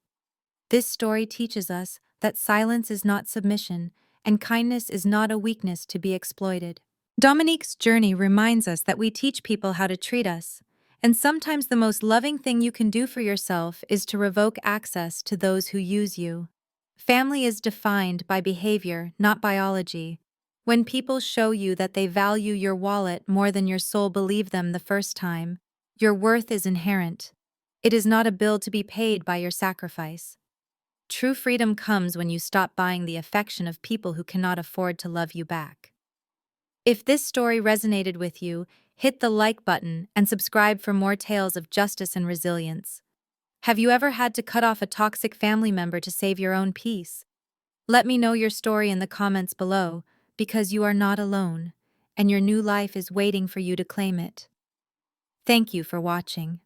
This story teaches us that silence is not submission, and kindness is not a weakness to be exploited. Dominique's journey reminds us that we teach people how to treat us, and sometimes the most loving thing you can do for yourself is to revoke access to those who use you. Family is defined by behavior, not biology. When people show you that they value your wallet more than your soul believed them the first time, your worth is inherent. It is not a bill to be paid by your sacrifice. True freedom comes when you stop buying the affection of people who cannot afford to love you back. If this story resonated with you, hit the like button and subscribe for more tales of justice and resilience. Have you ever had to cut off a toxic family member to save your own peace? Let me know your story in the comments below, because you are not alone, and your new life is waiting for you to claim it. Thank you for watching.